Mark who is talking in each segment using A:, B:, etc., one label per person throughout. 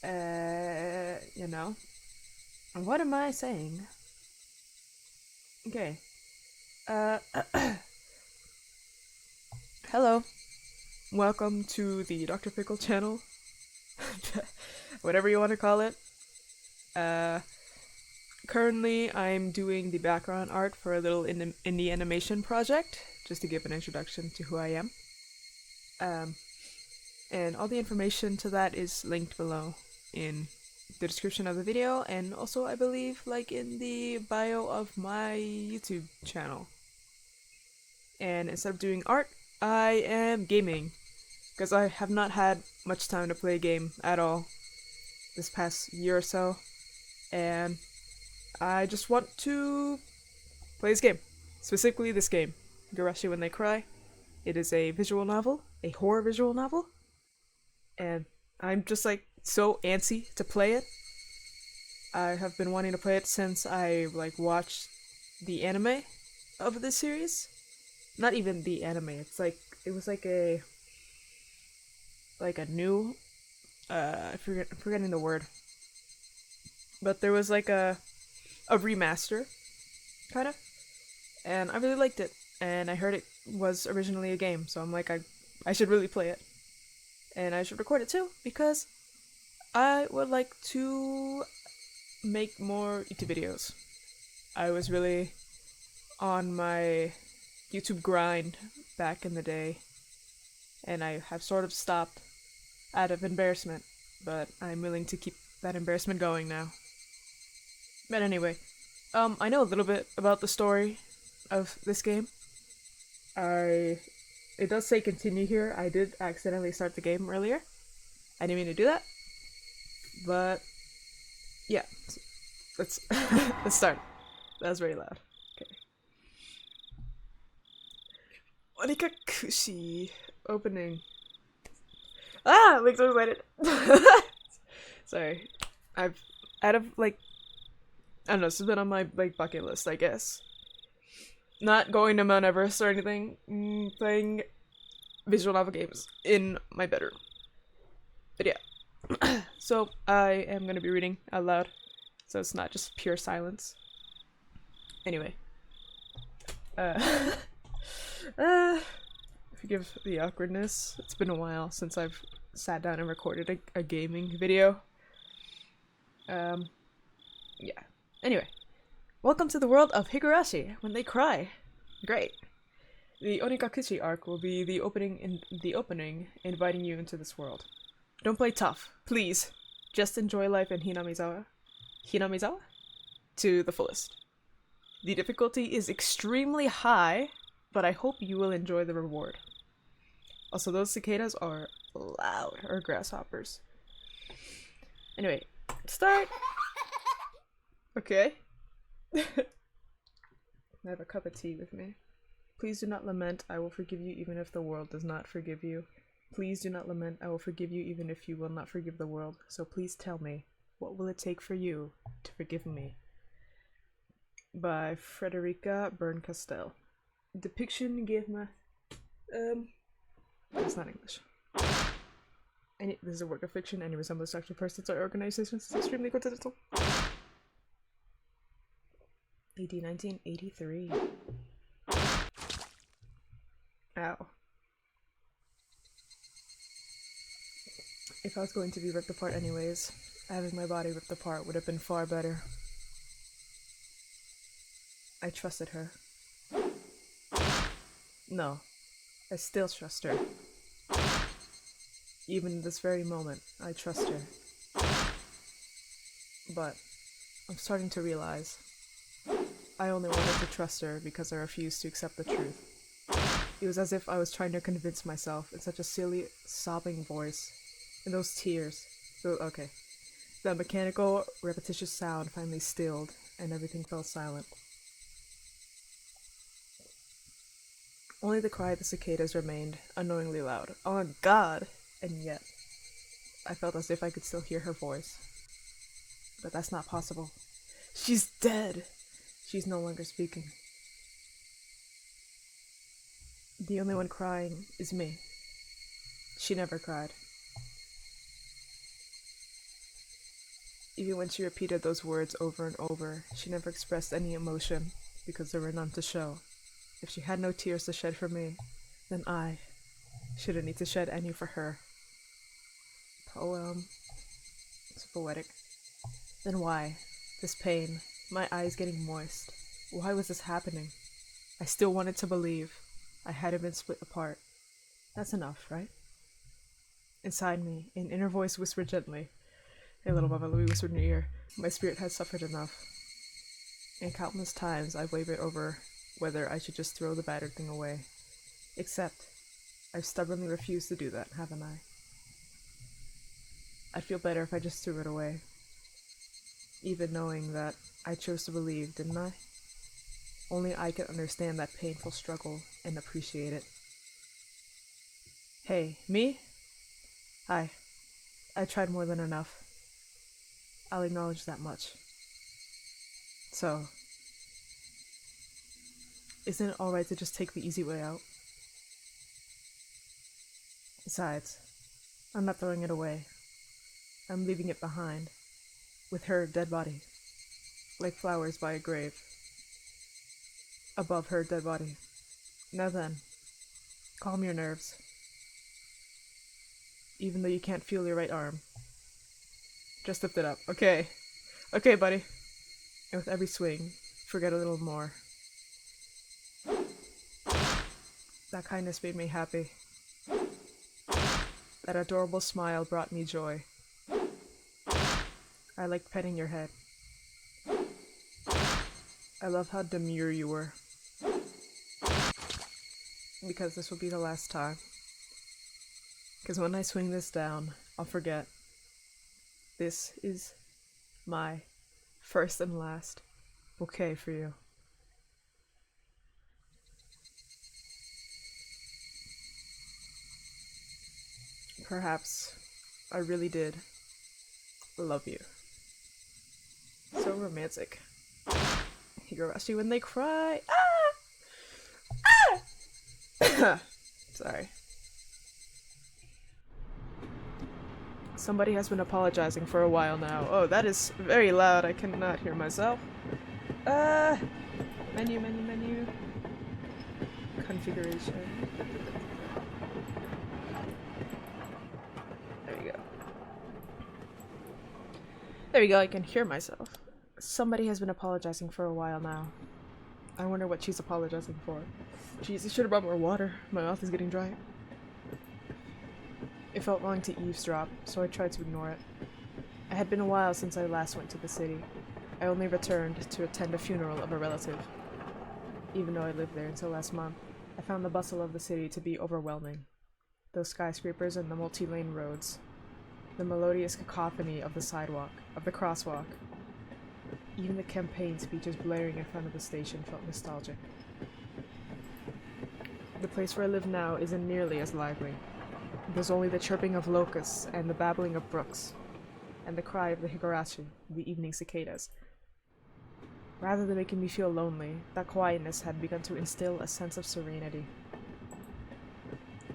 A: You know. What am I saying? Okay. Uh, Hello. Welcome to the Dr. Pickle channel. Whatever you want to call it. Uh, Currently, I'm doing the background art for a little indie animation project, just to give an introduction to who I am. Um, and all the information to that is linked below in the description of the video, and also, I believe, like in the bio of my YouTube channel. And instead of doing art, I am gaming, because I have not had much time to play a game at all this past year or so, and I just want to play this game. Specifically this game, Higurashi When They Cry. It is a visual novel, a horror visual novel, and I'm just like so antsy to play it. I have been wanting to play it since I like watched the anime of this series. Not even the anime. It's like it was like a new I'm forgetting the word. But there was like a remaster kind of, and I really liked it. And I heard it was originally a game, so I'm like I should really play it. And I should record it too because I would like to make more YouTube videos. I was really on my YouTube grind back in the day, and I have sort of stopped out of embarrassment, but I'm willing to keep that embarrassment going now. But anyway, I know a little bit about the story of this game. It does say continue here. I did accidentally start the game earlier. I didn't mean to do that, but yeah, let's let's start. That was very loud. Okay. Onikakushi opening. Ah, I'm like so excited. Sorry, I've out of like I don't know. This has been on my like bucket list, I guess. Not going to Mount Everest or anything. Playing visual novel games in my bedroom. But yeah. So I am gonna be reading out loud, so it's not just pure silence. Anyway. Uh, Forgive the awkwardness. It's been a while since I've sat down and recorded a gaming video. Yeah. Anyway, welcome to the world of Higurashi When They Cry. Great. The Onikakushi arc will be the opening, inviting you into this world. Don't play tough, please. Just enjoy life in Hinamizawa to the fullest. The difficulty is extremely high, but I hope you will enjoy the reward. Also, those cicadas are loud, or grasshoppers. Anyway, start. Okay. I have a cup of tea with me. Please do not lament, I will forgive you even if the world does not forgive you. Please do not lament, I will forgive you even if you will not forgive the world. So please tell me, what will it take for you to forgive me? By Frederica Byrne-Castell. Depiction gave my... That's not English. This is a work of fiction. Any resemblance to actual persons or organizations is extremely coincidental. AD 1983. Ow. If I was going to be ripped apart anyways, having my body ripped apart would have been far better. I trusted her. No, I still trust her. Even in this very moment, I trust her. But I'm starting to realize I only wanted to trust her because I refused to accept the truth. It was as if I was trying to convince myself in such a silly, sobbing voice. And those tears. Okay. That mechanical, repetitious sound finally stilled, and everything fell silent. Only the cry of the cicadas remained, unknowingly loud. Oh God! And yet, I felt as if I could still hear her voice. But that's not possible. She's dead! She's no longer speaking. The only one crying is me. She never cried. Even when she repeated those words over and over, she never expressed any emotion because there were none to show. If she had no tears to shed for me, then I shouldn't need to shed any for her. Poem. It's poetic. Then why? This pain, my eyes getting moist. Why was this happening? I still wanted to believe I hadn't been split apart. That's enough, right? Inside me, an inner voice whispered gently. Hey, little Mama Louie whispered in her ear. My spirit had suffered enough. And countless times I wavered over whether I should just throw the battered thing away. Except, I've stubbornly refused to do that, haven't I? I'd feel better if I just threw it away. Even knowing that I chose to believe, didn't I? Only I could understand that painful struggle and appreciate it. Hey, me? Hi. I tried more than enough. I'll acknowledge that much. So, isn't it alright to just take the easy way out? Besides, I'm not throwing it away. I'm leaving it behind, with her dead body, like flowers by a grave. Above her dead body. Now then, calm your nerves. Even though you can't feel your right arm. Just lift it up. Okay. Okay, buddy. And with every swing, forget a little more. That kindness made me happy. That adorable smile brought me joy. I liked petting your head. I love how demure you were. Because this will be the last time. Because when I swing this down, I'll forget. This is my first and last bouquet for you. Perhaps I really did love you. So romantic. Higurashi when they cry. Ah! Sorry. Somebody has been apologizing for a while now. Oh, that is very loud. I cannot hear myself. Menu. Configuration. There we go. There we go, I can hear myself. Somebody has been apologizing for a while now. I wonder what she's apologizing for. Jeez, I should have brought more water. My mouth is getting dry. It felt wrong to eavesdrop, so I tried to ignore it. It had been a while since I last went to the city. I only returned to attend a funeral of a relative. Even though I lived there until last month, I found the bustle of the city to be overwhelming. Those skyscrapers and the multi-lane roads. The melodious cacophony of the sidewalk, of the crosswalk. Even the campaign speeches blaring in front of the station felt nostalgic. The place where I live now isn't nearly as lively. There's only the chirping of locusts and the babbling of brooks, and the cry of the Higurashi, the evening cicadas. Rather than making me feel lonely, that quietness had begun to instill a sense of serenity.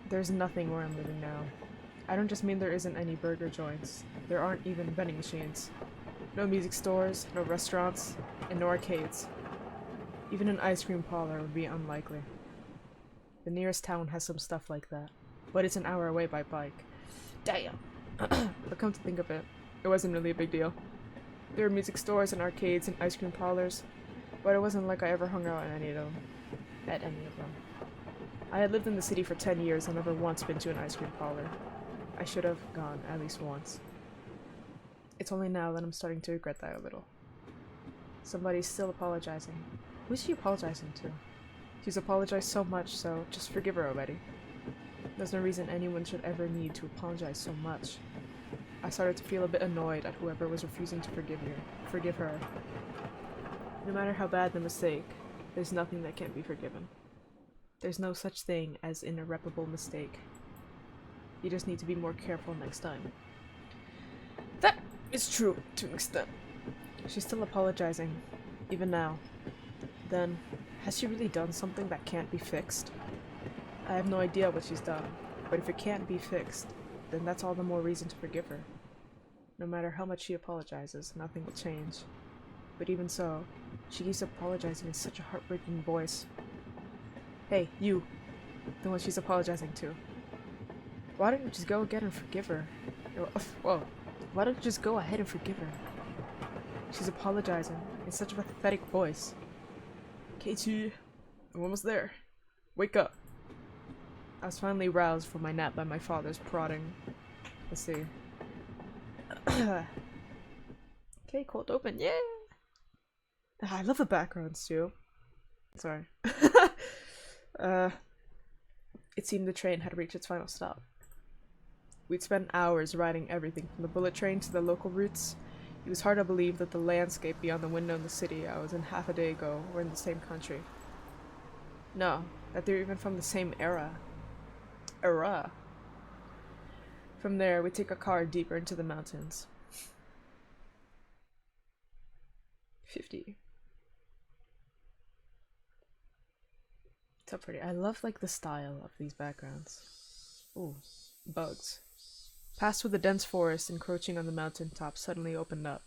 A: There's nothing where I'm living now. I don't just mean there isn't any burger joints. There aren't even vending machines. No music stores, no restaurants, and no arcades. Even an ice cream parlor would be unlikely. The nearest town has some stuff like that, but it's an hour away by bike. Damn! But come to think of it, it wasn't really a big deal. There were music stores and arcades and ice cream parlors, but it wasn't like I ever hung out at any of them. I had lived in the city for 10 years and never once been to an ice cream parlor. I should have gone at least once. It's only now that I'm starting to regret that a little. Somebody's still apologizing. Who's she apologizing to? She's apologized so much, so just forgive her already. There's no reason anyone should ever need to apologize so much. I started to feel a bit annoyed at whoever was refusing to forgive her. No matter how bad the mistake, there's nothing that can't be forgiven. There's no such thing as an irreparable mistake. You just need to be more careful next time. That is true to an extent. She's still apologizing, even now. Then, has she really done something that can't be fixed? I have no idea what she's done, but if it can't be fixed, then that's all the more reason to forgive her. No matter how much she apologizes, nothing will change. But even so, she keeps apologizing in such a heartbreaking voice. Hey, you! The one she's apologizing to. Why don't you just go again and forgive her? Whoa. Why don't you just go ahead and forgive her? She's apologizing in such a pathetic voice. Keiichi, I'm almost there. Wake up. I was finally roused from my nap by my father's prodding. Let's see. Okay, cold open, yeah! I love the backgrounds too. Sorry. It seemed the train had reached its final stop. We'd spent hours riding everything from the bullet train to the local routes. It was hard to believe that the landscape beyond the window in the city I was in half a day ago were in the same country. No, that they were even from the same era. From there, we take a car deeper into the mountains. 50. So pretty. I love like the style of these backgrounds. Ooh, bugs. Passed through the dense forest encroaching on the mountaintop suddenly opened up.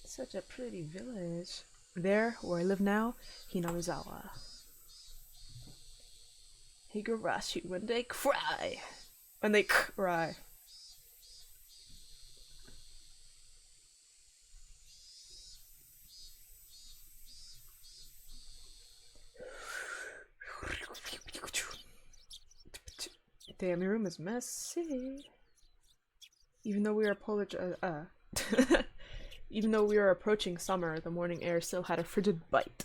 A: Such a pretty village. There, where I live now, Hinamizawa. Higurashi when they cry. When they cry. Damn, your room is messy. Even though we are even though we were approaching summer, the morning air still had a frigid bite.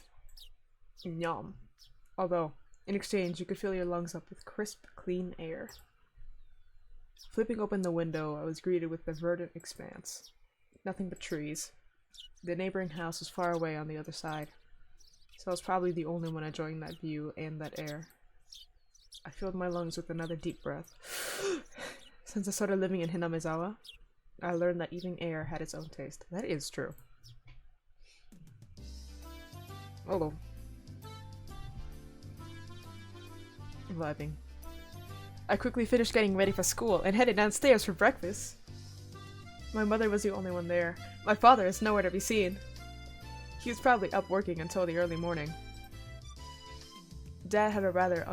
A: Yum. Although, in exchange, you could fill your lungs up with crisp, clean air. Flipping open the window, I was greeted with the verdant expanse. Nothing but trees. The neighboring house was far away on the other side, so I was probably the only one enjoying that view and that air. I filled my lungs with another deep breath. Since I started living in Hinamizawa, I learned that even air had its own taste. That is true. Hello. Vibing. I quickly finished getting ready for school and headed downstairs for breakfast. My mother was the only one there. My father is nowhere to be seen. He was probably up working until the early morning. Dad had a rather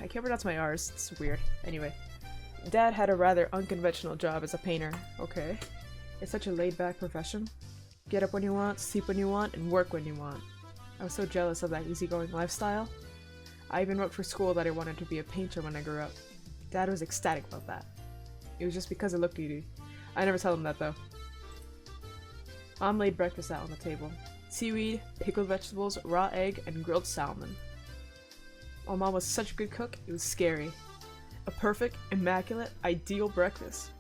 A: I can't pronounce my R's, it's weird. Anyway. Dad had a rather unconventional job as a painter. Okay. It's such a laid-back profession. Get up when you want, sleep when you want, and work when you want. I was so jealous of that easygoing lifestyle. I even wrote for school that I wanted to be a painter when I grew up. Dad was ecstatic about that. It was just because it looked easy. I never tell him that though. Mom laid breakfast out on the table. Seaweed, pickled vegetables, raw egg, and grilled salmon. While Mom was such a good cook, it was scary. A perfect, immaculate, ideal breakfast.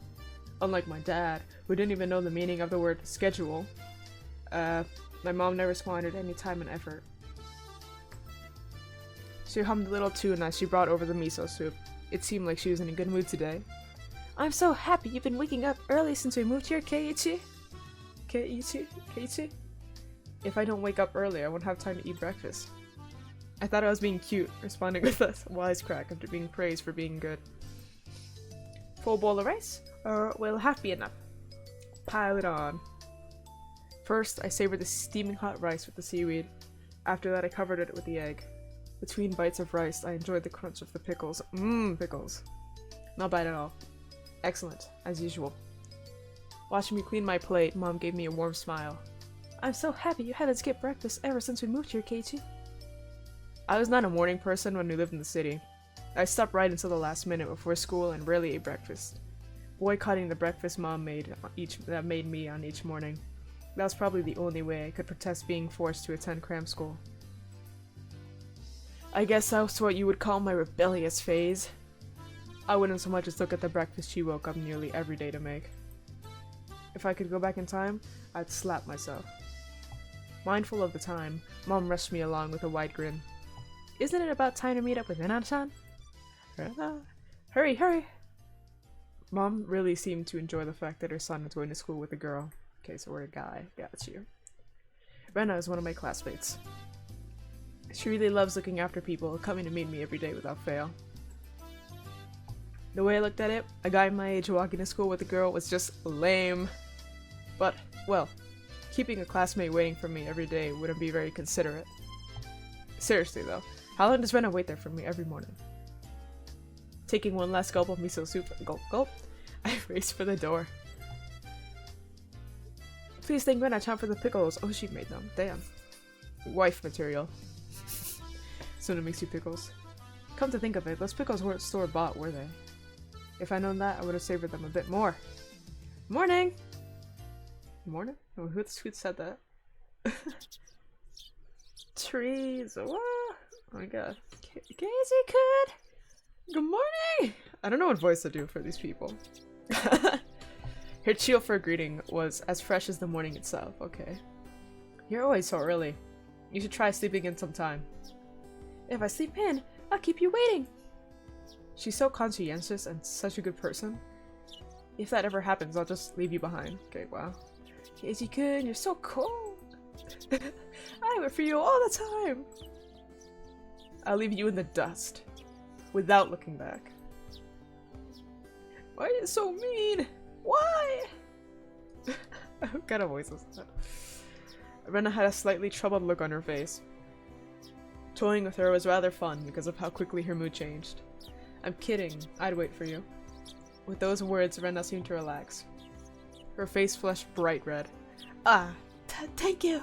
A: Unlike my dad, who didn't even know the meaning of the word schedule. My mom never squandered any time and effort. She hummed a little tune as she brought over the miso soup. It seemed like she was in a good mood today. I'm so happy you've been waking up early since we moved here, Keiichi. Keiichi? If I don't wake up early, I won't have time to eat breakfast. I thought I was being cute, responding with a wisecrack after being praised for being good. Full bowl of rice? Or will half be enough? Pile it on. First, I savored the steaming hot rice with the seaweed. After that, I covered it with the egg. Between bites of rice, I enjoyed the crunch of the pickles. Pickles. Not bad at all. Excellent, as usual. Watching me clean my plate, Mom gave me a warm smile. I'm so happy you haven't skipped breakfast ever since we moved here, Keiichi. I was not a morning person when we lived in the city. I stopped right until the last minute before school and rarely ate breakfast. Boycotting the breakfast Mom made me on each morning. That was probably the only way I could protest being forced to attend cram school. I guess that's what you would call my rebellious phase. I wouldn't so much as look at the breakfast she woke up nearly every day to make. If I could go back in time, I'd slap myself. Mindful of the time, Mom rushed me along with a wide grin. Isn't it about time to meet up with Nana-chan? Hurry, hurry! Mom really seemed to enjoy the fact that her son was going to school with a girl. Okay, so we're a guy. Got you. Rena is one of my classmates. She really loves looking after people, coming to meet me every day without fail. The way I looked at it, a guy my age walking to school with a girl was just lame. But, well, keeping a classmate waiting for me every day wouldn't be very considerate. Seriously though, how long does Rena wait there for me every morning? Taking one last gulp of miso soup, gulp gulp, I raced for the door. Please thank Rena, time for the pickles. Oh, she made them. Damn. Wife material. Soon it makes you pickles. Come to think of it, those pickles weren't store-bought, were they? If I'd known that, I would have savored them a bit more. Morning! Morning? Oh, who said that? Trees. What? Oh my god. Casey-kun! Good morning! I don't know what voice to do for these people. Her chill for a greeting was as fresh as the morning itself. Okay. You're always so early. You should try sleeping in sometime. If I sleep in, I'll keep you waiting. She's so conscientious and such a good person. If that ever happens, I'll just leave you behind. Okay, wow. Casey-kun, you're so cool. I wait for you all the time. I'll leave you in the dust. Without looking back. Why are you so mean? Why? What kind of voice is that? Rena had a slightly troubled look on her face. Toying with her was rather fun because of how quickly her mood changed. I'm kidding. I'd wait for you. With those words, Rena seemed to relax. Her face flushed bright red. Ah, thank you.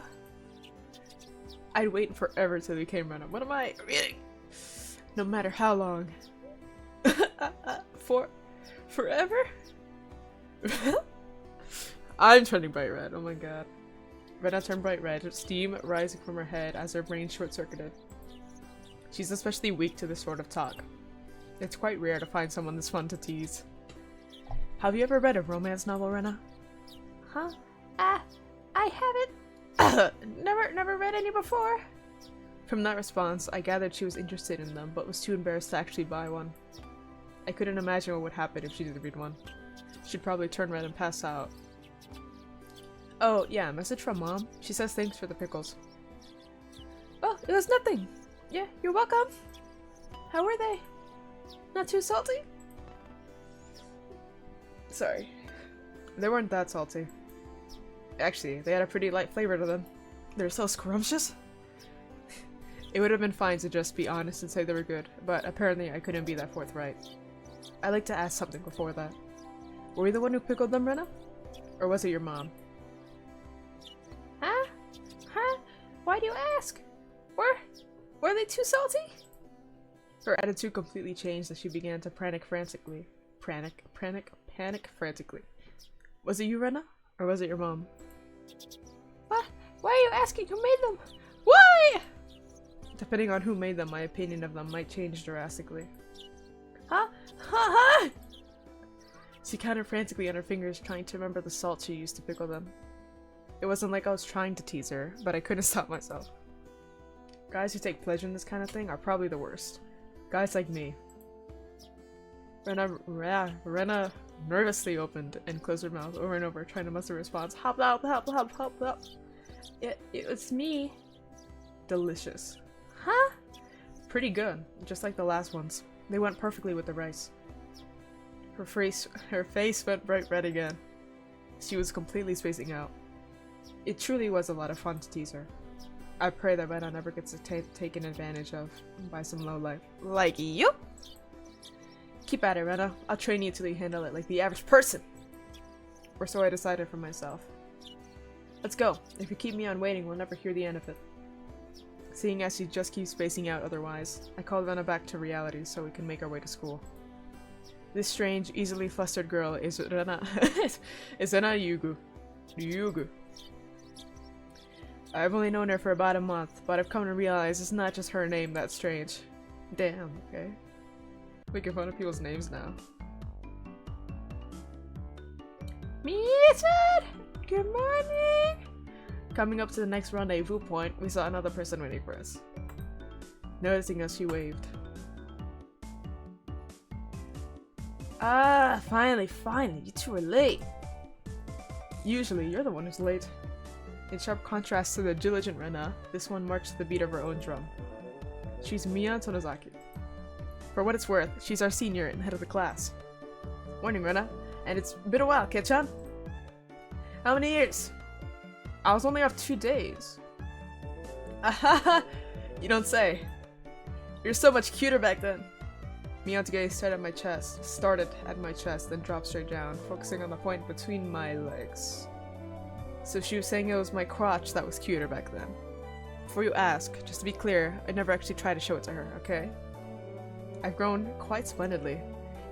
A: I'd wait forever till you came, Rena. What am I reading? No matter how long. Forever? I'm turning bright red. Oh my god. Rena turned bright red, steam rising from her head as her brain short-circuited. She's especially weak to this sort of talk. It's quite rare to find someone this fun to tease. Have you ever read a romance novel, Rena? Huh? I haven't. Never read any before. From that response, I gathered she was interested in them, but was too embarrassed to actually buy one. I couldn't imagine what would happen if she did read one. She'd probably turn red and pass out. Oh, yeah, message from Mom. She says thanks for the pickles. Oh, it was nothing. Yeah, you're welcome. How were they? Not too salty? Sorry. They weren't that salty. Actually, they had a pretty light flavor to them. They were so scrumptious. It would have been fine to just be honest and say they were good, but apparently I couldn't be that forthright. I'd like to ask something before that. Were you the one who pickled them, Rena? Or was it your mom? Huh? Huh? Why do you ask? Were they too salty? Her attitude completely changed as she began to panic frantically. Panic frantically. Was it you, Rena? Or was it your mom? What? Why are you asking who made them? Why? Depending on who made them, my opinion of them might change drastically. Huh? Huh? She counted frantically on her fingers, trying to remember the salt she used to pickle them. It wasn't like I was trying to tease her, but I couldn't stop myself. Guys who take pleasure in this kind of thing are probably the worst. Guys like me. Rena nervously opened and closed her mouth over and over, trying to muster a response. Hop, hop, hop, hop, hop, hop. It was me. Delicious. Huh? Pretty good, just like the last ones. They went perfectly with the rice. Her face went bright red again. She was completely spacing out. It truly was a lot of fun to tease her. I pray that Rena never gets taken advantage of by some lowlife like you. Keep at it, Rena. I'll train you till you handle it like the average person. Or so I decided for myself. Let's go. If you keep me on waiting, we'll never hear the end of it. Seeing as she just keeps spacing out otherwise, I called Rena back to reality so we can make our way to school. This strange, easily flustered girl is Rena Yugu. I've only known her for about a month, but I've come to realize it's not just her name that's strange. Damn, okay. Making fun of people's names now. Meeted! Good morning! Coming up to the next rendezvous point, we saw another person waiting for us. Noticing us, she waved. Ah, finally, you two are late. Usually, you're the one who's late. In sharp contrast to the diligent Rena, this one marched to the beat of her own drum. She's Miya Tonozaki. For what it's worth, she's our senior and head of the class. Morning, Rena. And it's been a while, Kit-chan. How many years? I was only off 2 days. Ahaha! You don't say. You're so much cuter back then. Mion's gaze started at my chest, then dropped straight down, focusing on the point between my legs. So she was saying it was my crotch that was cuter back then. Before you ask, just to be clear, I never actually tried to show it to her, okay? I've grown quite splendidly.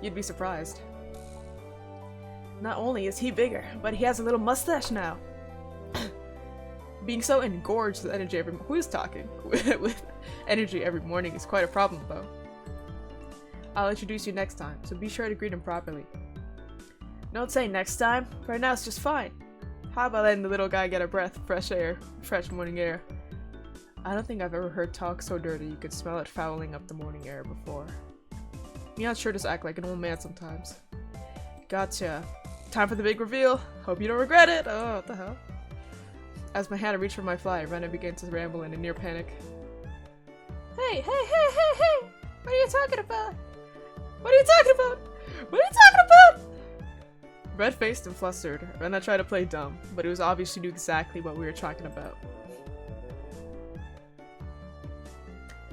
A: You'd be surprised. Not only is he bigger, but he has a little mustache now. Being so engorged with energy who's talking? with energy every morning is quite a problem, though. I'll introduce you next time, so be sure to greet him properly. Don't say next time. Right now it's just fine. How about letting the little guy get a breath of fresh morning air? I don't think I've ever heard talk so dirty you could smell it fouling up the morning air before. Mion sure does act like an old man sometimes. Gotcha. Time for the big reveal. Hope you don't regret it. Oh, what the hell? As my hand reached for my fly, Rena began to ramble in a near panic. Hey! What are you talking about? What are you talking about? What are you talking about? Red-faced and flustered, Rena tried to play dumb, but it was obvious she knew exactly what we were talking about.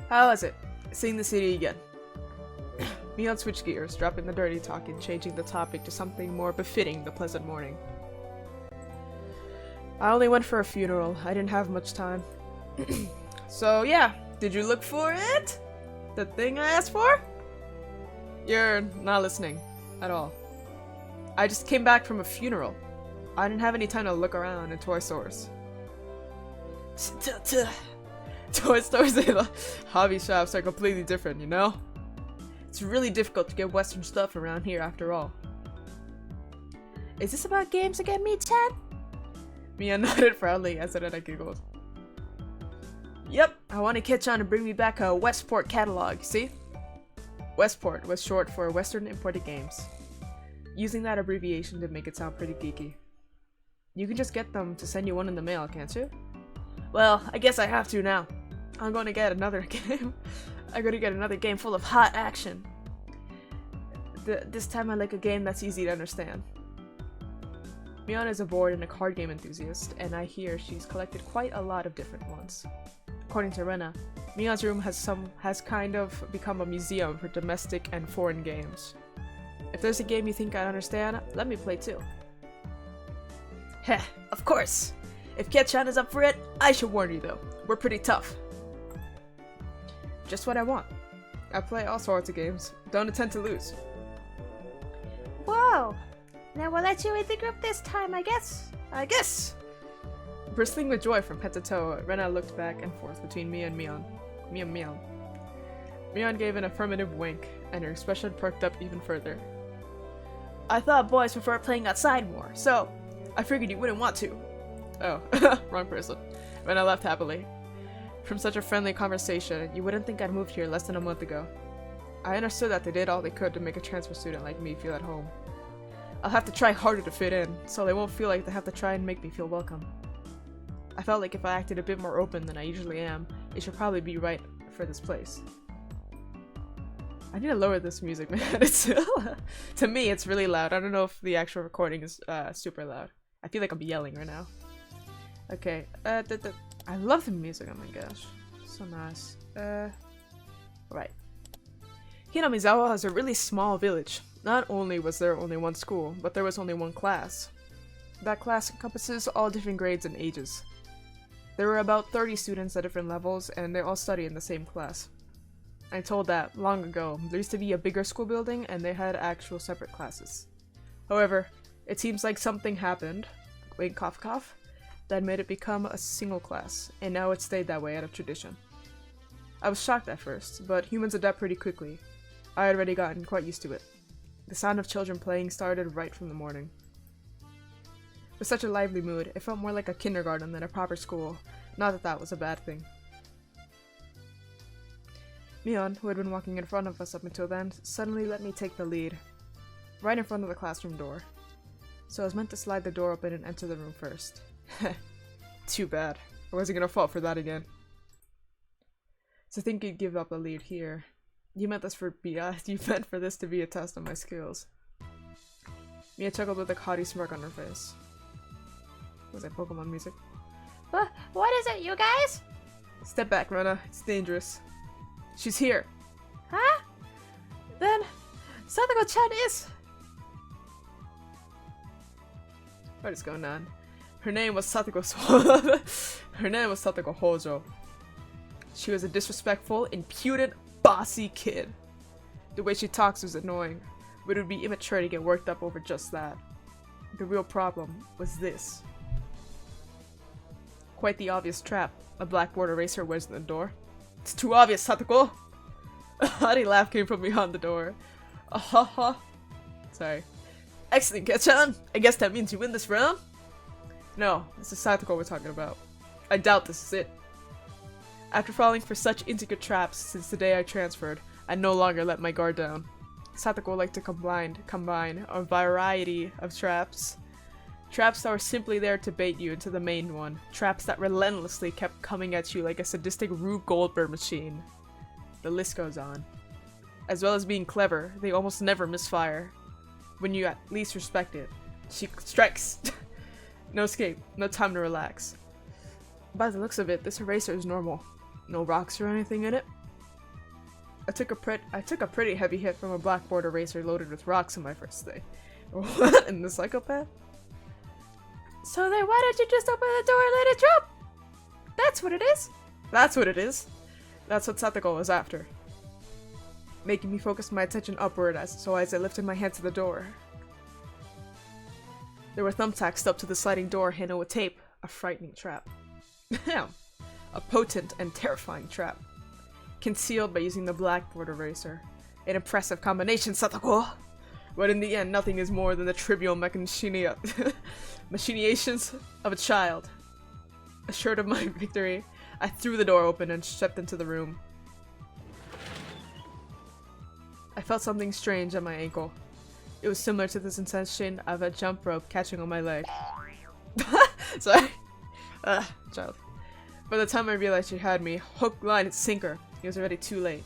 A: How was it? Seeing the city again. Mion switched gears, dropping the dirty talk and changing the topic to something more befitting the pleasant morning. I only went for a funeral. I didn't have much time. So yeah, did you look for it? The thing I asked for? You're not listening at all. I just came back from a funeral. I didn't have any time to look around in toy stores. Toy stores and hobby shops are completely different, you know? It's really difficult to get Western stuff around here after all. Is this about games again, me-chan? Mia nodded proudly as Rena giggled. Yep, I want to catch on to bring me back a Westport catalog, see? Westport was short for Western Imported Games. Using that abbreviation to make it sound pretty geeky. You can just get them to send you one in the mail, can't you? Well, I guess I have to now. I'm going to get another game. I'm going to get another game full of hot action. This time I like a game that's easy to understand. Mion is a board and a card game enthusiast, and I hear she's collected quite a lot of different ones. According to Rena, Mion's room has kind of become a museum for domestic and foreign games. If there's a game you think I understand, let me play too. Heh, of course! If Ketchan is up for it, I should warn you though, we're pretty tough. Just what I want. I play all sorts of games, don't intend to lose.
B: Whoa! Now we'll let you lead the group this time, I guess.
A: Bristling with joy from head to toe, Rena looked back and forth between me and Mion. Mion gave an affirmative wink, and her expression perked up even further. I thought boys prefer playing outside more, so I figured you wouldn't want to. Oh, wrong person. Rena laughed happily. From such a friendly conversation, you wouldn't think I'd moved here less than a month ago. I understood that they did all they could to make a transfer student like me feel at home. I'll have to try harder to fit in, so they won't feel like they have to try and make me feel welcome. I felt like if I acted a bit more open than I usually am, it should probably be right for this place. I need to lower this music, man. It's to me, it's really loud. I don't know if the actual recording is super loud. I feel like I'm yelling right now. Okay, I love the music, oh my gosh. So nice. Right. Hinamizawa has a really small village. Not only was there only one school, but there was only one class. That class encompasses all different grades and ages. There were about 30 students at different levels, and they all study in the same class. I told that long ago. There used to be a bigger school building, and they had actual separate classes. However, it seems like something happened, wait, cough cough, that made it become a single class, and now it stayed that way out of tradition. I was shocked at first, but humans adapt pretty quickly. I had already gotten quite used to it. The sound of children playing started right from the morning. With such a lively mood, it felt more like a kindergarten than a proper school, not that that was a bad thing. Mion, who had been walking in front of us up until then, suddenly let me take the lead, right in front of the classroom door. So I was meant to slide the door open and enter the room first. Too bad. I wasn't gonna fall for that again. To think you'd give up a lead here. You meant you meant for this to be a test of my skills. Mia chuckled with a haughty smirk on her face. Was that Pokemon music?
B: What is it, you guys?
A: Step back, Rena. It's dangerous. She's here.
B: Huh? Then, Satoko-chan is...
A: What is going on? Her name was Satoko Hojo. She was a disrespectful, impudent, bossy kid. The way she talks was annoying, but it would be immature to get worked up over just that. The real problem was this. Quite the obvious trap a blackboard eraser was in the door. It's too obvious, Satoko! A hearty laugh came from behind the door. Ha. Sorry. Excellent, Ketchan! I guess that means you win this round? No, this is Satoko we're talking about. I doubt this is it. After falling for such intricate traps since the day I transferred, I no longer let my guard down. Satoko liked to combine a variety of traps. Traps that were simply there to bait you into the main one. Traps that relentlessly kept coming at you like a sadistic Rube Goldberg machine. The list goes on. As well as being clever, they almost never misfire. When you at least respect it. She strikes! No escape, no time to relax. By the looks of it, this eraser is normal. No rocks or anything in it. I took a pretty heavy hit from a blackboard eraser loaded with rocks on my first day. What in the psychopath?
B: So then why don't you just open the door and let it drop? That's what it is.
A: That's what it is. That's what Satoko was after. Making me focus my attention upward as I lifted my hand to the door. There were thumbtacks stuck to the sliding door handle with tape. A frightening trap. A potent and terrifying trap. Concealed by using the blackboard eraser. An impressive combination, Satoko! But in the end, nothing is more than the trivial machinations of a child. Assured of my victory, I threw the door open and stepped into the room. I felt something strange on my ankle. It was similar to the sensation of a jump rope catching on my leg. Sorry. Child. By the time I realized she had me, hook, line, and sinker, it was already too late.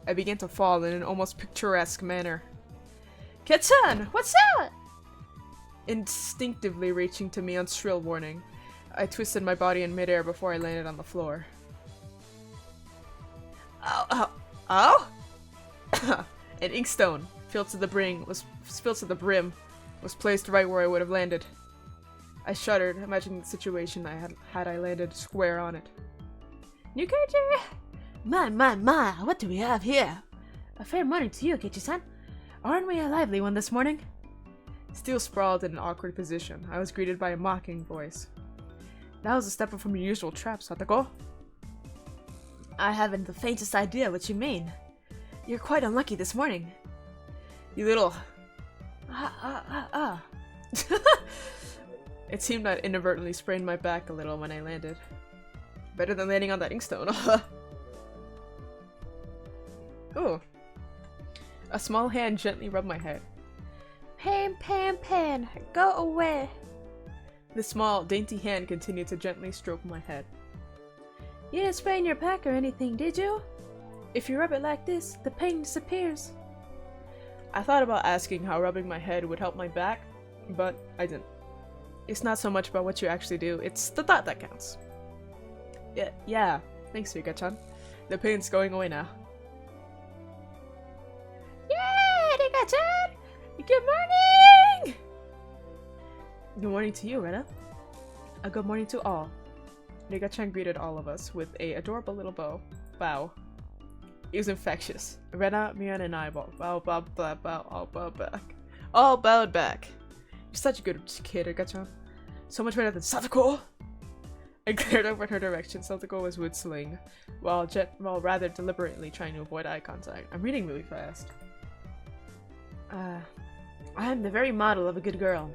A: I began to fall in an almost picturesque manner. Ketchan! What's that? Instinctively reaching to me on shrill warning, I twisted my body in midair before I landed on the floor. Ow! An inkstone, filled to the brim, was placed right where I would have landed. I shuddered, imagining the situation had I landed square on it.
B: New character? My, what do we have here? A fair morning to you, Kichi-san. Aren't we a lively one this morning?
A: Still sprawled in an awkward position, I was greeted by a mocking voice. That was a step up from your usual trap, Satoko.
B: I haven't the faintest idea what you mean. You're quite unlucky this morning.
A: You little... It seemed I'd inadvertently sprained my back a little when I landed. Better than landing on that inkstone. Ooh. A small hand gently rubbed my head.
B: Pan, go away.
A: The small, dainty hand continued to gently stroke my head.
B: You didn't sprain your back or anything, did you? If you rub it like this, the pain disappears.
A: I thought about asking how rubbing my head would help my back, but I didn't. It's not so much about what you actually do, it's the thought that counts. Yeah. Thanks, Rika-chan. The pain's going away now.
B: Yay, Rika-chan! Good morning!
A: Good morning to you, Rena. A good morning to all. Rika-chan greeted all of us with a adorable little bow. It was infectious. Rena, Mian, and I all bowed back. All bowed back. You're such a good kid, Rika-chan. So much better than Satoko! I glared over in her direction. Satoko was whistling, while rather deliberately trying to avoid eye contact. I'm reading really fast.
B: I am the very model of a good girl.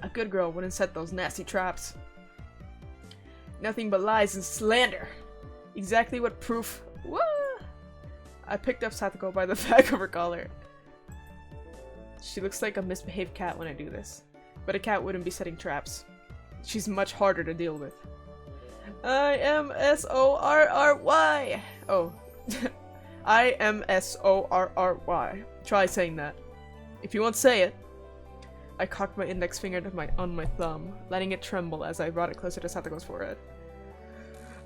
A: A good girl wouldn't set those nasty traps. Nothing but lies and slander. Exactly what proof... What? I picked up Satoko by the back of her collar. She looks like a misbehaved cat when I do this. But a cat wouldn't be setting traps. She's much harder to deal with. I-M-S-O-R-R-Y. Oh. I-M-S-O-R-R-Y. Try saying that. If you won't say it. I cocked my index finger on my thumb, letting it tremble as I brought it closer to Satoko's forehead.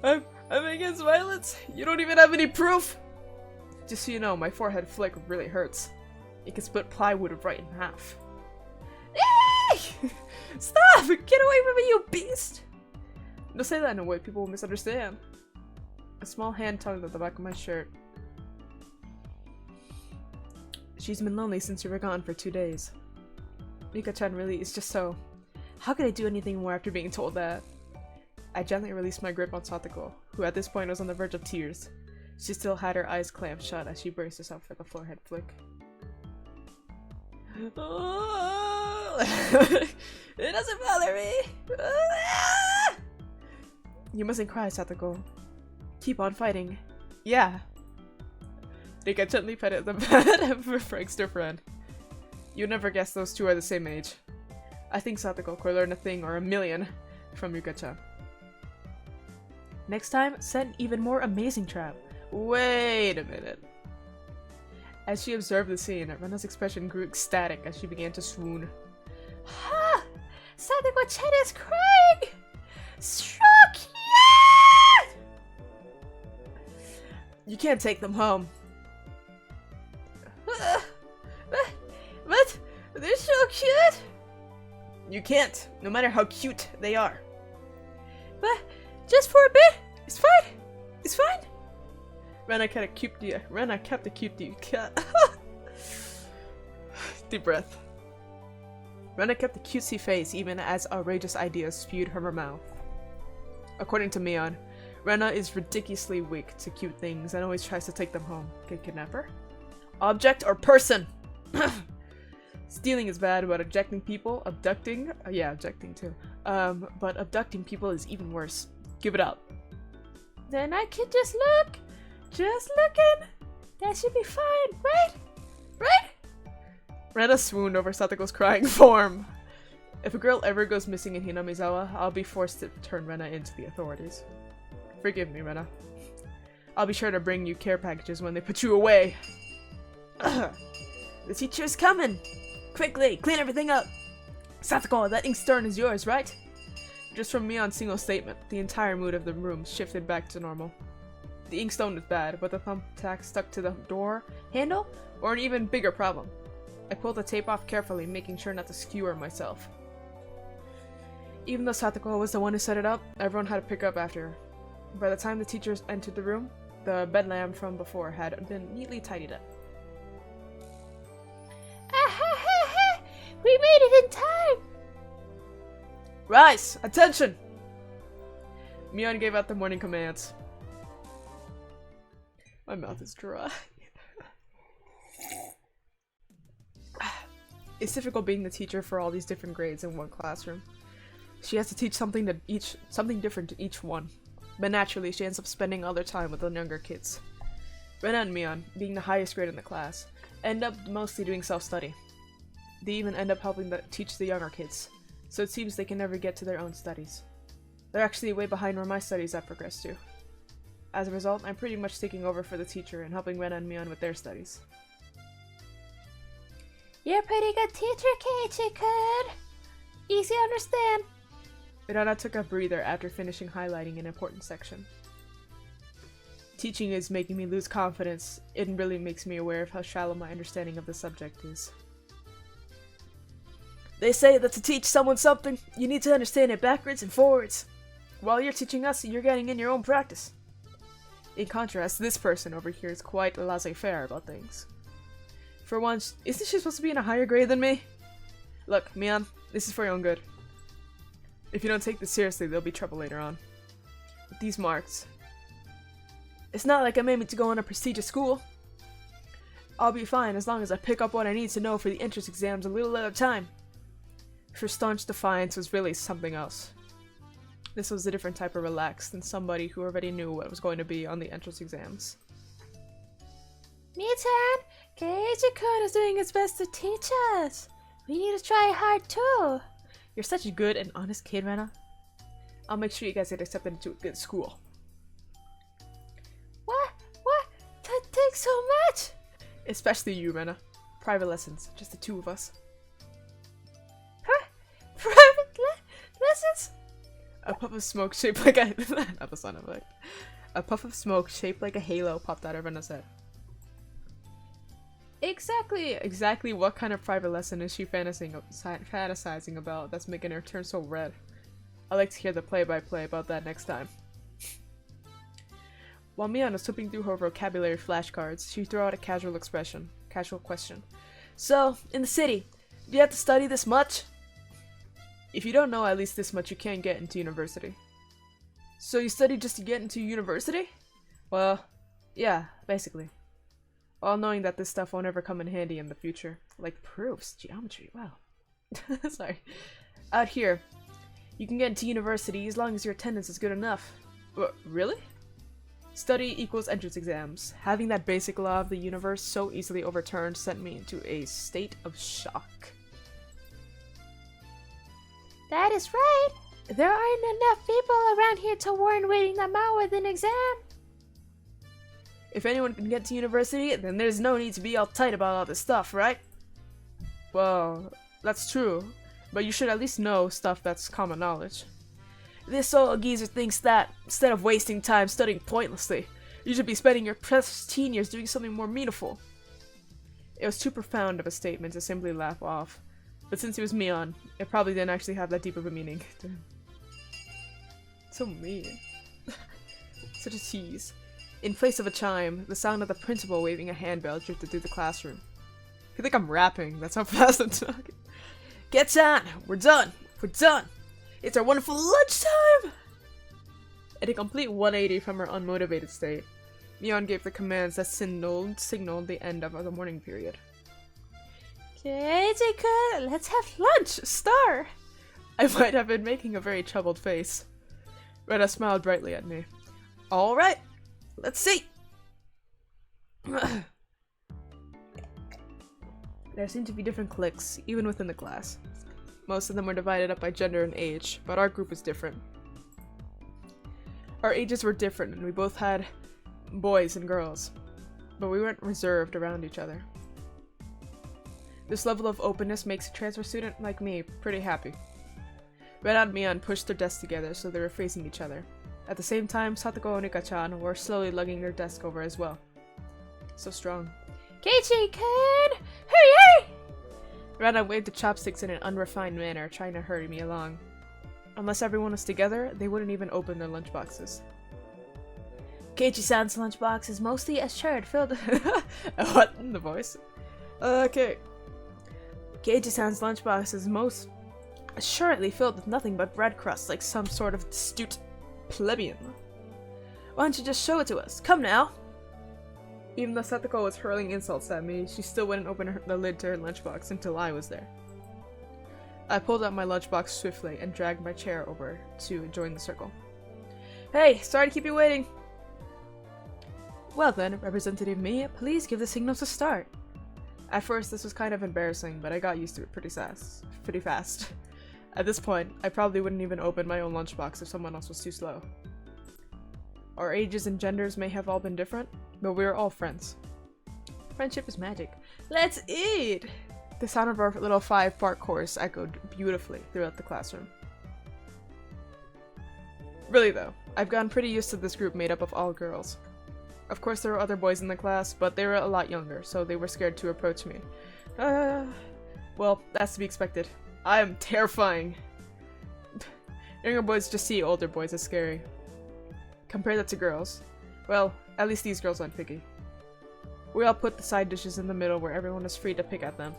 A: I'm against violence. You don't even have any proof. Just so you know, my forehead flick really hurts. It can split plywood right in half. Stop! Get away from me, you beast! Don't say that in a way people will misunderstand. A small hand tugged at the back of my shirt. She's been lonely since you were gone for 2 days. Mika-chan really is just so. How could I do anything more after being told that? I gently released my grip on Satoko, who at this point was on the verge of tears. She still had her eyes clamped shut as she braced herself for the forehead flick. It doesn't bother me! You mustn't cry, Satoko. Keep on fighting. Yeah. Rika gently petted the head of her prankster friend. You'd never guess those two are the same age. I think Satoko could learn a thing or a million from Yuka-chan. Next time, set an even more amazing trap. Wait a minute. As she observed the scene, Rena's expression grew ecstatic as she began to swoon.
B: Ha! Satoko-chan is crying! So cute!
A: You can't take them home.
B: But they're so cute!
A: You can't, no matter how cute they are.
B: But just for a bit, it's fine. It's fine.
A: Rena kept a cute deep breath. Rena kept a cutesy face even as outrageous ideas spewed from her mouth. According to Mion, Rena is ridiculously weak to cute things and always tries to take them home. Can kidnapper? Object or person? Stealing is bad, but abducting people, abducting too. But abducting people is even worse. Give it up.
B: Then I can just look. Just looking. That should be fine, right? Right?
A: Rena swooned over Satoko's crying form. If a girl ever goes missing in Hinamizawa, I'll be forced to turn Rena into the authorities. Forgive me, Rena. I'll be sure to bring you care packages when they put you away. The teacher's coming! Quickly, clean everything up! Satoko, that ink stone is yours, right? Just from Mion's single statement, the entire mood of the room shifted back to normal. The inkstone was bad, but the thumbtack stuck to the door handle, or an even bigger problem. I pulled the tape off carefully, making sure not to skewer myself. Even though Satoko was the one who set it up, everyone had to pick up after her. By the time the teachers entered the room, the bedlam from before had been neatly tidied up.
B: We made it in time!
A: Rise! Attention! Mion gave out the morning commands. My mouth is dry. It's difficult being the teacher for all these different grades in one classroom. She has to teach something different to each one. But naturally, she ends up spending all their time with the younger kids. Rena and Mion, being the highest grade in the class, end up mostly doing self-study. They even end up helping teach the younger kids, so it seems they can never get to their own studies. They're actually way behind where my studies have progressed to. As a result, I'm pretty much taking over for the teacher and helping Rena and Mion with their studies.
B: You're a pretty good teacher, Keiichi-kun. Easy to understand.
A: Rena took a breather after finishing highlighting an important section. Teaching is making me lose confidence. It really makes me aware of how shallow my understanding of the subject is. They say that to teach someone something, you need to understand it backwards and forwards. While you're teaching us, you're getting in your own practice. In contrast, this person over here is quite laissez-faire about things. For once, isn't she supposed to be in a higher grade than me? Look, Mion, this is for your own good. If you don't take this seriously, there'll be trouble later on. With these marks. It's not like I'm aiming to go in a prestigious school. I'll be fine as long as I pick up what I need to know for the entrance exams a little at a time. Her staunch defiance was really something else. This was a different type of relaxed than somebody who already knew what was going to be on the entrance exams.
B: Mii-chan, Keiichi-kun is doing his best to teach us. We need to try hard too.
A: You're such a good and honest kid, Rena. I'll make sure you guys get accepted into a good school.
B: What? What? That takes so much!
A: Especially you, Rena. Private lessons, just the two of us.
B: Private lessons?
A: A puff of smoke shaped like a not the sound effect. A puff of smoke shaped like a halo popped out of Rena's head. Exactly what kind of private lesson is she fantasizing about that's making her turn so red? I'd like to hear the play-by-play about that next time. While Mion was flipping through her vocabulary flashcards, she threw out a casual question. So, in the city, do you have to study this much? If you don't know at least this much, you can't get into university. So you study just to get into university? Well, yeah, basically. All knowing that this stuff won't ever come in handy in the future. Like proofs, geometry, wow. Sorry. Out here, you can get into university as long as your attendance is good enough. Really? Study equals entrance exams. Having that basic law of the universe so easily overturned sent me into a state of shock.
B: That is right. There aren't enough people around here to warrant waiting them out with an exam.
A: If anyone can get to university, then there's no need to be all tight about all this stuff, right? Well, that's true, but you should at least know stuff that's common knowledge. This old geezer thinks that, instead of wasting time studying pointlessly, you should be spending your precious teen years doing something more meaningful. It was too profound of a statement to simply laugh off, but since it was Mion, it probably didn't actually have that deep of a meaning. So mean. Such a tease. In place of a chime, the sound of the principal waving a handbell drifted through the classroom. I feel like I'm rapping, that's how fast I'm talking. Get on! We're done! We're done! It's our wonderful lunchtime! At a complete 180 from her unmotivated state, Mion gave the commands that signaled the end of the morning period.
B: Keiji-kun, let's have lunch!
A: Star! I might have been making a very troubled face. Rena smiled brightly at me. Alright! Let's see! There seemed to be different cliques, even within the class. Most of them were divided up by gender and age, but our group was different. Our ages were different, and we both had boys and girls, but we weren't reserved around each other. This level of openness makes a transfer student like me pretty happy. Red and Mion pushed their desks together so they were facing each other. At the same time, Satoko and Onika-chan were slowly lugging their desk over as well. So strong.
B: Keiji-kun! Hurry!
A: Rana waved the chopsticks in an unrefined manner, trying to hurry me along. Unless everyone was together, they wouldn't even open their lunchboxes.
B: Keiichi-san's lunchbox is mostly assured filled
A: What in the voice? Okay. Keiichi-san's lunchbox is most assuredly filled with nothing but bread crusts, like some sort of astute plebeian. Why don't you just show it to us? Come now! Even though Satoko was hurling insults at me, she still wouldn't open the lid to her lunchbox until I was there. I pulled out my lunchbox swiftly and dragged my chair over to join the circle. Hey, sorry to keep you waiting! Well then, Representative Mia, please give the signal to start. At first this was kind of embarrassing, but I got used to it pretty fast. At this point, I probably wouldn't even open my own lunchbox if someone else was too slow. Our ages and genders may have all been different, but we were all friends. Friendship is magic. Let's eat! The sound of our little 5-part course echoed beautifully throughout the classroom. Really though, I've gotten pretty used to this group made up of all girls. Of course there were other boys in the class, but they were a lot younger, so they were scared to approach me. Well, that's to be expected. I am terrifying. Younger boys just see older boys as scary. Compare that to girls. Well, at least these girls aren't picky. We all put the side dishes in the middle where everyone is free to pick at them.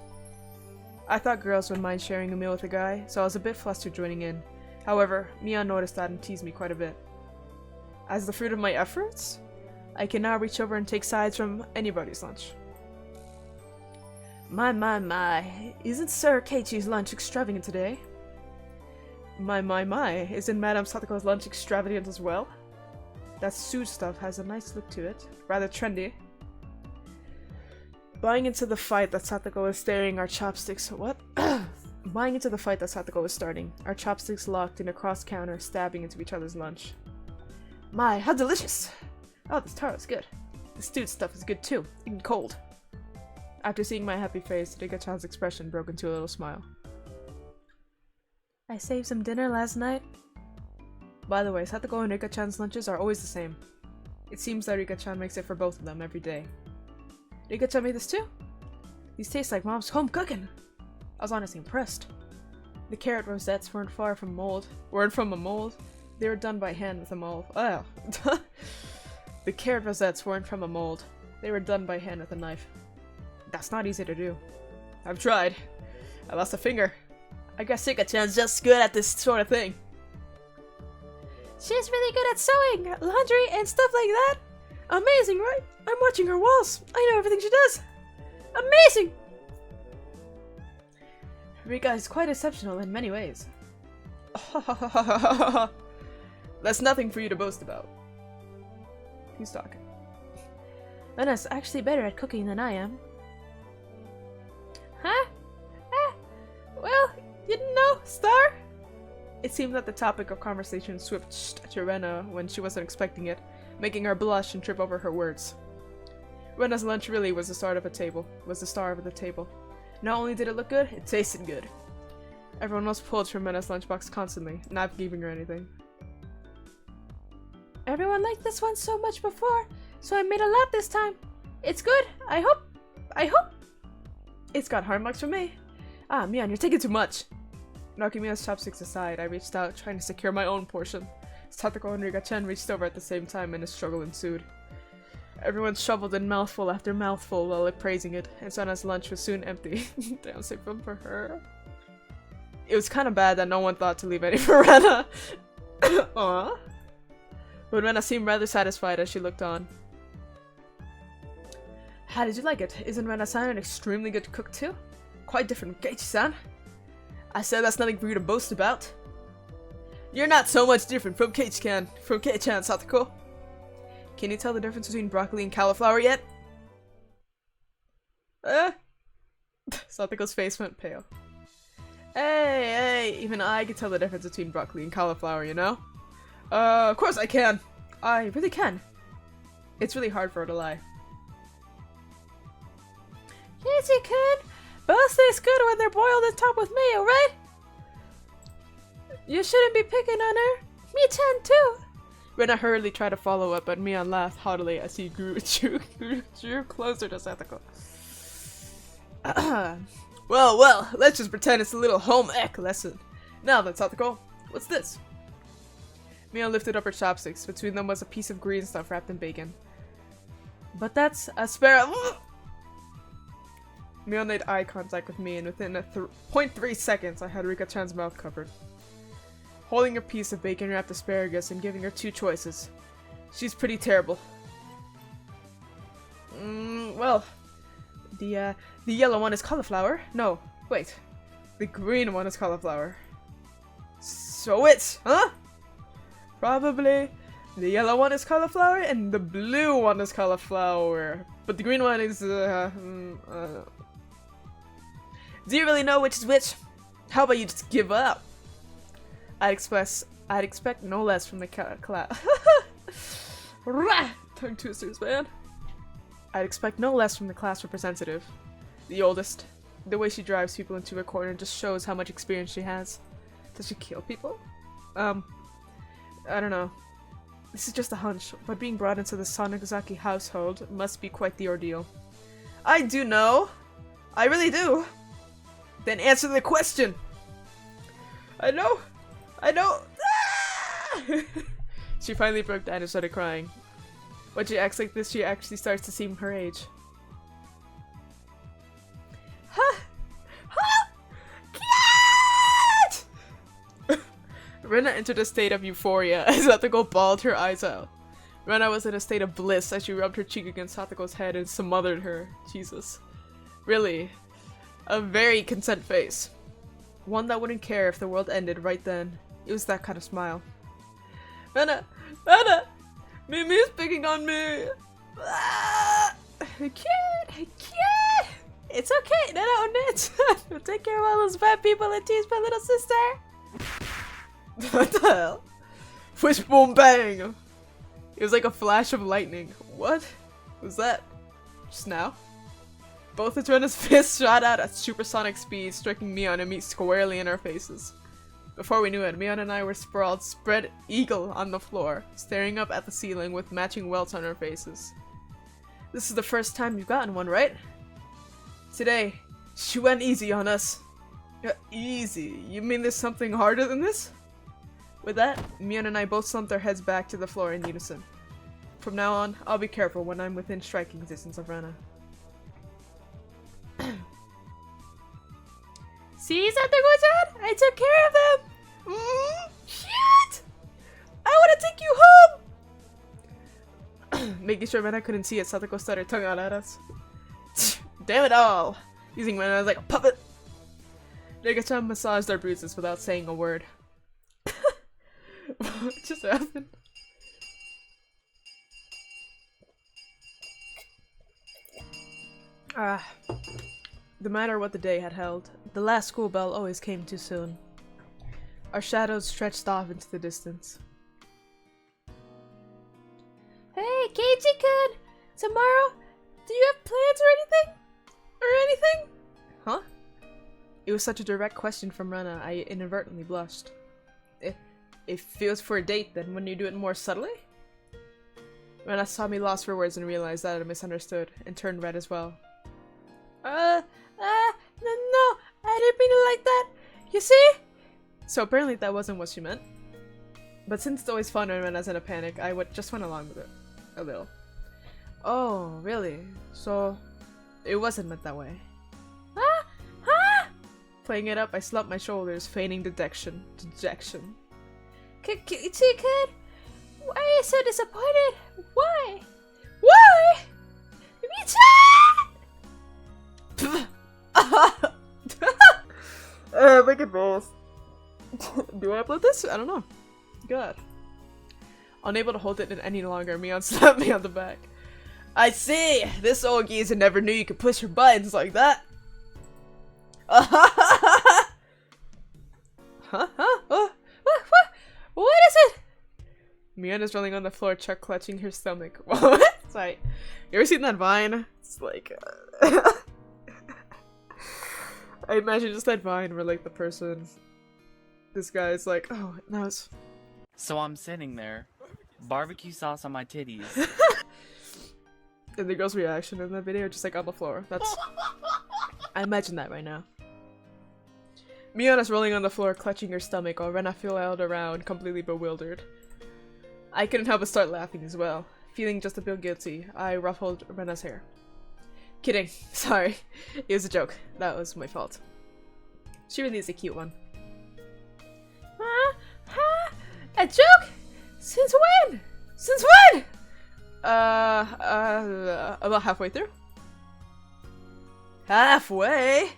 A: I thought girls would mind sharing a meal with a guy, so I was a bit flustered joining in. However, Mion noticed that and teased me quite a bit. As the fruit of my efforts, I can now reach over and take sides from anybody's lunch. My, isn't Sir Keiichi's lunch extravagant today? My, isn't Madame Satoko's lunch extravagant as well? That suit stuff has a nice look to it, rather trendy. Buying into the fight that Satoko was staring our chopsticks. What? buying into the fight that Satoko was starting, our chopsticks locked in a cross-counter, stabbing into each other's lunch. My, how delicious! Oh, this taro's good. The stewed stuff is good too, even cold. After seeing my happy face, Rika-chan's expression broke into a little smile. I saved some dinner last night. By the way, Satoko and Rika-chan's lunches are always the same. It seems that Rika-chan makes it for both of them every day. Rika-chan made this too? These taste like mom's home cooking. I was honestly impressed. The carrot rosettes weren't from a mold. They were done by hand with a mold. Oh. The carrot rosettes weren't from a mold. They were done by hand with a knife. That's not easy to do. I've tried. I lost a finger. I guess Rika-chan's just good at this sort of thing. She's really good at sewing, laundry, and stuff like that. Amazing, right? I'm watching her walls. I know everything she does. Amazing! Rika is quite exceptional in many ways. That's nothing for you to boast about. Who's talking? Anna's actually better at cooking than I am. Huh? Well, you didn't know, Star? It seemed that the topic of conversation switched to Rena when she wasn't expecting it, making her blush and trip over her words. Rena's lunch really was the star of the table. Not only did it look good, it tasted good. Everyone else pulled from Rena's lunchbox constantly, not giving her anything. Everyone liked this one so much before, so I made a lot this time. It's good, I hope. It's got hard marks from me. Ah, Mian, you're taking too much. Knocking Mia's chopsticks aside, I reached out, trying to secure my own portion. Satoko and Rika-chan reached over at the same time and a struggle ensued. Everyone shoveled in mouthful after mouthful while praising it, and Sana's lunch was soon empty. Damn, save them for her. It was kind of bad that no one thought to leave any for Rena. Aww. But Rena seemed rather satisfied as she looked on. How did you like it? Isn't Rena-san an extremely good cook too? Quite different from Keiichi-san. I said that's nothing for you to boast about. You're not so much different from Keiichi-chan, Satoko. Can you tell the difference between broccoli and cauliflower yet? Satoko's face went pale. Hey, even I can tell the difference between broccoli and cauliflower, you know? Of course I can. I really can. It's really hard for her to lie. Yes, you can. Both taste good when they're boiled on top with mayo, right? You shouldn't be picking on her. Me-chan too. Rena hurriedly tried to follow up, but Mian laughed haughtily as he drew closer to Satoko. Well, let's just pretend it's a little home ec lesson. Now then, Satoko, what's this? Mian lifted up her chopsticks. Between them was a piece of green stuff wrapped in bacon. But that's asparagus. Mian made eye contact with me, and within 0.3 seconds, I had Rika-chan's mouth covered. Holding a piece of bacon-wrapped asparagus and giving her two choices. She's pretty terrible. Well, the yellow one is cauliflower. No, wait. The green one is cauliflower. So it's, huh? Probably the yellow one is cauliflower and the blue one is cauliflower. But the green one is, Do you really know which is which? How about you just give up? I'd expect no less from the class. Tongue twisters, man. I'd expect no less from the class representative. The oldest. The way she drives people into a corner just shows how much experience she has. Does she kill people? I don't know. This is just a hunch, but being brought into the Sonozaki household must be quite the ordeal. I do know! I really do! Then answer the question! I know! She finally broke down and started crying. When she acts like this, she actually starts to seem her age. Rena entered a state of euphoria as Satoko bawled her eyes out. Rena was in a state of bliss as she rubbed her cheek against Satoko's head and smothered her. Jesus. Really. A very content face. One that wouldn't care if the world ended right then. It was that kind of smile. Rena! Mimi's picking on me! I can't!
B: It's okay, no, Nitch. We'll take care of all those bad people that tease my little sister.
A: What the hell? Wishbone bang! It was like a flash of lightning. What was that? Just now? Both of Rena's fists shot out at supersonic speed, striking Mion and me squarely in our faces. Before we knew it, Mion and I were sprawled spread eagle on the floor, staring up at the ceiling with matching welts on our faces. This is the first time you've gotten one, right? Today, she went easy on us. Easy? You mean there's something harder than this? With that, Mion and I both slumped our heads back to the floor in unison. From now on, I'll be careful when I'm within striking distance of Rena.
B: See, Satogo-chan? I took care of them! Shit! I want to take you home!
A: Making sure Rena couldn't see it, Satoko stuck her tongue out at us. Damn it all! Using Rena as like a puppet! Nega-chan massaged our bruises without saying a word. What just happened? No matter what the day had held, the last school bell always came too soon. Our shadows stretched off into the distance.
B: Hey, Keiji-kun! Tomorrow, do you have plans or anything?
A: Huh? It was such a direct question from Rena, I inadvertently blushed. If it was for a date, then wouldn't you do it more subtly? Rena saw me lost for words and realized that I misunderstood, and turned red as well.
B: No, I didn't mean it like that. You see?
A: So apparently that wasn't what she meant. But since it's always fun when Rena's in a panic, I just went along with it. A little. Oh, really? So, it wasn't meant that way.
B: Huh?
A: Playing it up, I slumped my shoulders, feigning dejection.
B: Keiji-kun? Why are you so disappointed? Why?
A: Make it balls. Do I upload this? I don't know. God. Unable to hold it in any longer, Mion slapped me on the back. I see! This old geezer never knew you could push your buttons like that.
B: Huh? What is it?
A: Mion is rolling on the floor, clutching her stomach. What? Sorry. You ever seen that Vine? It's like... I imagine just that Vine where like the person... This guy's like, oh, no, it's...
C: So I'm sitting there, barbecue sauce on my titties.
A: And the girl's reaction in that video just like on the floor. That's... I imagine that right now. Mion is rolling on the floor, clutching her stomach, while Rena flailed around, completely bewildered. I couldn't help but start laughing as well. Feeling just a bit guilty, I ruffled Rena's hair. Kidding. Sorry. It was a joke. That was my fault. She really is a cute one.
B: A joke? Since when?
A: About halfway through. Halfway?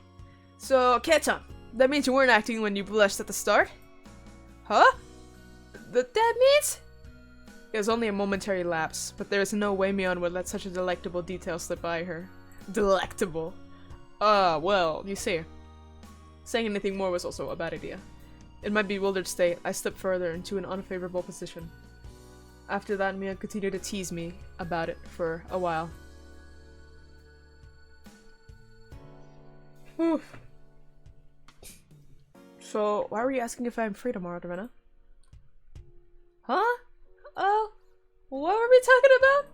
A: So, Ketan, that means you weren't acting when you blushed at the start? Huh?
B: That means?
A: It was only a momentary lapse, but there is no way Mion would let such a delectable detail slip by her. Delectable. Well, you see. Saying anything more was also a bad idea. In my bewildered state, I slipped further into an unfavorable position. After that, Mion continued to tease me about it for a while. Whew. So, why were you asking if I'm free tomorrow, Dorena?
B: Huh? Oh, what were we talking about?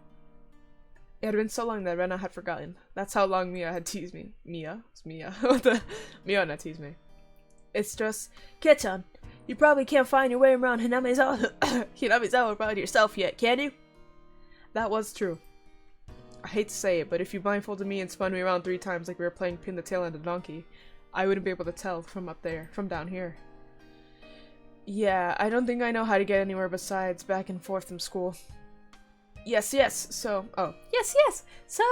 A: It had been so long that Rena had forgotten. That's how long Mia had teased me. Mia? It's Mia. What the? Mion had teased me. It's just, Ketan, you probably can't find your way around Hinamizawa by yourself yet, can you? That was true. I hate to say it, but if you blindfolded me and spun me around 3 times like we were playing pin the tail on a donkey, I wouldn't be able to tell from up there, from down here. Yeah, I don't think I know how to get anywhere besides back and forth from school. Yes, so,
B: Yes. So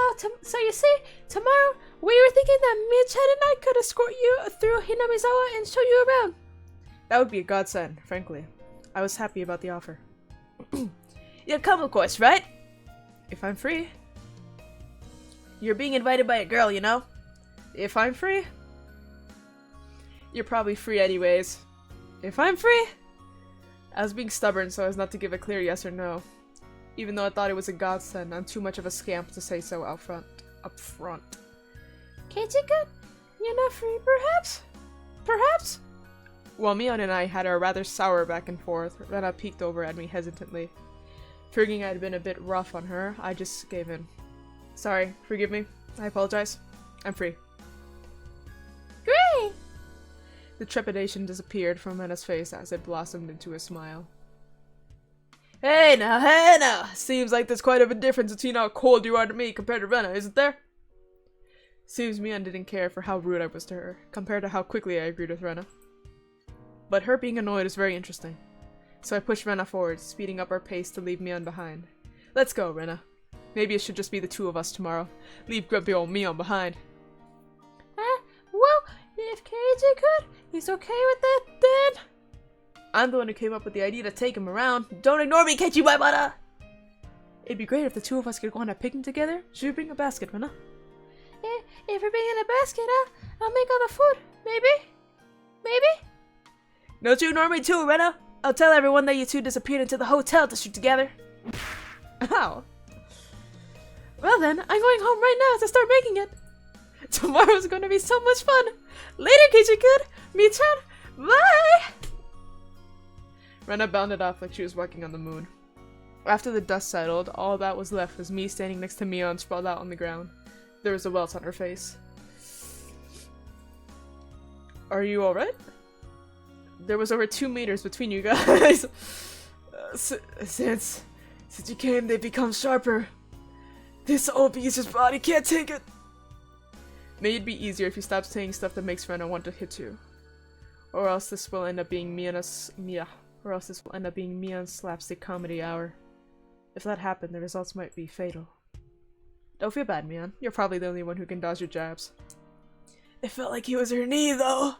B: you see, tomorrow we were thinking that Mia-chan and I could escort you through Hinamizawa and show you around.
A: That would be a godsend, frankly. I was happy about the offer.
B: You'll come, of course, right?
A: If I'm free.
B: You're being invited by a girl, you know?
A: If I'm free? You're probably free anyways. If I'm free? I was being stubborn so as not to give a clear yes or no. Even though I thought it was a godsend, I'm too much of a scamp to say so up front.
B: Keiichi-kun, you're not free, perhaps? Perhaps?
A: While Mion and I had our rather sour back and forth, Rena peeked over at me hesitantly. Figuring I'd been a bit rough on her, I just gave in. Sorry, forgive me. I apologize. I'm free.
B: Great!
A: The trepidation disappeared from Rena's face as it blossomed into a smile. Hey now! Seems like there's quite a difference between how cold you are to me compared to Rena, isn't there? Seems Mion didn't care for how rude I was to her, compared to how quickly I agreed with Rena. But her being annoyed is very interesting. So I pushed Rena forward, speeding up our pace to leave Mion behind. Let's go, Rena. Maybe it should just be the two of us tomorrow. Leave grumpy old Mion behind.
B: Well, if Keiichi-kun is okay with that, then...
A: I'm the one who came up with the idea to take him around. Don't ignore me, Keiichi Waibara! It'd be great if the two of us could go on a picnic together. Should we bring a basket, Rena?
B: If we're bringing a basket, I'll make all the food. Maybe? Maybe?
A: Don't you ignore me too, Rena! I'll tell everyone that you two disappeared into the hotel district together. Ow.
B: Well then, I'm going home right now to start making it.
A: Tomorrow's gonna be so much fun! Later, Keiichi-kun! Mi-chan! Bye! Rena bounded off like she was walking on the moon. After the dust settled, all that was left was me standing next to Mion sprawled out on the ground. There was a welt on her face. Are you alright? There was over 2 meters between you guys. Since you came, they've become sharper. This old beast's body can't take it. May it be easier if you stop saying stuff that makes Rena want to hit you. Or else this will end up being Mion's slapstick comedy hour. If that happened, the results might be fatal. Don't feel bad, Mion. You're probably the only one who can dodge your jabs. It felt like he was her knee, though.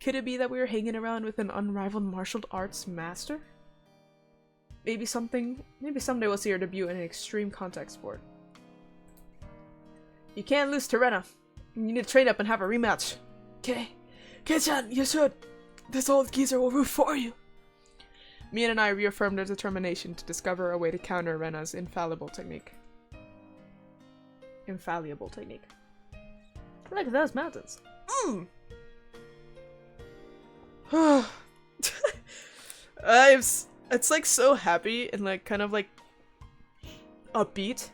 A: Could it be that we were hanging around with an unrivaled martial arts master? Maybe someday we'll see her debut in an extreme contact sport. You can't lose to Rena. You need to train up and have a rematch. Okay. Kei-chan, you should. This old geezer will root for you. Mion and I reaffirmed our determination to discover a way to counter Rena's infallible technique.
B: Look at those mountains.
A: It's like so happy and like kind of like upbeat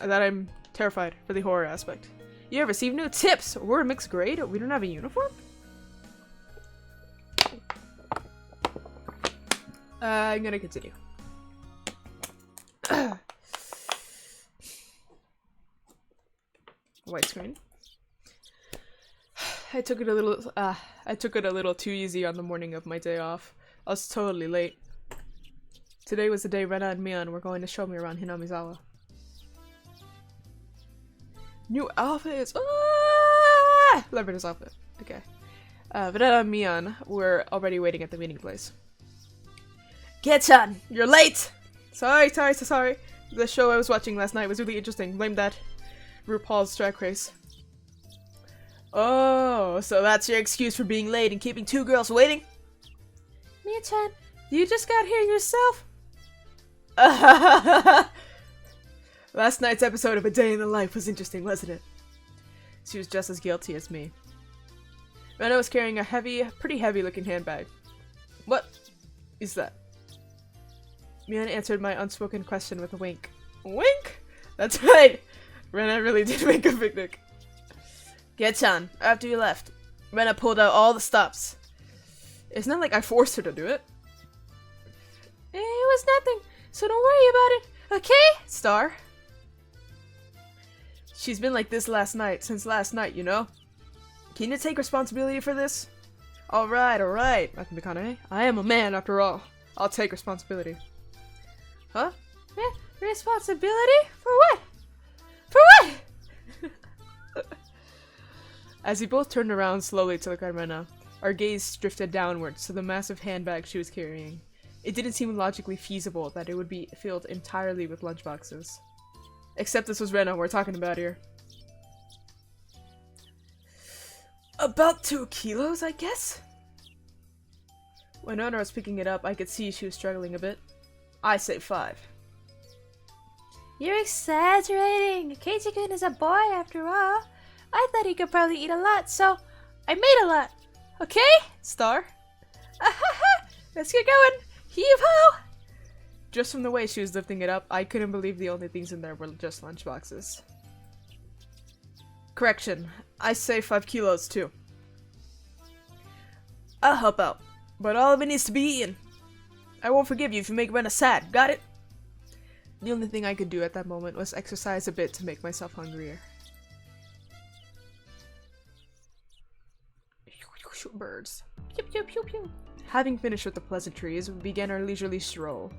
A: that I'm terrified for the horror aspect. You have received new tips. We're a mixed grade. We don't have a uniform. I'm gonna continue. White screen. I took it a little too easy on the morning of my day off. I was totally late. Today was the day Rena and Mion were going to show me around Hinamizawa. New outfits! Ah! Love Rena's outfit. Okay. Rena and Mion were already waiting at the meeting place. Kei-chan, you're late! Sorry. The show I was watching last night was really interesting. Blame that. RuPaul's Drag Race. Oh, so that's your excuse for being late and keeping 2 girls waiting?
B: Mia-chan, you just got here yourself?
A: Last night's episode of A Day in the Life was interesting, wasn't it? She was just as guilty as me. Rena was carrying a pretty heavy looking handbag. What is that? Mion answered my unspoken question with a wink. Wink? That's right! Rena really did make a picnic. Kei-chan, after you left, Rena pulled out all the stops. It's not like I forced her to do it.
B: It was nothing, so don't worry about it, okay?
A: Star? She's been like this since last night, you know? Can you take responsibility for this? Alright, Akimikane. I am a man after all. I'll take responsibility. Huh?
B: Responsibility? For what? For what?
A: As we both turned around slowly to look at Rena, our gaze drifted downwards to the massive handbag she was carrying. It didn't seem logically feasible that it would be filled entirely with lunchboxes. Except this was Rena we're talking about here. About 2 kilos, I guess? When Nona was picking it up, I could see she was struggling a bit. I say 5.
B: You're exaggerating! Keiichi-kun is a boy after all. I thought he could probably eat a lot, so I made a lot. Okay?
A: Star?
B: Let's get going! Heave-ho!
A: Just from the way she was lifting it up, I couldn't believe the only things in there were just lunchboxes. Correction, I say 5 kilos too. I'll help out, but all of it needs to be eaten. I won't forgive you if you make Rena sad, got it? The only thing I could do at that moment was exercise a bit to make myself hungrier. Birds.
B: Pew pew pew pew.
A: Having finished with the pleasantries, we began our leisurely stroll.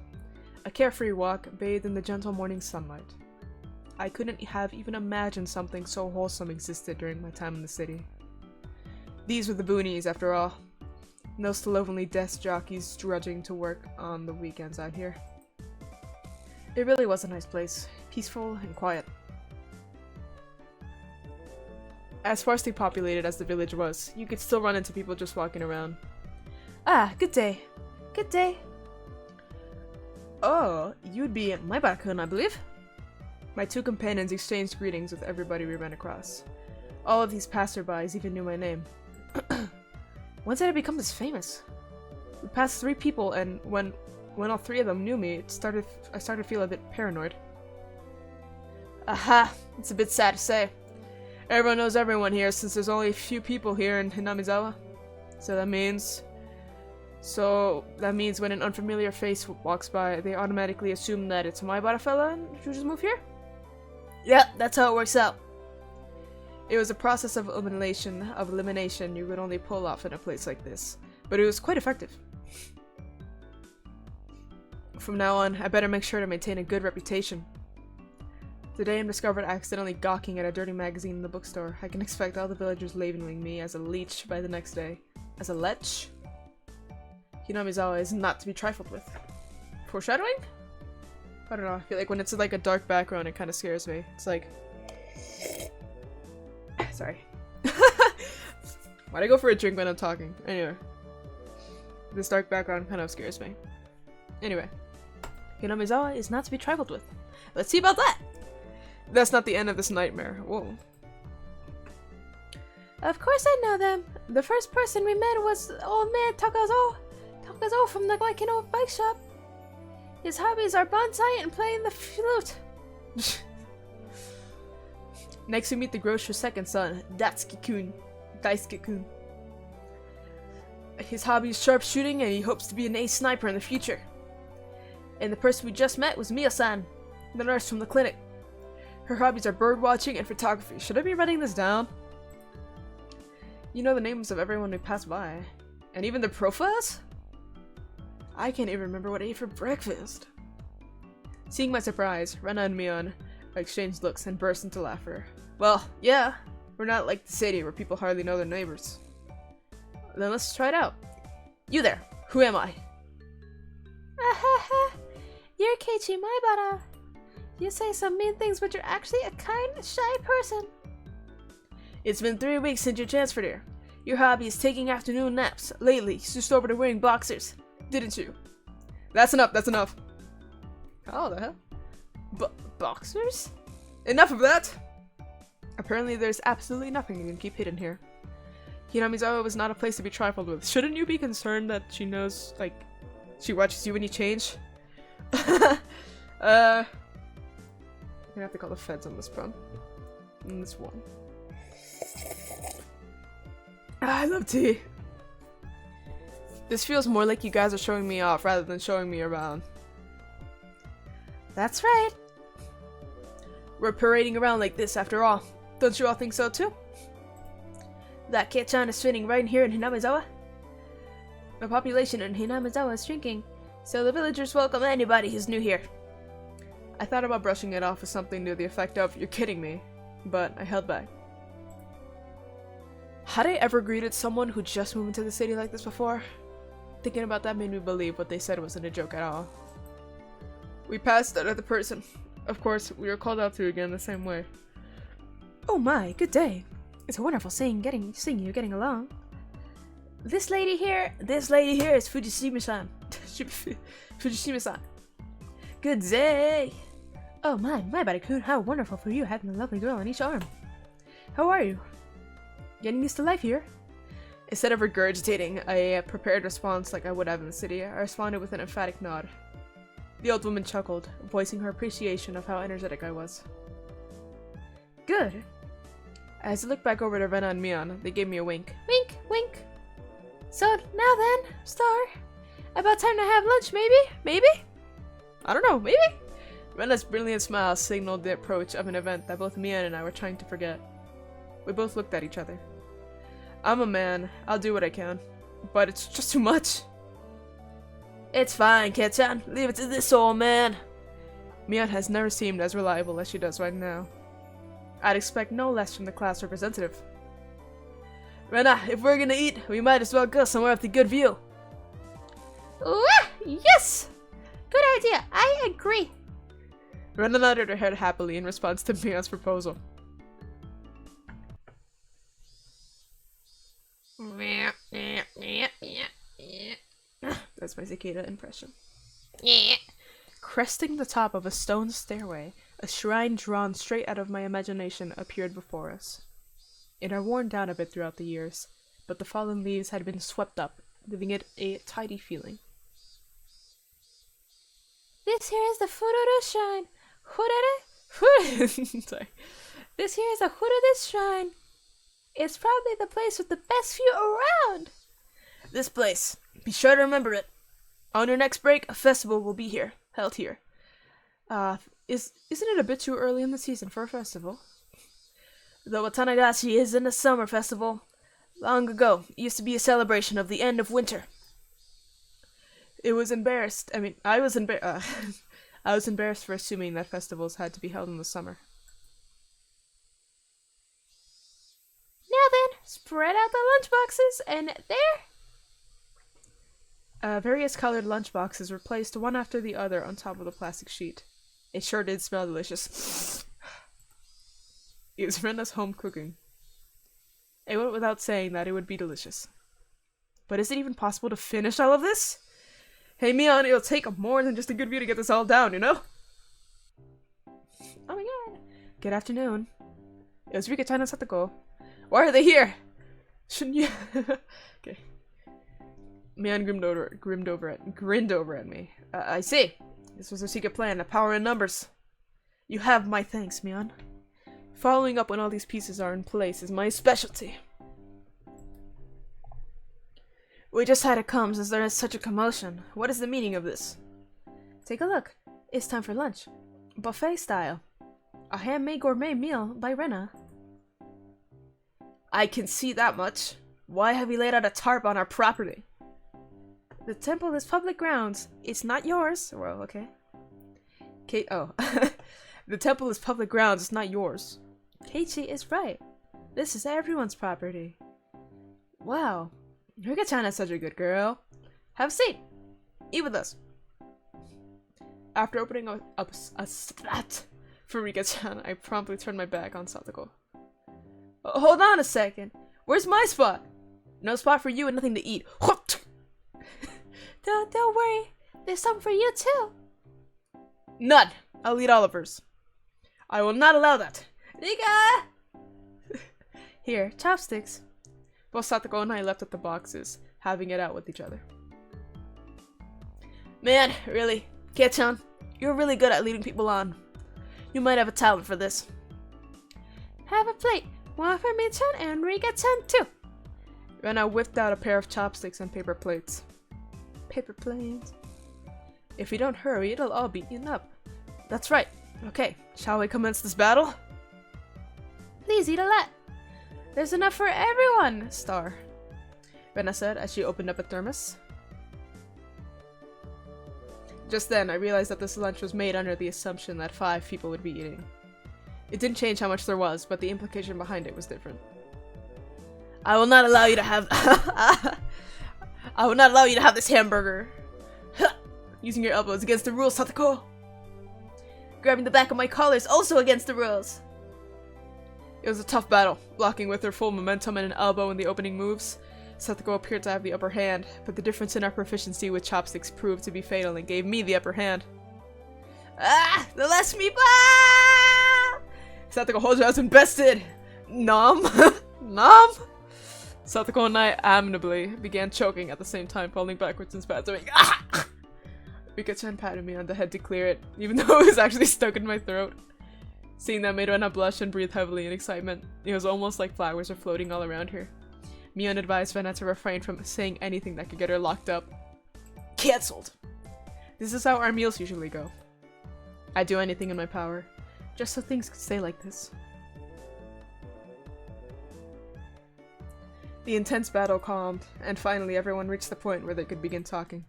A: A carefree walk, bathed in the gentle morning sunlight. I couldn't have even imagined something so wholesome existed during my time in the city. These were the boonies, after all. No slovenly desk jockeys drudging to work on the weekends out here. It really was a nice place, peaceful and quiet. As sparsely populated as the village was, you could still run into people just walking around.
B: Ah, good day. Good day.
A: Oh, you'd be Maibara-kun, I believe? My 2 companions exchanged greetings with everybody we ran across. All of these passerbys even knew my name. When did I become this famous? We passed 3 people, and when all 3 of them knew me, I started to feel a bit paranoid. Aha! It's a bit sad to say. Everyone knows everyone here since there's only a few people here in Hinamizawa. So that means when an unfamiliar face walks by, they automatically assume that it's my Maibara fella and you just move here? Yeah, that's how it works out. It was a process of elimination you could only pull off in a place like this, but it was quite effective. From now on, I better make sure to maintain a good reputation. Today I'm discovered accidentally gawking at a dirty magazine in the bookstore. I can expect all the villagers labeling me as a leech by the next day. As a lech? Hinamizawa is not to be trifled with. Foreshadowing? I don't know, I feel like when it's like a dark background it kind of scares me. It's like... Sorry. Why'd I go for a drink when I'm talking? Anyway. This dark background kind of scares me. Anyway. Hinamizawa is not to be trifled with. Let's see about that! That's not the end of this nightmare. Whoa.
B: Of course I know them. The first person we met was old man Takazo. Takazo from the Glycano bike shop. His hobbies are bonsai and playing the flute.
A: Next we meet the grocer's second son, Daisuke-kun. His hobby is sharpshooting and he hopes to be an ace sniper in the future. And the person we just met was Mia-san, the nurse from the clinic. Her hobbies are bird watching and photography. Should I be writing this down? You know the names of everyone we pass by. And even the profiles? I can't even remember what I ate for breakfast. Seeing my surprise, Rena and Mion exchanged looks and burst into laughter. Well, yeah, we're not like the city where people hardly know their neighbors. Then let's try it out. You there, who am I?
B: Ahaha, you're Keiichi Maibara. You say some mean things, but you're actually a kind, shy person.
A: It's been 3 weeks since you transferred here. Your hobby is taking afternoon naps. Lately, you switched over to wearing boxers, didn't you? That's enough, that's enough. Oh, the hell? Boxers? Enough of that! Apparently there's absolutely nothing you can keep hidden here. Hinamizawa was not a place to be trifled with. Shouldn't you be concerned that she knows, like, she watches you when you change? I'm gonna have to call the feds on this one. On this one. I love tea. This feels more like you guys are showing me off rather than showing me around.
B: That's right.
A: We're parading around like this after all. Don't you all think so too? That Kei-chan is fitting right in here in Hinamizawa. The population in Hinamizawa is shrinking, so the villagers welcome anybody who's new here. I thought about brushing it off with something to the effect of, "You're kidding me," but I held back. Had I ever greeted someone who just moved into the city like this before? Thinking about that made me believe what they said wasn't a joke at all. We passed that other person. Of course, we were called out to again the same way.
B: Oh my, good day. It's wonderful seeing you getting along. This lady here is Fujishima-san. Fujishima-san. Good day. Oh my Barikun, how wonderful for you having a lovely girl on each arm. How are you? Getting used to life here?
A: Instead of regurgitating a prepared response like I would have in the city, I responded with an emphatic nod. The old woman chuckled, voicing her appreciation of how energetic I was.
B: Good.
A: As I looked back over to Rena and Mion, they gave me a wink.
B: Wink, wink. So, now then, Star. About time to have lunch, maybe? Maybe?
A: I don't know, maybe? Rena's brilliant smile signaled the approach of an event that both Mion and I were trying to forget. We both looked at each other. I'm a man, I'll do what I can. But it's just too much.
B: It's fine, Ketchan. Leave it to this old man.
A: Mion has never seemed as reliable as she does right now. I'd expect no less from the class representative.
B: Rena, if we're gonna eat, we might as well go somewhere with a good view. Yes! Good idea, I agree.
A: Rena nodded her head happily in response to Mion's proposal. That's my cicada impression. Cresting the top of a stone stairway, a shrine drawn straight out of my imagination appeared before us. It had worn down a bit throughout the years, but the fallen leaves had been swept up, giving it a tidy feeling.
B: This here is the Fururu Shrine.
A: Sorry.
B: This here is the Fururu Shrine. It's probably the place with the best view around.
A: This place. Be sure to remember it. On your next break, a festival will be held here. Isn't it a bit too early in the season for a festival? The Watanagashi is in a summer festival. Long ago, it used to be a celebration of the end of winter. I was embarrassed for assuming that festivals had to be held in the summer.
B: Now then, spread out the lunchboxes, and there...
A: Various colored lunchboxes were placed one after the other on top of the plastic sheet. It sure did smell delicious. It was Rena's home cooking. It went without saying that it would be delicious. But is it even possible to finish all of this? Hey Mion, it'll take more than just a good view to get this all down, you know?
B: Oh my god.
A: Good afternoon. It was Rika-chan and Satoko. Why are they here? Shouldn't you... Okay. Mion grinned over at me. I see. This was a secret plan, a power in numbers. You have my thanks, Mion. Following up when all these pieces are in place is my specialty. We just had it come since there is such a commotion. What is the meaning of this?
B: Take a look. It's time for lunch. Buffet style. A handmade gourmet meal by Rena.
A: I can see that much. Why have you laid out a tarp on our property?
B: The temple is public grounds. It's not yours.
A: Well, okay. The temple is public grounds, it's not yours.
B: Keiichi is right. This is everyone's property. Wow.
A: Rika-chan is such a good girl. Have a seat. Eat with us. After opening up a spot for Rika-chan, I promptly turned my back on Satoko. Hold on a second. Where's my spot? No spot for you and nothing to eat.
B: Don't worry. There's some for you too.
A: None. I'll eat all of hers. I will not allow that.
B: Rika!
A: Here, chopsticks. Both Satoko and I left at the boxes, having it out with each other. Man, really, Kei-chan, you're really good at leading people on. You might have a talent for this.
B: Have a plate. One for me-chan and Rika-chan too.
A: Rena whipped out a pair of chopsticks and paper plates. Paper plates. If we don't hurry, it'll all be eaten up. That's right. Okay, shall we commence this battle?
B: Please eat a lot. There's enough for everyone,
A: Star. Rena said as she opened up a thermos. Just then, I realized that this lunch was made under the assumption that 5 people would be eating. It didn't change how much there was, but the implication behind it was different. I will not allow you to have... I will not allow you to have this hamburger. Using your elbows against the rules, Satoko. Grabbing the back of my collar is also against the rules. It was a tough battle, blocking with her full momentum and an elbow in the opening moves. Satoko appeared to have the upper hand, but the difference in our proficiency with chopsticks proved to be fatal and gave me the upper hand. Ah! The less me ba! Satoko Hojo has been bested! Nom! Nom! Satoko and I amiably began choking at the same time, falling backwards and spasming. Ah! Rika-chan patted me on the head to clear it, even though it was actually stuck in my throat. Seeing that made Rena blush and breathe heavily in excitement. It was almost like flowers were floating all around her. Mion advised Rena to refrain from saying anything that could get her locked up. Cancelled! This is how our meals usually go. I'd do anything in my power, just so things could stay like this. The intense battle calmed, and finally everyone reached the point where they could begin talking.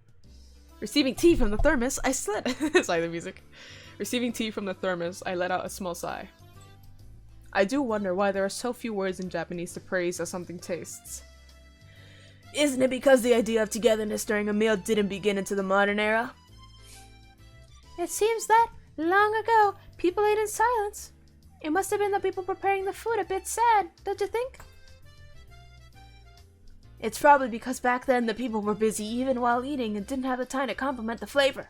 A: Receiving tea from the thermos, I slid. Silent music. Receiving tea from the thermos, I let out a small sigh. I do wonder why there are so few words in Japanese to praise how something tastes. Isn't it because the idea of togetherness during a meal didn't begin into the modern era?
B: It seems that, long ago, people ate in silence. It must have been the people preparing the food a bit sad, don't you think? It's probably because back then the people were busy even while eating and didn't have the time to compliment the flavor.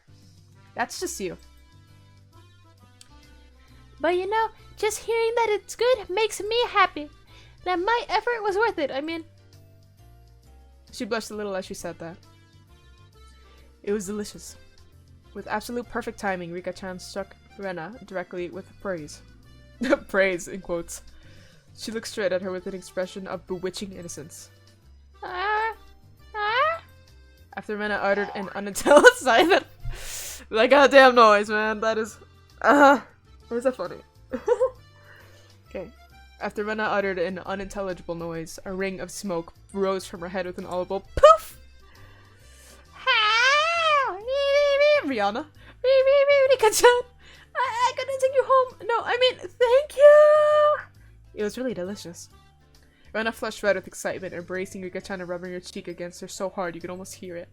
A: That's just you.
B: But you know, just hearing that it's good makes me happy. That my effort was worth it, I mean.
A: She blushed a little as she said that. It was delicious. With absolute perfect timing, Rika-chan struck Rena directly with praise. Praise, in quotes. She looked straight at her with an expression of bewitching innocence. After Rena uttered an unintelligible sign that goddamn noise, man. That is why is that funny? Okay. After Rena uttered an unintelligible noise, a ring of smoke rose from her head with an audible poof! Rihanna? Rika-chan! I couldn't take you home! No, I mean, thank you! It was really delicious. Rena flushed red with excitement, embracing Rika-chan and rubbing her cheek against her so hard you could almost hear it.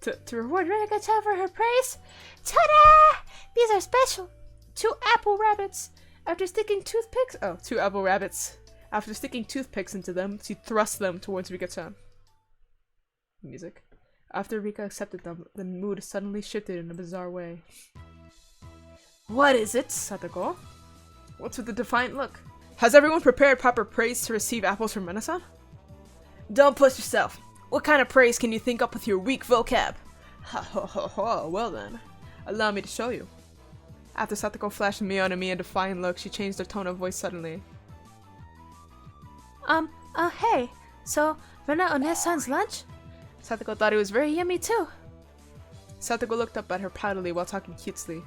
A: to reward
B: Rika-chan for her praise. Ta-da! These are special. 2 apple rabbits.
A: After sticking toothpicks- oh, 2 apple rabbits. After sticking toothpicks into them, she thrust them towards Rika-chan. Music. After Rika accepted them, the mood suddenly shifted in a bizarre way. What is it, Satoko? What's with the defiant look? Has everyone prepared proper praise to receive apples from Rena-san? Don't push yourself. What kind of praise can you think up with your weak vocab? Ha ha ha ha, well then. Allow me to show you. After Satoko flashed Mion and me a defiant look, she changed her tone of voice suddenly.
B: Hey, so Rena One-san's lunch?
A: Satoko thought it was very
B: Yummy too.
A: Satoko looked up at her proudly while talking cutesly.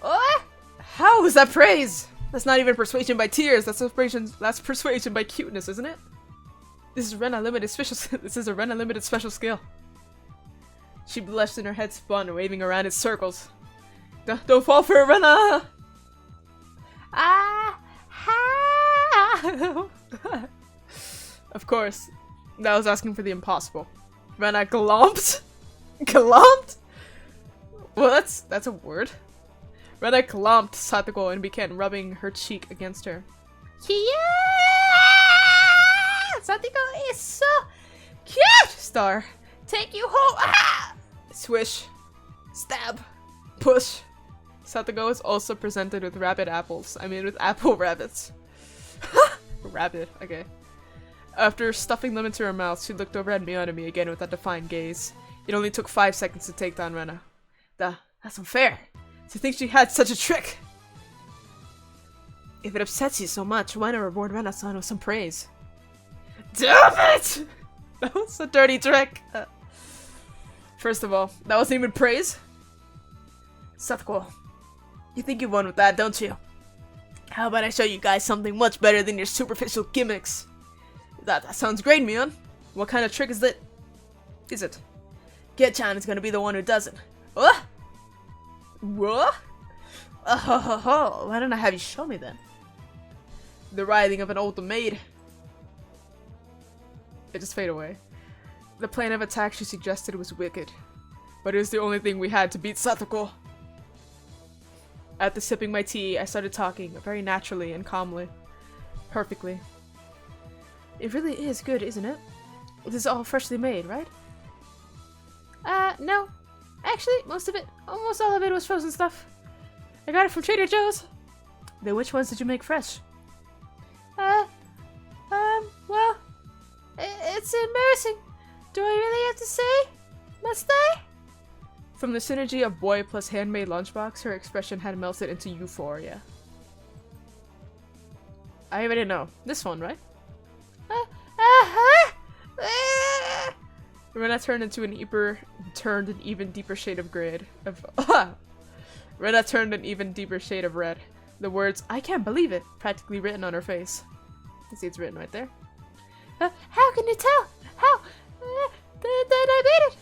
A: Oh! How is that praise? That's not even persuasion by tears. That's persuasion by cuteness, isn't it? This is a Rena Limited special skill. She blushed and her head spun, waving around in circles. Don't fall for it, Rena! Of course, that was asking for the impossible. Rena glomped? Glomped? Well, that's a word. Rena glomped Satoko and began rubbing her cheek against her.
B: Yeah! Satoko is so cute!
A: Star.
B: Take you home! Ah!
A: Swish. Stab. Push. Satoko is also presented with rabbit apples. I mean with apple rabbits. Rabbit, okay. After stuffing them into her mouth, she looked over at me again with that defiant gaze. It only took 5 seconds to take down Rena. That's unfair. To think she had such a trick! If it upsets you so much, why not reward Rena-san with some praise? Damn it! That was a dirty trick! First of all, that wasn't even praise. Satoko, you think you won with that, don't you? How about I show you guys something much better than your superficial gimmicks? That sounds great, Mion. What kind of trick is that? Is it? Get-chan is gonna be the one who does it. What? What? Why don't I have you show me then? The writhing of an old maid. It just faded away. The plan of attack she suggested was wicked, but it was the only thing we had to beat Satoko. After sipping my tea, I started talking, very naturally and calmly. Perfectly.
B: It really is good, isn't it? This is all freshly made, right? No. Actually, almost all of it was frozen stuff. I got it from Trader Joe's. Then which ones did you make fresh? Well, it's embarrassing. Do I really have to say? Must I?
A: From the synergy of boy plus handmade lunchbox, her expression had melted into euphoria. I already know. This one, right? Rena turned an even deeper shade of Rena turned an even deeper shade of red. The words, "I can't believe it," practically written on her face. You see it's written right there.
B: How can you tell? How? That I made it?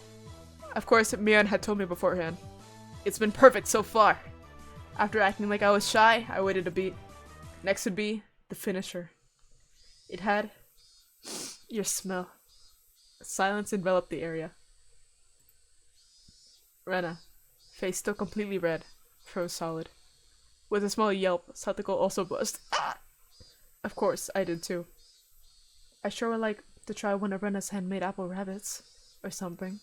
A: Of course, Mion had told me beforehand. It's been perfect so far. After acting like I was shy, I waited a beat. Next would be the finisher. It had your smell. Silence enveloped the area. Rena, face still completely red, froze solid. With a small yelp, Satoko also buzzed. Ah! Of course, I did too. I sure would like to try one of Rena's handmade apple rabbits, or something.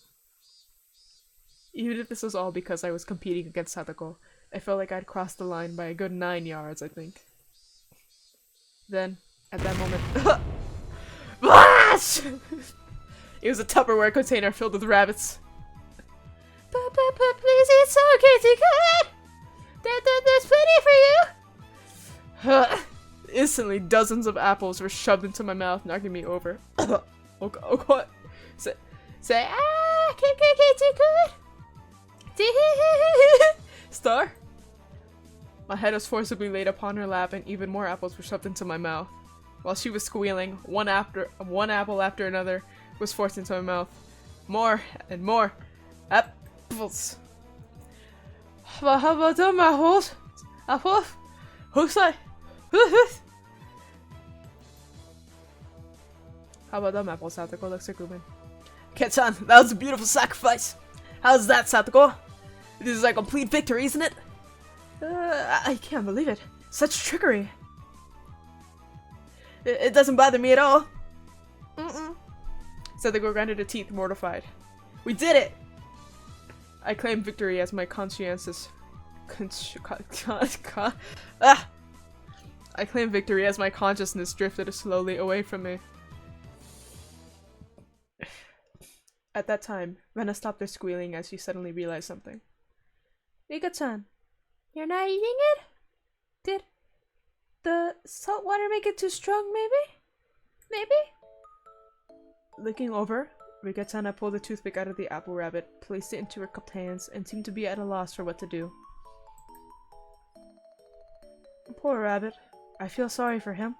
A: Even if this was all because I was competing against Satoko, I felt like I'd crossed the line by a good 9 yards, I think. Then, at that moment, it was a Tupperware container filled with rabbits.
B: Please eat some, Katie, good! There's plenty for you!
A: Instantly, dozens of apples were shoved into my mouth, knocking me over. Okay. Say,
B: Katie, good!
A: Star? My head was forcibly laid upon her lap and even more apples were shoved into my mouth. While she was squealing, one apple after another was forced into my mouth. More and more apples. How about them apples? Apples? Who's like? How about them apples, Satoko? Looks like Ruben. Ketchan, that was a beautiful sacrifice. How's that, Satoko? This is a complete victory, isn't it?
B: I can't believe it. Such trickery.
A: It doesn't bother me at all. Satoko grinded her teeth, mortified. We did it! I claimed victory as my conscientious... I claimed victory as my consciousness drifted slowly away from me. At that time, Rena stopped her squealing as she suddenly realized something.
B: Rika-chan, you're not eating it? Did the salt water make it too strong, maybe?
A: Looking over, Rika-chan pulled a toothpick out of the apple rabbit, placed it into her cupped hands, and seemed to be at a loss for what to do. Poor rabbit. I feel sorry for him.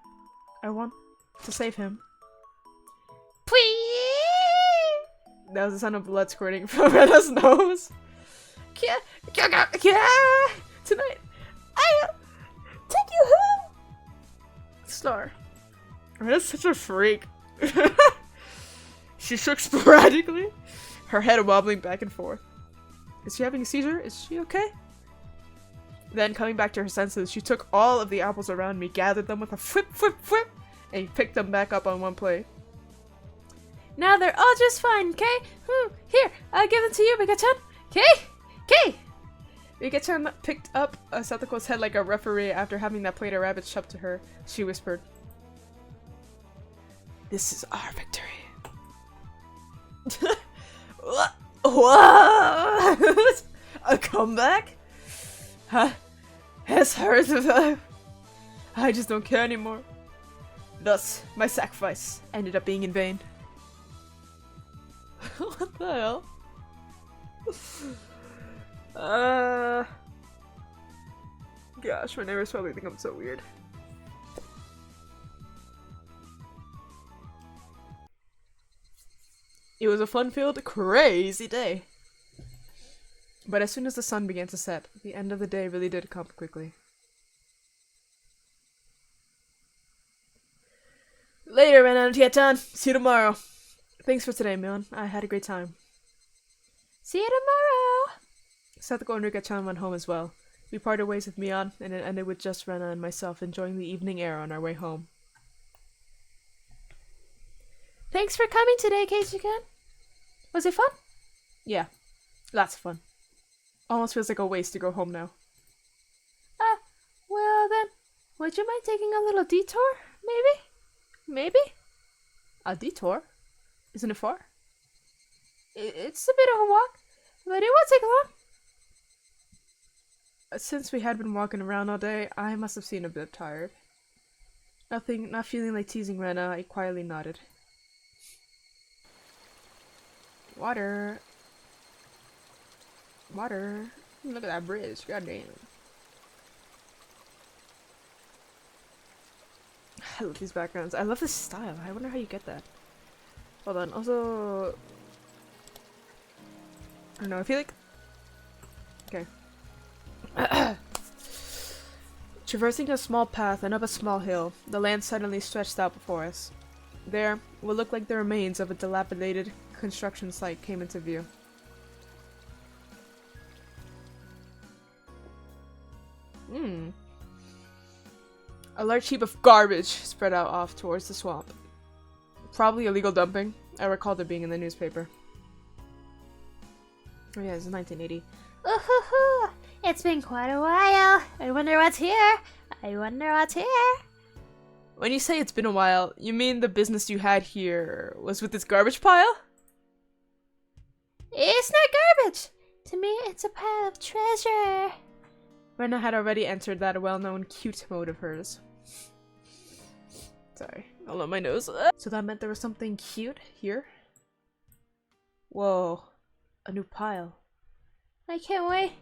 A: I want to save him. That was the sound of blood squirting from Rena's nose. Tonight, I'll take you home. Star. Rena's such a freak. She shook sporadically, her head wobbling back and forth. Is she having a seizure? Is she okay? Then, coming back to her senses, she took all of the apples around me, gathered them with a whip, and picked them back up on one plate.
B: Now they're all just fine, okay? Here, I'll give them to you, Rika-chan. Okay?
A: Rika-chan picked up Satoko's head like a referee after having that plate of rabbits shoved to her. She whispered, "This is our victory." What? A comeback? Has hers survived? I just don't care anymore. Thus, my sacrifice ended up being in vain. What the hell? Gosh, my neighbors probably think I'm so weird. It was a fun-filled, crazy day. But as soon as the sun began to set, the end of the day really did come quickly. Later, Ren-chan. See you tomorrow. Thanks for today, Mion. I had a great time.
B: See you tomorrow.
A: Satoko and Rika-chan went home as well. We parted ways with Mion, and it ended with just Rena and myself enjoying the evening air on our way home.
B: Thanks for coming today, Keiji-kun. Was it fun?
A: Yeah, lots of fun. Almost feels like a waste to go home now.
B: Well then, would you mind taking a little detour, maybe? Maybe?
A: A detour? Isn't it far?
B: It's a bit of a walk, but it won't take long.
A: Since we had been walking around all day, I must have seemed a bit tired. Not feeling like teasing Rena, I quietly nodded. Water. Water. Look at that bridge, goddamn. I love these backgrounds. I love this style. I wonder how you get that. Hold on, also... I don't know, I feel like... Okay. Traversing a small path and up a small hill, the land suddenly stretched out before us. There, what looked like the remains of a dilapidated construction site came into view. A large heap of garbage spread out off towards the swamp. Probably illegal dumping. I recalled it being in the newspaper. Oh yeah, it's 1980.
B: Ooh-hoo-hoo! It's been quite a while. I wonder what's here. I wonder what's here.
A: When you say it's been a while, you mean the business you had here was with this garbage pile?
B: It's not garbage. To me, it's a pile of treasure.
A: Rena had already entered that well-known cute mode of hers. Sorry, I'll let my nose. So that meant there was something cute here? Whoa, a new pile.
B: I can't wait.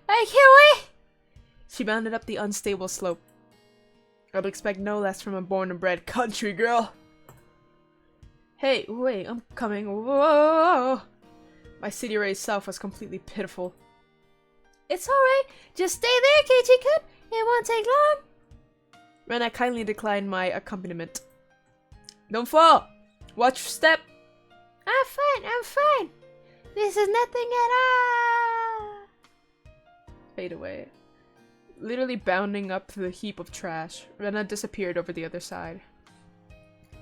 B: I can't wait!
A: She bounded up the unstable slope. I'd expect no less from a born and bred country girl. Hey, wait, I'm coming. Whoa! My city-raised self was completely pitiful.
B: It's alright. Just stay there, Keiji-kun. It won't take long.
A: Rena kindly declined my accompaniment. Don't fall! Watch your step!
B: I'm fine. This is nothing at all.
A: Fade away. Literally bounding up the heap of trash, Rena disappeared over the other side.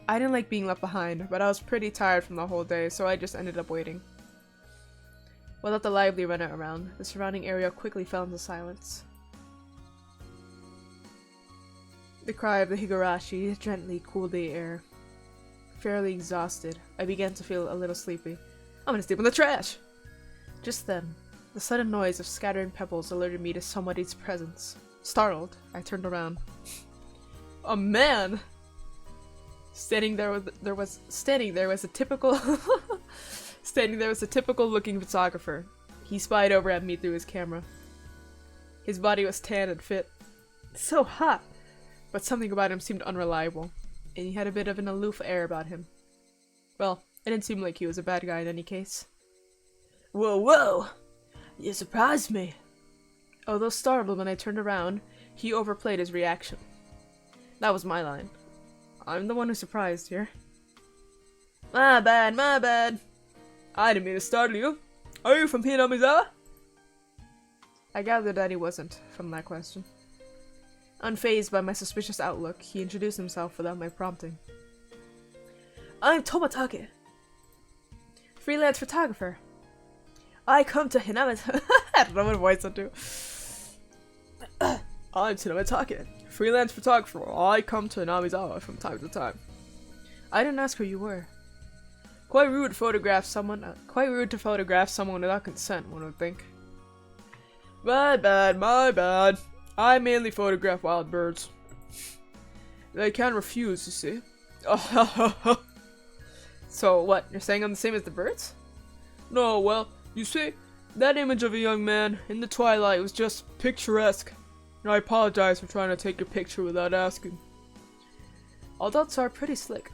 A: I didn't like being left behind, but I was pretty tired from the whole day, so I just ended up waiting. Without the lively Rena around, the surrounding area quickly fell into silence. The cry of the Higurashi gently cooled the air. Fairly exhausted, I began to feel a little sleepy. I'm gonna sleep in the trash! Just then, the sudden noise of scattering pebbles alerted me to somebody's presence. Startled, I turned around. A man! Standing there was a typical looking photographer. He spied over at me through his camera. His body was tan and fit. So hot! But something about him seemed unreliable, and he had a bit of an aloof air about him. Well, it didn't seem like he was a bad guy in any case. Whoa! You surprised me! Although startled when I turned around, he overplayed his reaction. That was my line. I'm the one who surprised here. My bad. I didn't mean to startle you. Are you from Hinamizawa? I gathered that he wasn't, from that question. Unfazed by my suspicious outlook, he introduced himself without my prompting. I'm Tomatake. Freelance photographer. I come to Hinamizawa. I don't know what voice I'll do. I'm Tomatake. Freelance photographer. I come to Hinamizawa from time to time. I didn't ask who you were. Quite rude to photograph someone without consent, one would think. My bad. I mainly photograph wild birds. They can't refuse, you see. So what, you're saying I'm the same as the birds? No, well, you see, that image of a young man in the twilight was just picturesque. And I apologize for trying to take your picture without asking. Adults are pretty slick.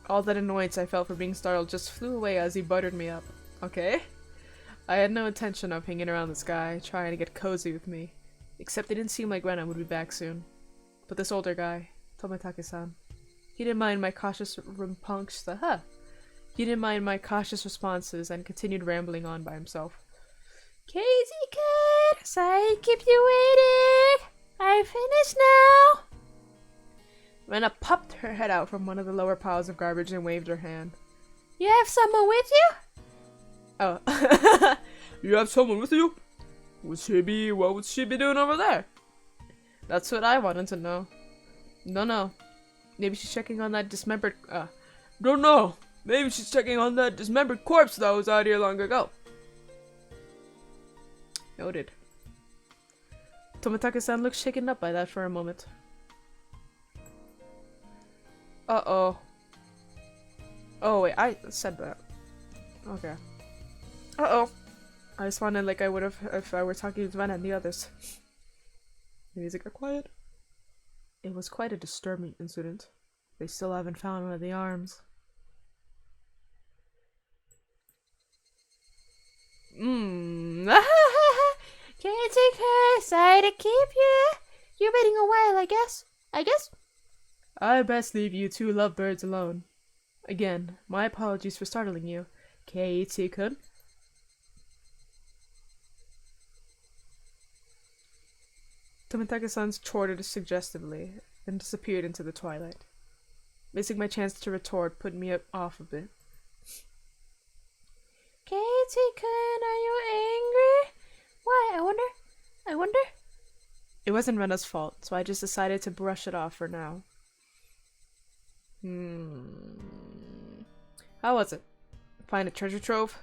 A: All that annoyance I felt for being startled just flew away as he buttered me up. Okay? I had no intention of hanging around this guy, trying to get cozy with me. Except it didn't seem like Rena would be back soon. But this older guy, Tomatake-san, he didn't mind my cautious responses and continued rambling on by himself. Keiji-kun!
B: good. Sorry to keep you waiting. I'm finished now.
A: Rena popped her head out from one of the lower piles of garbage and waved her hand.
B: You have someone with you?
A: Oh. You have someone with you? What would she be doing over there? That's what I wanted to know. No. Maybe she's checking on that dismembered, don't know. Maybe she's checking on that dismembered corpse that was out here long ago. Noted. Tomitake-san looked shaken up by that for a moment. Uh-oh. Oh, wait, I said that. Okay. Uh-oh. I just sounded like I would have if I were talking to Vanna and the others. The music got quiet. It was quite a disturbing incident. They still haven't found one of the arms.
B: Can't take her. Sorry to keep you. You're waiting a while, I guess.
A: I best leave you two lovebirds alone. Again, my apologies for startling you, Keiichi-kun. Tomitake-san chortled suggestively, then disappeared into the twilight. Missing my chance to retort put me off a bit.
B: Keiichi-kun, are you angry? Why, I wonder?
A: It wasn't Rena's fault, so I just decided to brush it off for now. How was it? Find a treasure trove?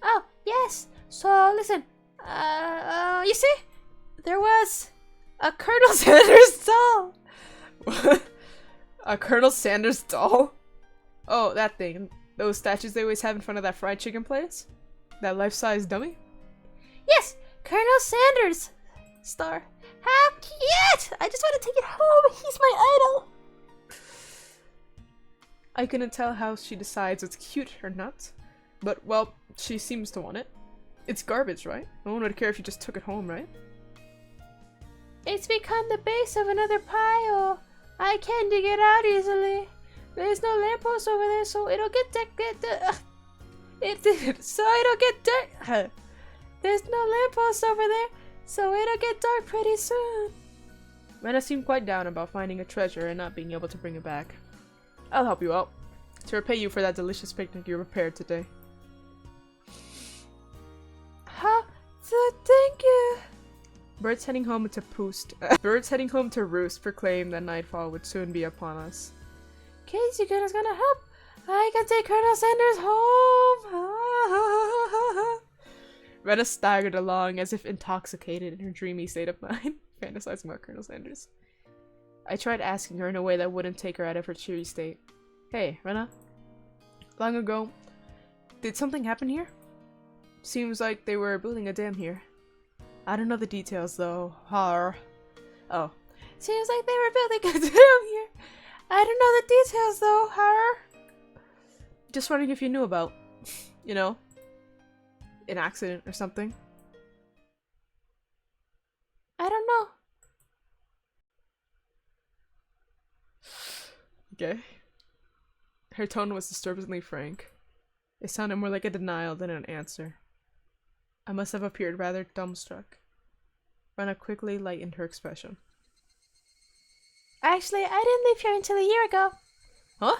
B: Oh, yes. So, listen. You see? There was a Colonel Sanders doll.
A: A Colonel Sanders doll? Oh, that thing. Those statues they always have in front of that fried chicken place? That life-size dummy?
B: Yes, Colonel Sanders. Star. How cute! I just want to take it home. He's my idol.
A: I couldn't tell how she decides what's cute or not. But, well, she seems to want it. It's garbage, right? No one would care if you just took it home, right?
B: It's become the base of another pile. I can't dig it out easily. There's no lamppost over there, so it'll get dark. There's no lamppost over there, so it'll get dark pretty soon.
A: Rena seemed quite down about finding a treasure and not being able to bring it back. I'll help you out, to repay you for that delicious picnic you prepared today.
B: Thank you.
A: Birds heading home to roost proclaimed that nightfall would soon be upon us.
B: Keiichi-kun is gonna help. I can take Colonel Sanders home.
A: Rena staggered along as if intoxicated in her dreamy state of mind, fantasizing about Colonel Sanders. I tried asking her in a way that wouldn't take her out of her cheery state. Hey, Rena. Long ago, did something happen here? Seems like they were building a dam here. I don't know the details though. Oh.
B: Seems like they were building a dam here. I don't know the details though.
A: Just wondering if you knew about, an accident or something.
B: I don't know.
A: Okay. Her tone was disturbingly frank. It sounded more like a denial than an answer. I must have appeared rather dumbstruck. Rena quickly lightened her expression.
B: Actually, I didn't leave here until a year ago.
A: Huh?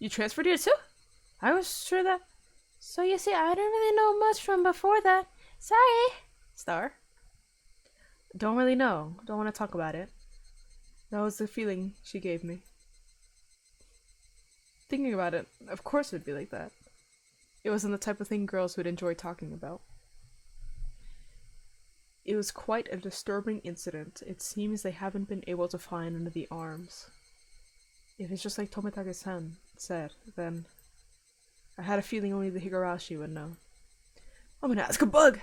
A: You transferred here too? I was sure that...
B: So you see, I don't really know much from before that. Sorry.
A: Star? Don't really know. Don't want to talk about it. That was the feeling she gave me. Thinking about it, of course it would be like that. It wasn't the type of thing girls would enjoy talking about. It was quite a disturbing incident. It seems they haven't been able to find one of the arms. If it's just like Tomitake-san said, then I had a feeling only the Higurashi would know. I'm gonna ask a bug!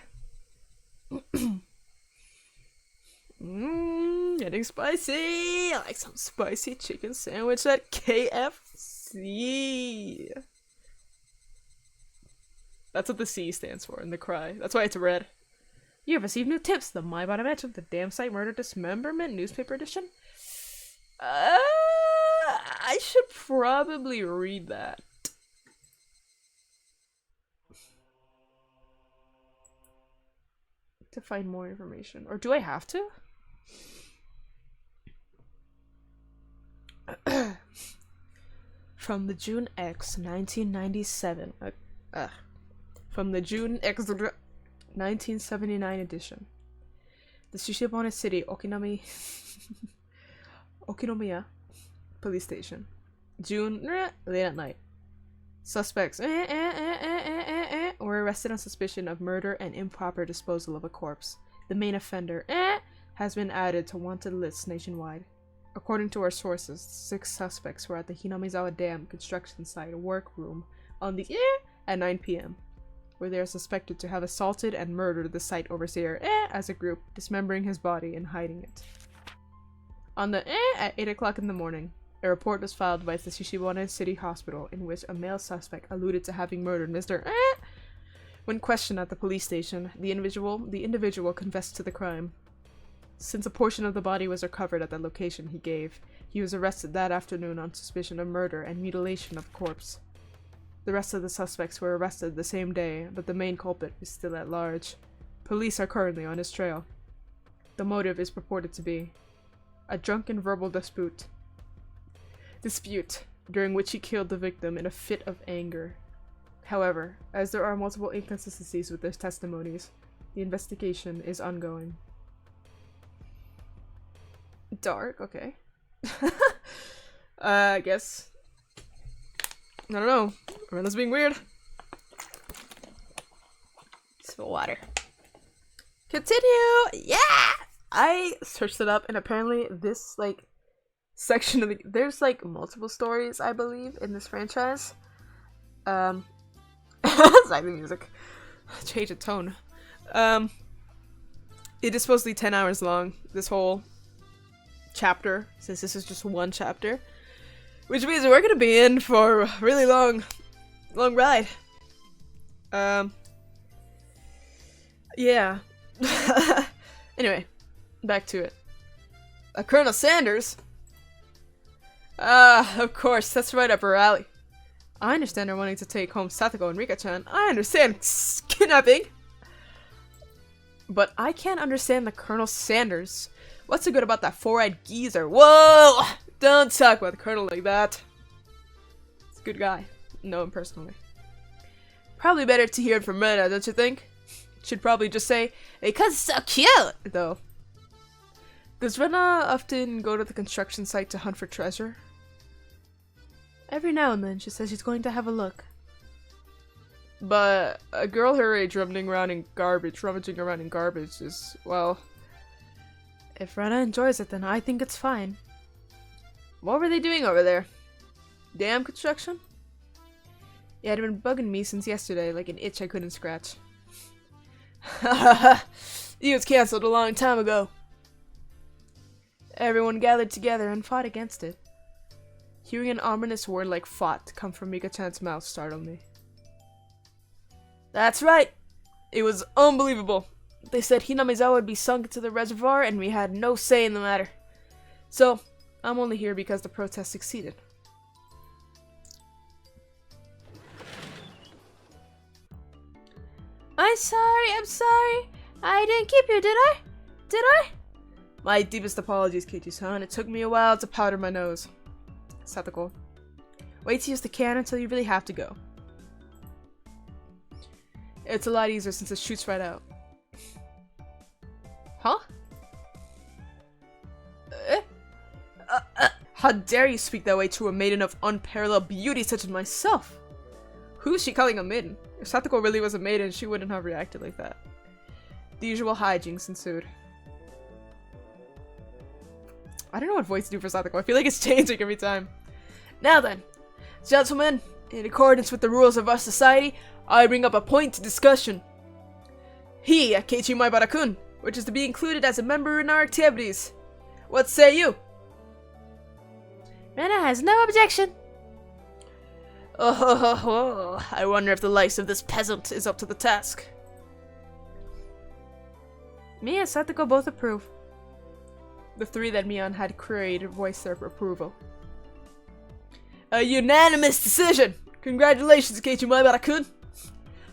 A: Getting spicy! I like some spicy chicken sandwich at KFC! That's what the C stands for in the cry. That's why it's red. You have received new tips. The My Bottom Edge of the Damn Site Murder Dismemberment newspaper edition. I should probably read that.
B: to find more information. Or do I have to? From the June X 1997. From the June X 1979 edition. The Shishibone City, Okinomiya Police Station. June, late at night. Suspects were arrested on suspicion of murder and improper disposal of a corpse. The main offender has been added to wanted lists nationwide. According to our sources, 6 suspects were at the Hinamizawa Dam construction site workroom on the at 9 p.m., where they are suspected to have assaulted and murdered the site overseer as a group, dismembering his body and hiding it. On the at 8 o'clock in the morning, a report was filed by the Shishibone City Hospital in which a male suspect alluded to having murdered Mr. When questioned at the police station, the individual confessed to the crime. Since a portion of the body was recovered at the location he gave, he was arrested that afternoon on suspicion of murder and mutilation of a corpse. The rest of the suspects were arrested the same day, but the main culprit is still at large. Police are currently on his trail. The motive is purported to be a drunken verbal dispute, during which he killed the victim in a fit of anger. However, as there are multiple inconsistencies with their testimonies, the investigation is ongoing. Dark, okay. I guess. I don't know. Miranda's being weird. Spill water. Continue! Yeah! I searched it up and apparently this, like, section of the- there's, like, multiple stories, I believe, in this franchise. It's like the music. Change of tone. It is supposedly 10 hours long, this whole chapter, since this is just one chapter. Which means we're gonna be in for a really long ride. Yeah. Anyway, back to it. Colonel Sanders? Of course, that's right up her alley. I understand her wanting to take home Satoko and Rika-chan. I understand kidnapping. But I can't understand the Colonel Sanders. What's so good about that four-eyed geezer? Whoa! Don't talk about the Colonel like that. He's a good guy. Know him personally. Probably better to hear it from Rena, don't you think? Should probably just say, because it's so cute, though. Does Rena often go to the construction site to hunt for treasure? Every now and then, she says she's going to have a look. But a girl her age rummaging around in garbage is, well... If Rena enjoys it, then I think it's fine. What were they doing over there? Dam construction? Yeah, it had been bugging me since yesterday, like an itch I couldn't scratch. It was cancelled a long time ago. Everyone gathered together and fought against it. Hearing an ominous word like fought come from Mika-chan's mouth startled me. That's right! It was unbelievable. They said Hinamizawa would be sunk into the reservoir and we had no say in the matter. So, I'm only here because the protest succeeded. I'm sorry. I didn't keep you, did I? Did I? My deepest apologies, Keiichi-san. It took me a while to powder my nose. Satoko. Wait to use the can until you really have to go. It's a lot easier since it shoots right out. Huh? How dare you speak that way to a maiden of unparalleled beauty such as myself? Who is she calling a maiden? If Satoko really was a maiden, she wouldn't have reacted like that. The usual hijinks ensued. I don't know what voice to do for Satoko. I feel like it's changing every time. Now then, gentlemen, in accordance with the rules of our society, I bring up a point to discussion. He, Keiichi Maibara-kun, which is to be included as a member in our activities. What say you? Rena has no objection. Oh, I wonder if the likes of this peasant is up to the task. Me and Satoko both approve. The three that Mion had created voiced their approval. A unanimous decision! Congratulations, Keiichi Maibara-kun!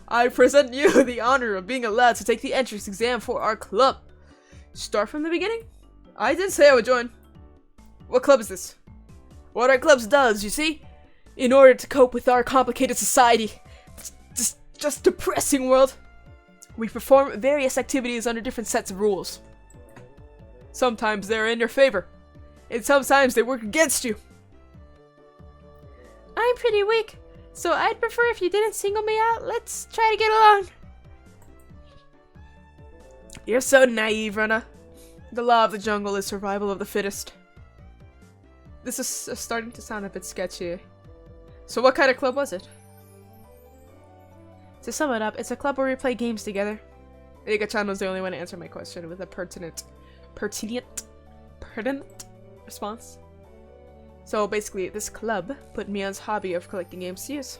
B: I present you the honor of being allowed to take the entrance exam for our club. Start from the beginning? I didn't say I would join. What club is this? What our club does, you see? In order to cope with our complicated society, just depressing world, we perform various activities under different sets of rules. Sometimes they're in your favor, and sometimes they work against you. I'm pretty weak, so I'd prefer if you didn't single me out. Let's try to get along. You're so naive, Rena. The law of the jungle is survival of the fittest. This is starting to sound a bit sketchy. So what kind of club was it? To sum it up, it's a club where we play games together. Ika-chan was the only one to answer my question with a pertinent response. So basically, this club put Mion's hobby of collecting games to use.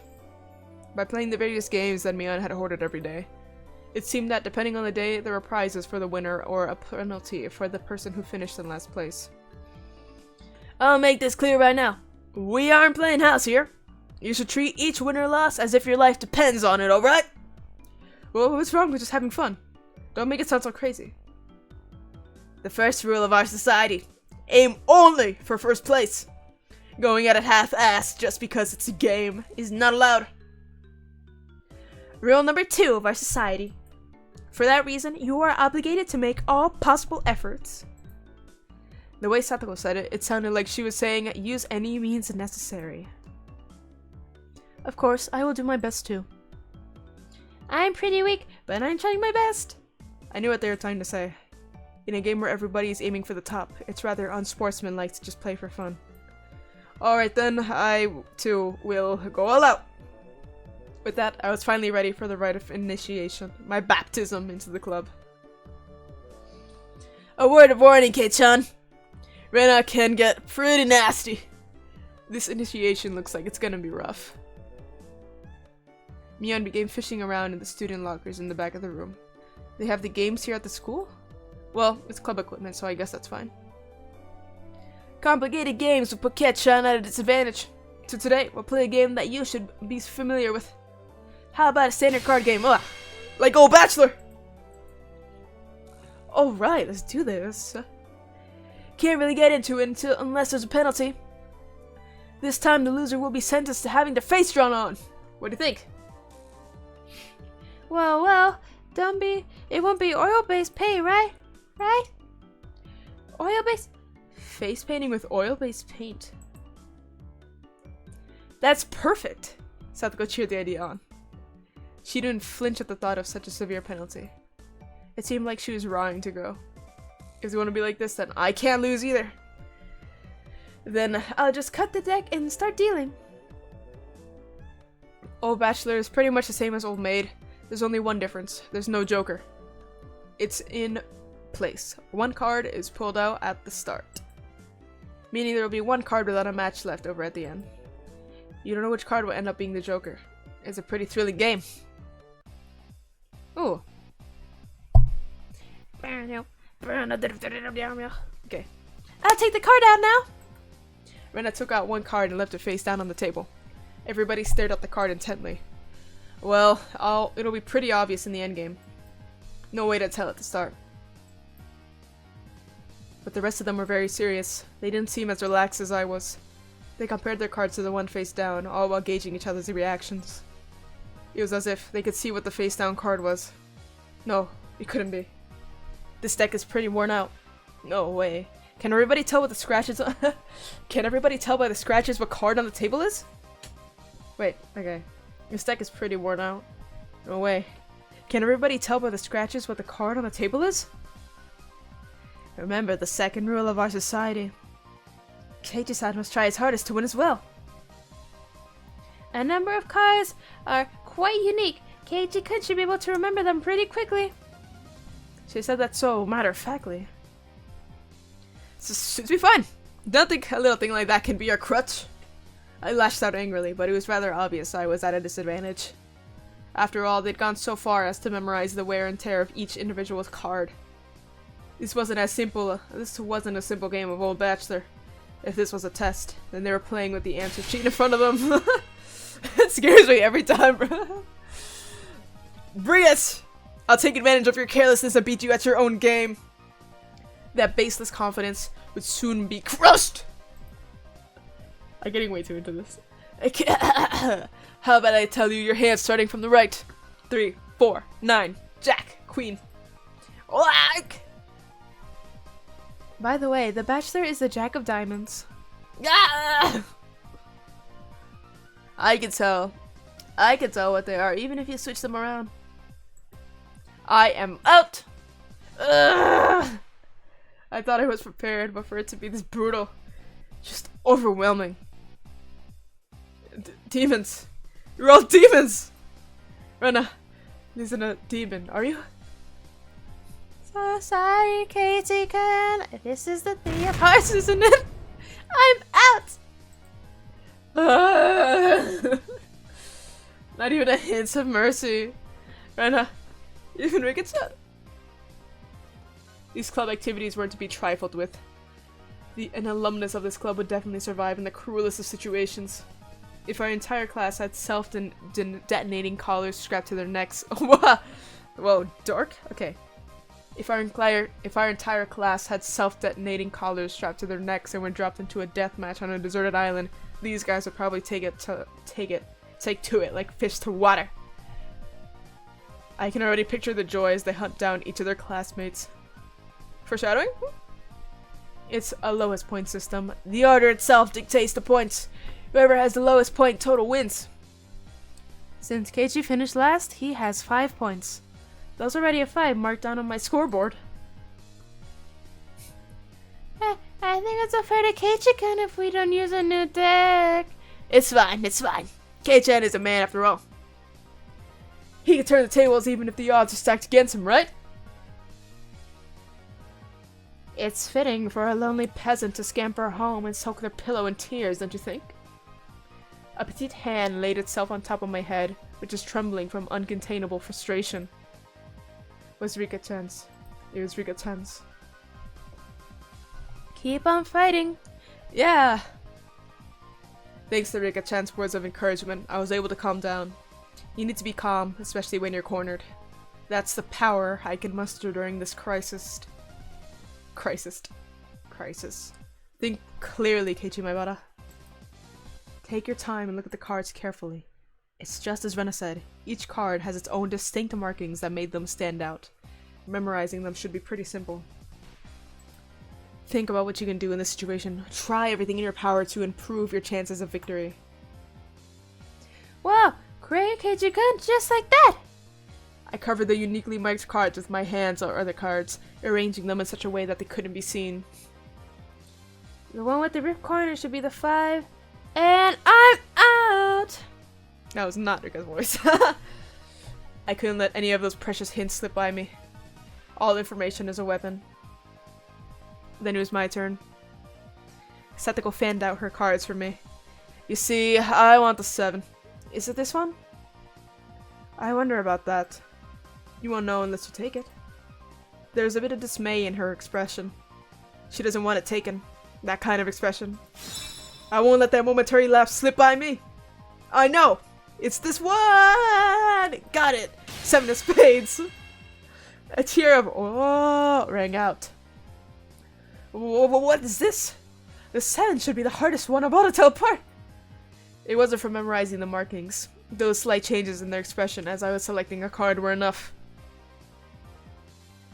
B: By playing the various games that Mion had hoarded every day, it seemed that depending on the day, there were prizes for the winner or a penalty for the person who finished in last place. I'll make this clear right now. We aren't playing house here. You should treat each win or loss as if your life depends on it, alright? Well, what's wrong with just having fun? Don't make it sound so crazy. The first rule of our society. Aim only for first place. Going at it half-assed just because it's a game is not allowed. Rule number 2 of our society. For that reason, you are obligated to make all possible efforts. The way Satoko said it, it sounded like she was saying, use any means necessary. Of course, I will do my best too. I'm pretty weak, but I'm trying my best. I knew what they were trying to say. In a game where everybody is aiming for the top, it's rather unsportsmanlike to just play for fun. Alright then, I too will go all out. With that, I was finally ready for the rite of initiation, my baptism into the club. A word of warning, Kei-chan. Rena can get pretty nasty. This initiation looks like it's gonna be rough. Mion began fishing around in the student lockers in the back of the room. They have the games here at the school? Well, it's club equipment, so I guess that's fine. Complicated games will put Kei-chan at a disadvantage. So today, we'll play a game that you should be familiar with. How about a standard card game? Ugh, like Old Bachelor! Alright, let's do this. Can't really get into it unless there's a penalty. This time the loser will be sentenced to having their face drawn on. What do you think? Well, it won't be oil-based paint, right? Right? Oil-based? Face painting with oil-based paint. That's perfect! Satoko cheered the idea on. She didn't flinch at the thought of such a severe penalty. It seemed like she was raring to go. If you want to be like this, then I can't lose either. Then I'll just cut the deck and start dealing. Old Bachelor is pretty much the same as Old Maid. There's only one difference. There's no Joker. It's in place. One card is pulled out at the start. Meaning there will be one card without a match left over at the end. You don't know which card will end up being the Joker. It's a pretty thrilling game. Ooh. Okay. I'll take the card out now! Rena took out one card and left it face down on the table. Everybody stared at the card intently. Well, it'll be pretty obvious in the endgame. No way to tell at the start. But the rest of them were very serious. They didn't seem as relaxed as I was. They compared their cards to the one face down, all while gauging each other's reactions. It was as if they could see what the face down card was. No, it couldn't be. This deck is pretty worn out. No way. Can everybody tell what the scratches are? Can everybody tell by the scratches what card on the table is? Wait, okay. This deck is pretty worn out. No way. Can everybody tell by the scratches what the card on the table is? Remember the second rule of our society. Keiichi-san must try his hardest to win as well. A number of cards are quite unique. Keiichi-kun should be able to remember them pretty quickly. She said that so matter-of-factly. Should be fine. Don't think a little thing like that can be your crutch. I lashed out angrily, but it was rather obvious I was at a disadvantage. After all, they'd gone so far as to memorize the wear and tear of each individual card. This wasn't a simple game of Old Bachelor. If this was a test, then they were playing with the answer sheet in front of them. It scares me every time, bro.
A: Bring it! I'll take advantage of your carelessness and beat you at your own game. That baseless confidence would soon be crushed. I'm getting way too into this. How about I tell you your hands starting from the right? 3, 4, 9, Jack, Queen. Whack!
B: By the way, the Bachelor is the Jack of Diamonds.
A: Ah! I can tell. I can tell what they are, even if you switch them around. I am out! Ugh! I thought I was prepared, but for it to be this brutal, just overwhelming. Demons! You're all demons! Rena isn't a demon, are you?
B: So sorry, Katie-kun. This is the Three of Hearts, isn't it? I'm out! Not even a hint of mercy. Rena, you can make it shut. These club activities weren't to be trifled with. An alumnus of this club would definitely survive in the cruelest of situations. If our entire class had self-detonating collars strapped to their necks... Whoa, dork? Okay. If our entire class had self-detonating collars strapped to their necks and were dropped into a death match on a deserted island, these guys would probably take to it like fish to water. I can already picture the joy as they hunt down each of their classmates. Foreshadowing? It's a lowest point system. The order itself dictates the points. Whoever has the lowest point total wins. Since Keiichi finished last, he has 5 points. There's already a 5 marked down on my scoreboard. I think it's unfair to Keiichi-kun if we don't use a new deck. It's fine, it's fine. Kei-chan is a man after all. He can turn the tables even if the odds are stacked against him, right? It's fitting for a lonely peasant to scamper home and soak their pillow in tears, don't you think? A petite hand laid itself on top of my head, which is trembling from uncontainable frustration. It was Rika-chan's. Keep on fighting. Yeah. Thanks to Rika-chan's words of encouragement, I was able to calm down. You need to be calm, especially when you're cornered. That's the power I can muster during this crisis. Think clearly, Keiichi Maibara. Take your time and look at the cards carefully. It's just as Rena said, each card has its own distinct markings that made them stand out. Memorizing them should be pretty simple. Think about what you can do in this situation. Try everything in your power to improve your chances of victory. Wow, great, Keiichi-kun, just like that! I covered the uniquely marked cards with my hands or other cards, arranging them in such a way that they couldn't be seen. The one with the ripped corner should be the 5. And I'm out! That was not Rika's voice. I couldn't let any of those precious hints slip by me. All information is a weapon. Then it was my turn. Satoko fanned out her cards for me. You see, I want the 7. Is it this one? I wonder about that. You won't know unless you take it. There's a bit of dismay in her expression. She doesn't want it taken. That kind of expression. I won't let that momentary laugh slip by me. I know! It's this one! Got it! 7 of spades! A tear of oh rang out. What is this? The 7 should be the hardest one of all to tell apart. It wasn't from memorizing the markings. Those slight changes in their expression as I was selecting a card were enough.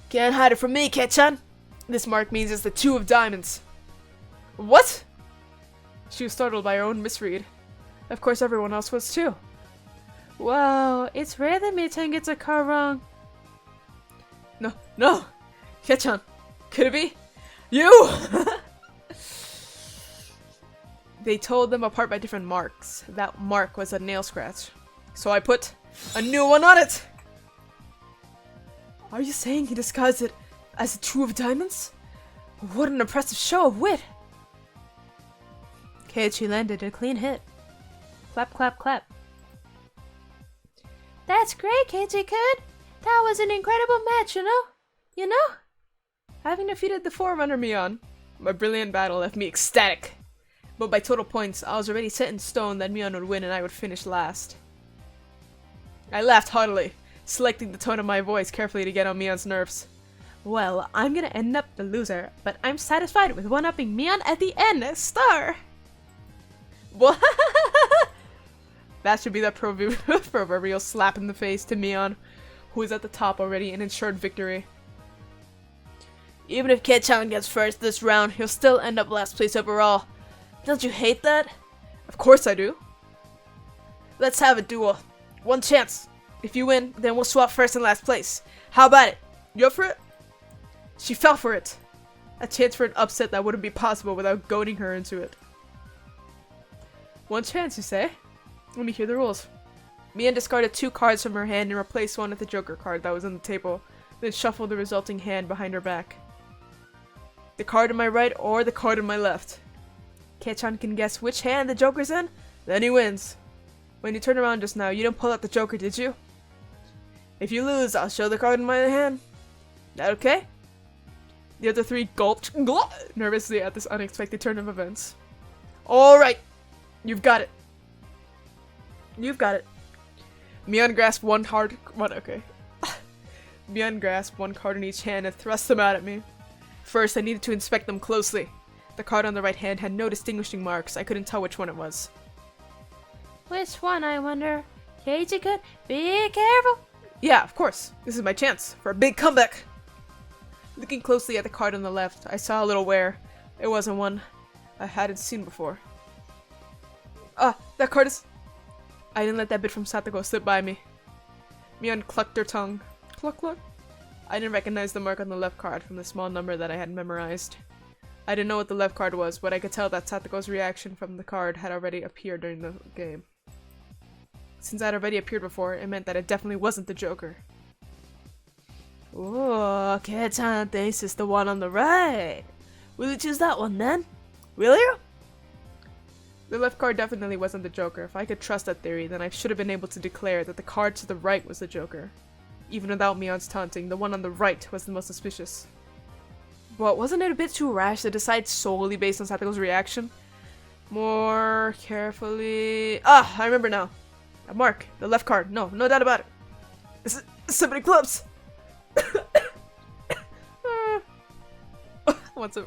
B: Can't hide it from me, Kei-chan! This mark means it's the 2 of diamonds. What? She was startled by her own misread. Of course everyone else was too. Wow, it's rare that Mei-chan gets a card wrong. No! Kei-chan, could it be? You! They told them apart by different marks. That mark was a nail scratch. So I put a new one on it! Are you saying he disguised it as a 2 of diamonds? What an impressive show of wit! Keiichi landed a clean hit. Clap, clap, clap. That's great, Keiichi-kun! That was an incredible match, you know? Having defeated the forerunner Mion, my brilliant battle left me ecstatic. But by total points, I was already set in stone that Mion would win and I would finish last. I laughed heartily. selecting the tone of my voice carefully to get on Mion's nerves. Well, I'm gonna end up the loser, but I'm satisfied with one-upping Mion at the end. Star! What? That should be that proverbial slap in the face to Mion, who is at the top already and ensured victory. Even if Kei-chan gets first this round, he'll still end up last place overall. Don't you hate that? Of course I do. Let's have a duel. One chance. If you win, then we'll swap first and last place. How about it? You up for it? She fell for it. A chance for an upset that wouldn't be possible without goading her into it. One chance, you say? Let me hear the rules. Mion discarded 2 cards from her hand and replaced one with the Joker card that was on the table, then shuffled the resulting hand behind her back. The card on my right or the card on my left. Kei-chan can guess which hand the Joker's in, then he wins. When you turned around just now, you didn't pull out the Joker, did you? If you lose, I'll show the card in my hand. That okay? The other 3 gulped nervously at this unexpected turn of events. Alright! You've got it. You've got it. Mion grasped one card. Mion grasped 1 card in each hand and thrust them out at me. First, I needed to inspect them closely. The card on the right hand had no distinguishing marks. I couldn't tell which one it was.
D: Which one, I wonder? Keiji-kun, be careful!
B: Yeah, of course. This is my chance for a big comeback. Looking closely at the card on the left, I saw a little wear. It wasn't one I hadn't seen before. Ah, that card is... I didn't let that bit from Satoko slip by me. Mion clucked her tongue. Cluck cluck. I didn't recognize the mark on the left card from the small number that I had memorized. I didn't know what the left card was, but I could tell that Satoko's reaction from the card had already appeared during the game. Since I had already appeared before, it meant that it definitely wasn't the Joker.
D: Oh, Kei-chan thinks it's the one on the right. Will you choose that one then? Will you?
B: The left card definitely wasn't the Joker. If I could trust that theory, then I should have been able to declare that the card to the right was the Joker. Even without Mion's taunting, the one on the right was the most suspicious. But wasn't it a bit too rash to decide solely based on Satoko's reaction? More carefully... Ah, I remember now. A mark. The left card. No doubt about it. It's 7 of clubs! What's it?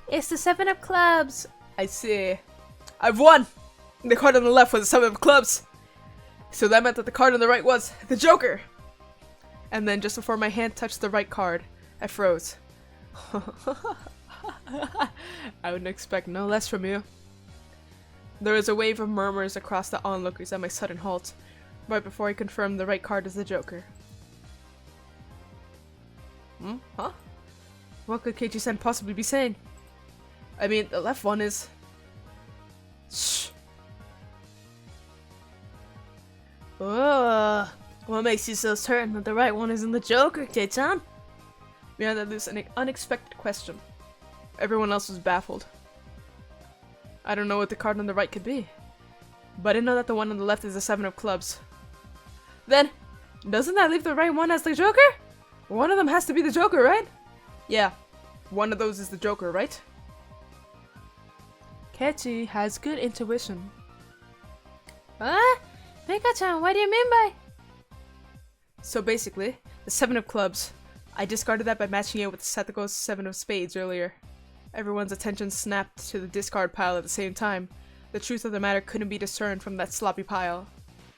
D: It's the 7 of clubs.
B: I see. I've won! The card on the left was the 7 of clubs. So that meant that the card on the right was the Joker! And then just before my hand touched the right card, I froze. I wouldn't expect no less from you. There was a wave of murmurs across the onlookers at my sudden halt, right before I confirmed the right card as the Joker. Huh? What could Keiichi-san possibly be saying? I mean, the left one is... Shh!
D: Oh, what makes you so certain that the right one isn't the Joker, Kei-chan?
B: Beyond that, there's an unexpected question. Everyone else was baffled. I don't know what the card on the right could be. But I didn't know that the one on the left is the 7 of clubs. Then, doesn't that leave the right one as the Joker? One of them has to be the Joker, right? Yeah, one of those is the Joker, right? Keiichi has good intuition.
D: Huh? Pika-chan, what do you mean by...
B: So basically, the 7 of clubs. I discarded that by matching it with Satoko's 7 of spades earlier. Everyone's attention snapped to the discard pile at the same time. The truth of the matter couldn't be discerned from that sloppy pile.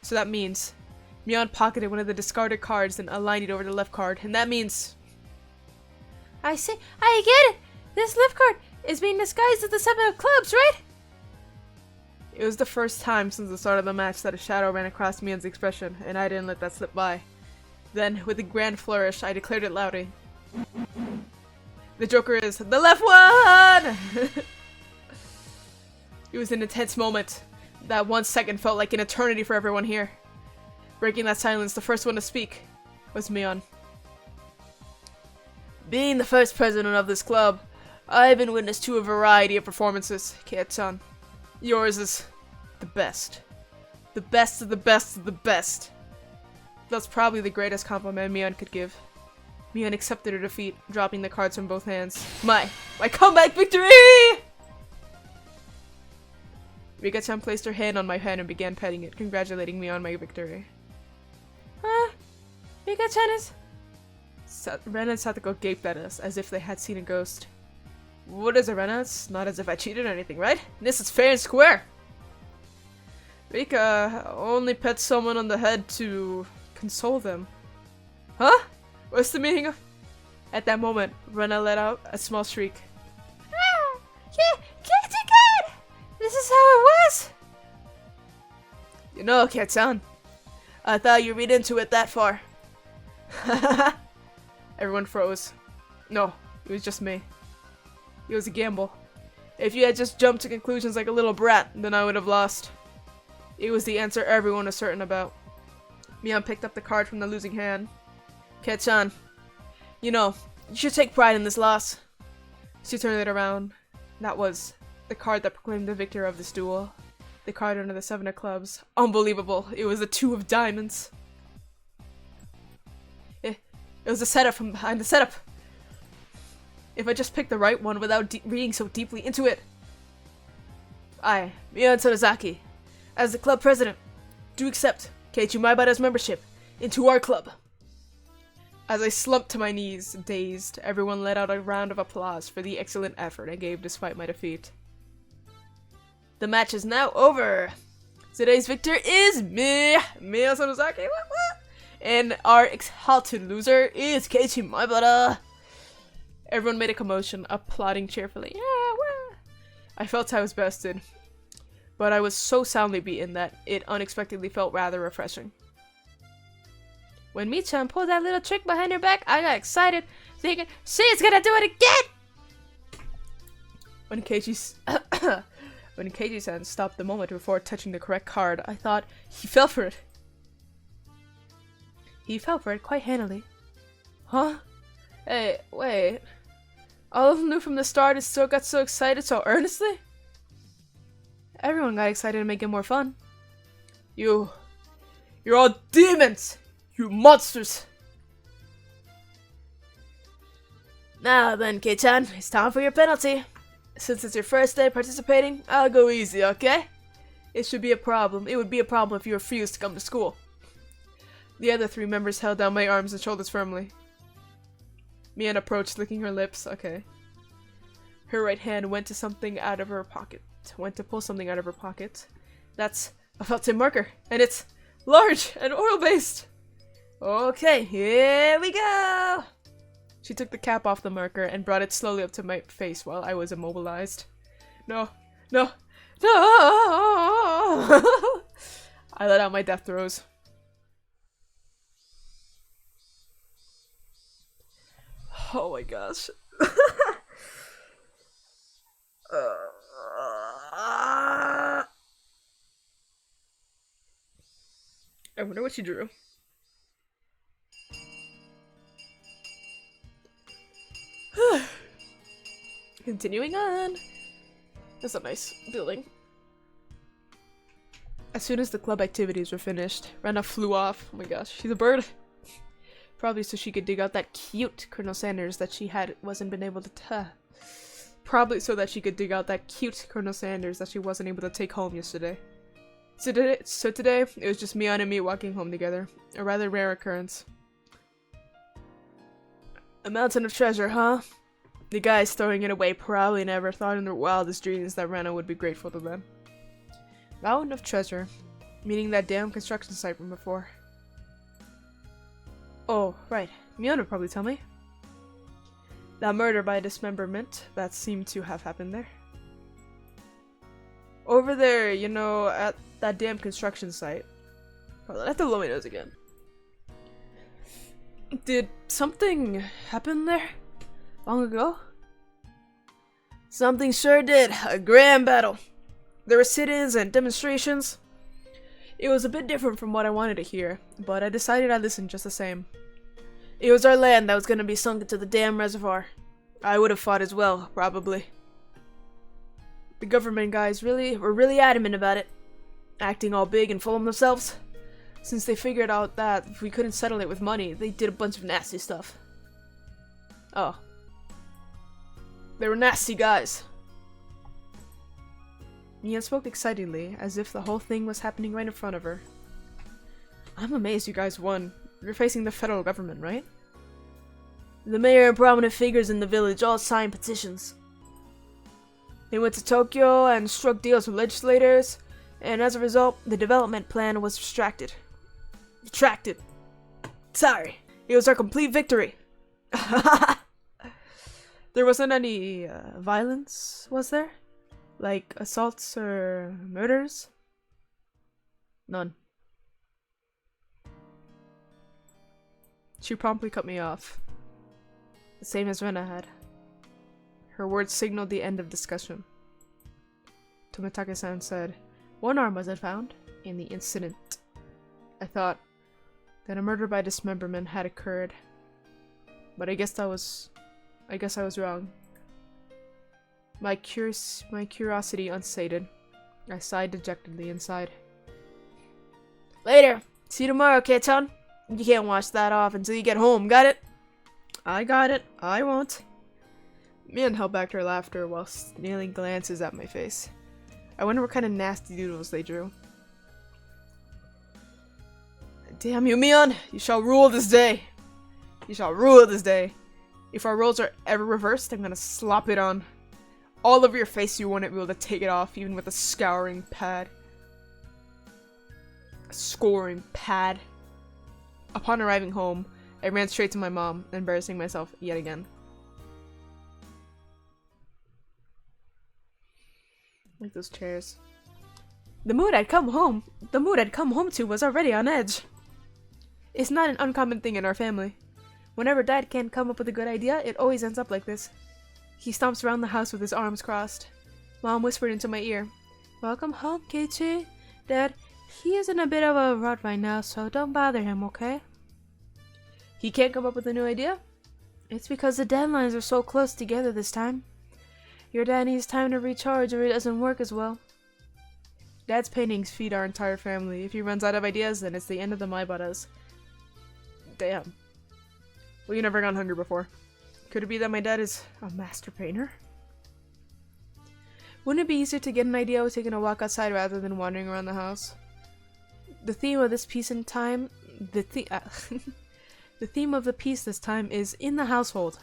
B: So that means... Mion pocketed one of the discarded cards and aligned it over the left card, and that means...
D: I see. I get it! This left card is being disguised as the 7 of clubs, right?
B: It was the first time since the start of the match that a shadow ran across Mion's expression, and I didn't let that slip by. Then, with a grand flourish, I declared it loudly. The Joker is the left one! It was an intense moment. That 1 second felt like an eternity for everyone here. Breaking that silence, the first one to speak was Mion. Being the first president of this club, I've been witness to a variety of performances, Kei-chan. Yours is the best. The best of the best of the best. That's probably the greatest compliment Mion could give. Mion accepted her defeat, dropping the cards from both hands. My comeback victory! Rika-chan placed her hand on my hand and began petting it, congratulating me on my victory.
D: Huh? Rika-chan is...
B: Rena and Satoko gaped at us, as if they had seen a ghost. What is it, Rena? It's not as if I cheated or anything, right? This is fair and square! Rika only pets someone on the head to console them. Huh? What's the meaning of... At that moment, Rena let out a small shriek.
D: Ah! Yeah, Kitty-cat! This is how it was!
B: You know, Cat-san, I thought you'd read into it that far. Everyone froze. No, it was just me. It was a gamble. If you had just jumped to conclusions like a little brat, then I would have lost. It was the answer everyone was certain about. Mion picked up the card from the losing hand. Cat-chan, you know, you should take pride in this loss. She turned it around. That was the card that proclaimed the victor of this duel. The card under the 7 of clubs. Unbelievable. It was the 2 of diamonds. It was a setup from behind the setup. If I just picked the right one without reading so deeply into it. I, Mion Sonozaki, as the club president, do accept Keiichi Maebara's membership into our club. As I slumped to my knees, dazed, everyone let out a round of applause for the excellent effort I gave despite my defeat. The match is now over. Today's victor is me, Mion Sonozaki, and our exalted loser is Keiichi Maebara. Everyone made a commotion, applauding cheerfully. Yeah, wah. I felt I was bested, but I was so soundly beaten that it unexpectedly felt rather refreshing.
D: When Mi-chan pulled that little trick behind her back, I got excited, thinking, she's gonna do it again!
B: When Keiichi-san stopped the moment before touching the correct card, I thought he fell for it.
D: He fell for it quite handily.
B: Huh? Hey, wait. All of them knew from the start and still got so excited so earnestly? Everyone got excited to make it more fun. You're all demons! You monsters! Now then, Kei-chan, it's time for your penalty. Since it's your first day participating, I'll go easy, okay? It would be a problem if you refused to come to school. The other 3 members held down my arms and shoulders firmly. Mion approached, licking her lips. Okay. Her right hand went to pull something out of her pocket. That's a felt-tip marker, and it's large and oil-based. Okay, here we go! She took the cap off the marker and brought it slowly up to my face while I was immobilized. No! I let out my death throes. Oh my gosh. I wonder what she drew. Continuing on. That's a nice building. As soon as the club activities were finished, Rena flew off. Oh my gosh, she's a bird. Probably so she could dig out that cute Colonel Sanders that she wasn't able to take home yesterday. So today, it was just Mion and me walking home together. A rather rare occurrence. A mountain of treasure, huh? The guys throwing it away probably never thought in their wildest dreams that Rena would be grateful to them. Mountain of treasure, meaning that damn construction site from before. Oh, right. Mion would probably tell me. That murder by dismemberment that seemed to have happened there. Over there, you know, at that damn construction site. Hold on, I have to blow my nose again. Did something happen there? Long ago? Something sure did. A grand battle. There were sit-ins and demonstrations. It was a bit different from what I wanted to hear, but I decided I'd listen just the same. It was our land that was gonna be sunk into the damn reservoir. I would have fought as well, probably. The government guys were really adamant about it, acting all big and full of themselves. Since they figured out that if we couldn't settle it with money, they did a bunch of nasty stuff. Oh. They were nasty guys. Mian spoke excitedly, as if the whole thing was happening right in front of her. I'm amazed you guys won. You're facing the federal government, right? The mayor and prominent figures in the village all signed petitions. They went to Tokyo and struck deals with legislators, and as a result, the development plan was retracted. Sorry. It was our complete victory. There wasn't any violence, was there? Like assaults or murders? None. She promptly cut me off. The same as Rena had. Her words signaled the end of discussion. Tomitake-san said, "One arm wasn't found in the incident. I thought that a murder by dismemberment had occurred. But I guess I was wrong. My curiosity unsated. I sighed dejectedly inside. Later! See you tomorrow, Kei-chan. You can't wash that off until you get home, got it? I got it. I won't. Mian held back her laughter while stealing glances at my face. I wonder what kind of nasty doodles they drew. Damn you, Mian! You shall rule this day! You shall rule this day! If our roles are ever reversed, I'm gonna slop it on all over your face. You won't be able to take it off, even with a scouring pad. A scoring pad. Upon arriving home, I ran straight to my mom, embarrassing myself yet again. Like those chairs. The mood I'd come home to was already on edge. It's not an uncommon thing in our family. Whenever Dad can't come up with a good idea, it always ends up like this. He stomps around the house with his arms crossed. Mom whispered into my ear, "Welcome home, Keiichi. Dad, he is in a bit of a rut right now, so don't bother him, okay?" He can't come up with a new idea? It's because the deadlines are so close together this time. Your dad needs time to recharge or it doesn't work as well. Dad's paintings feed our entire family. If he runs out of ideas, then it's the end of the Maibaras. Damn. Well, you never gone hungry before. Could it be that my dad is a master painter? Wouldn't it be easier to get an idea with taking a walk outside rather than wandering around the house? The theme of this piece in time... The theme of the piece this time is in the household.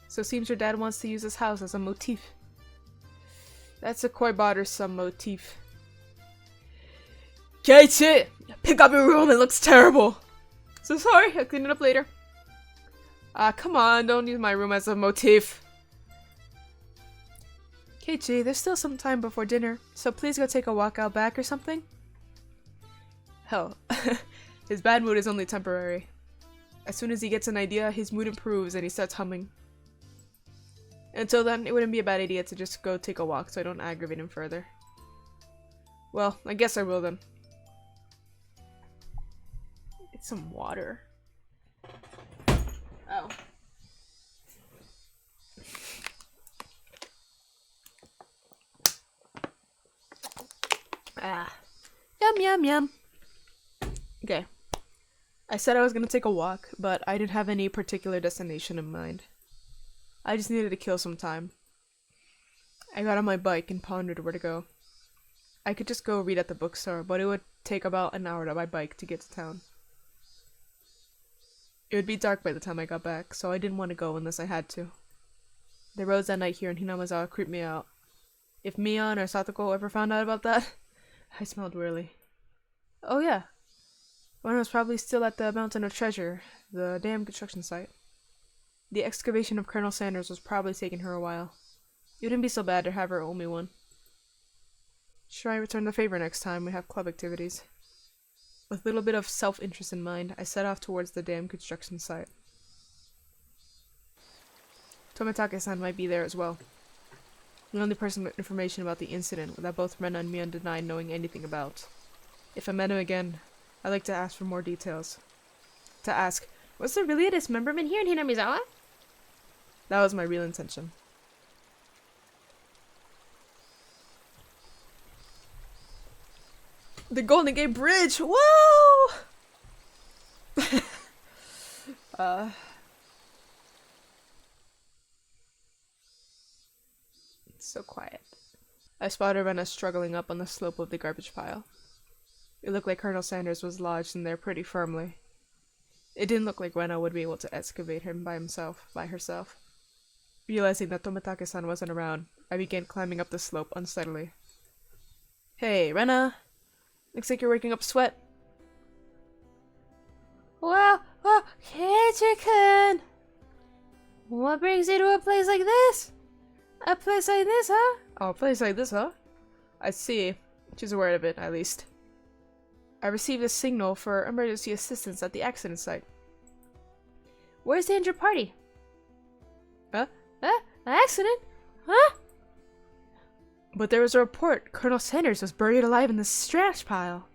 B: So it seems your dad wants to use his house as a motif. That's a quite bothersome motif. Keiichi! Pick up your room, it looks terrible! So sorry, I'll clean it up later. Come on, don't use my room as a motif. Keiichi, there's still some time before dinner, so please go take a walk out back or something. Hell, his bad mood is only temporary. As soon as he gets an idea, his mood improves and he starts humming. Until then, it wouldn't be a bad idea to just go take a walk so I don't aggravate him further. Well, I guess I will then. Get some water. Oh. Yum yum yum. Okay. I said I was gonna take a walk, but I didn't have any particular destination in mind. I just needed to kill some time. I got on my bike and pondered where to go. I could just go read at the bookstore, but it would take about an hour on my bike to get to town. It would be dark by the time I got back, so I didn't want to go unless I had to. The roads at night here in Hinamazawa creeped me out. If Mion or Satoko ever found out about that, I smelled weirly. Oh yeah. One was probably still at the Mountain of Treasure, the dam construction site. The excavation of Colonel Sanders was probably taking her a while. It wouldn't be so bad to have her owe me one. Should I return the favor next time we have club activities? With a little bit of self-interest in mind, I set off towards the dam construction site. Tomitake-san might be there as well. The only person with information about the incident that both Rena and Mion denied knowing anything about. If I met him again, I'd like to ask for more details. To ask, was there really a dismemberment here in Hinamizawa? That was my real intention. The Golden Gate Bridge! Whoa!
A: So quiet. I spotted Rena struggling up on the slope of the garbage pile. It looked like Colonel Sanders was lodged in there pretty firmly. It didn't look like Rena would be able to excavate him by herself. Realizing that Tomitake-san wasn't around, I began climbing up the slope unsteadily. Hey, Rena! Looks like you're waking up sweat.
D: Well, Keiichi-kun! What brings you to a place like this? A place like this, huh?
A: Oh, a place like this, huh? I see. She's aware of it, at least. I received a signal for emergency assistance at the accident site.
D: Where's the injured party?
A: Huh?
D: An accident? Huh?
A: But there was a report Colonel Sanders was buried alive in this trash pile.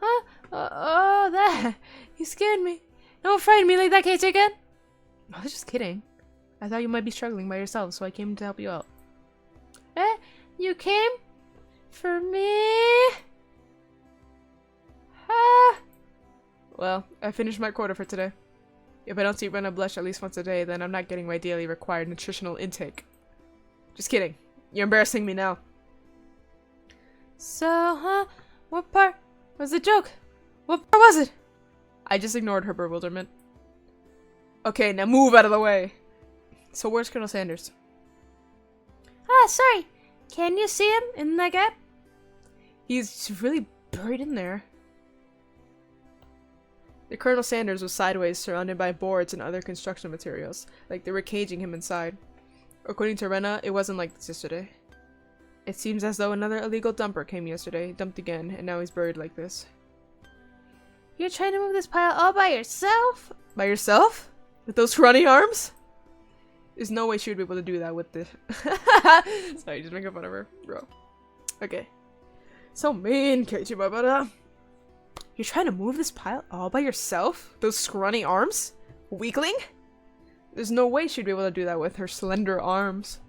D: Huh? Oh, that. You scared me. Don't frighten me like that, Keiichi-kun.
A: I was just kidding. I thought you might be struggling by yourself, so I came to help you out.
D: You came? For me? Ah.
A: Well, I finished my quota for today. If I don't see Rena blush at least once a day, then I'm not getting my daily required nutritional intake. Just kidding. You're embarrassing me now.
D: So, what part was the joke? What part was it?
A: I just ignored her bewilderment. Okay, now move out of the way. So where's Colonel Sanders?
D: Sorry. Can you see him in that gap?
A: He's really buried in there. The Colonel Sanders was sideways, surrounded by boards and other construction materials, like they were caging him inside. According to Rena, it wasn't like this yesterday. It seems as though another illegal dumper came yesterday, dumped again, and now he's buried like this.
D: You're trying to move this pile all by yourself?
A: By yourself? With those scrawny arms? There's no way she would be able to do that with the... Sorry, just making fun of her, bro. Okay. So mean, Keiichi Babara. You're trying to move this pile all by yourself? Those scrawny arms? Weakling? There's no way she'd be able to do that with her slender arms.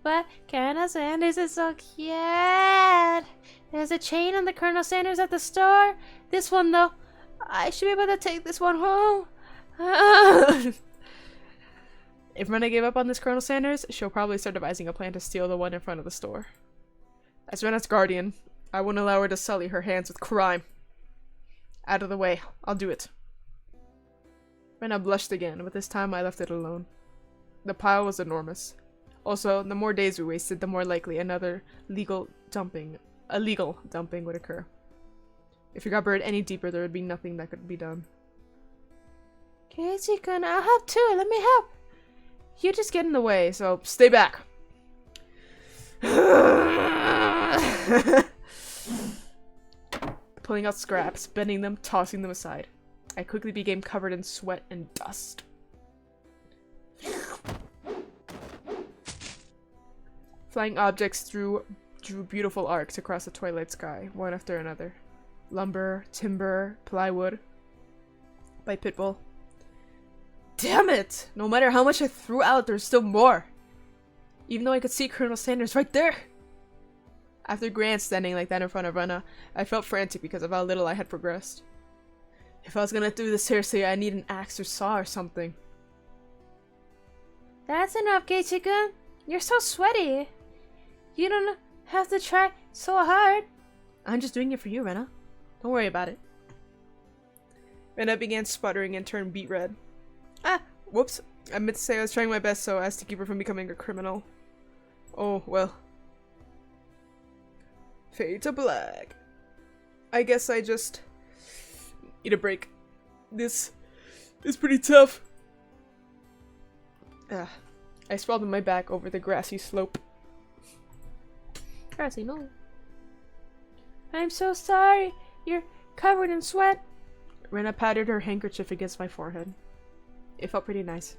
D: But Colonel Sanders is so cute. There's a chain on the Colonel Sanders at the store. This one, though. I should be able to take this one home.
A: If Rena gave up on this Colonel Sanders, she'll probably start devising a plan to steal the one in front of the store. As Rena's guardian, I won't allow her to sully her hands with crime. Out of the way. I'll do it. Rena blushed again, but this time I left it alone. The pile was enormous. Also, the more days we wasted, the more likely another illegal dumping would occur. If you got buried any deeper, there would be nothing that could be done.
D: Keiichi-kun, I'll help too. Let me help.
A: You just get in the way, so stay back. Pulling out scraps, bending them, tossing them aside. I quickly became covered in sweat and dust. Flying objects drew beautiful arcs across the twilight sky, one after another. Lumber, timber, plywood. By Pitbull. Damn it! No matter how much I threw out, there's still more! Even though I could see Colonel Sanders right there! After grandstanding like that in front of Rena, I felt frantic because of how little I had progressed. If I was gonna do this seriously, I need an axe or saw or something.
D: That's enough, Keiichi-kun. You're so sweaty. You don't have to try so hard.
A: I'm just doing it for you, Rena. Don't worry about it. Rena began sputtering and turned beet red. Whoops. I meant to say I was trying my best so as to keep her from becoming a criminal. Oh, well. Fade to black. I guess I just need a break. This is pretty tough. I sprawled on my back over the grassy slope.
D: Grassy, no. I'm so sorry. You're covered in sweat.
A: Rena patted her handkerchief against my forehead. It felt pretty nice.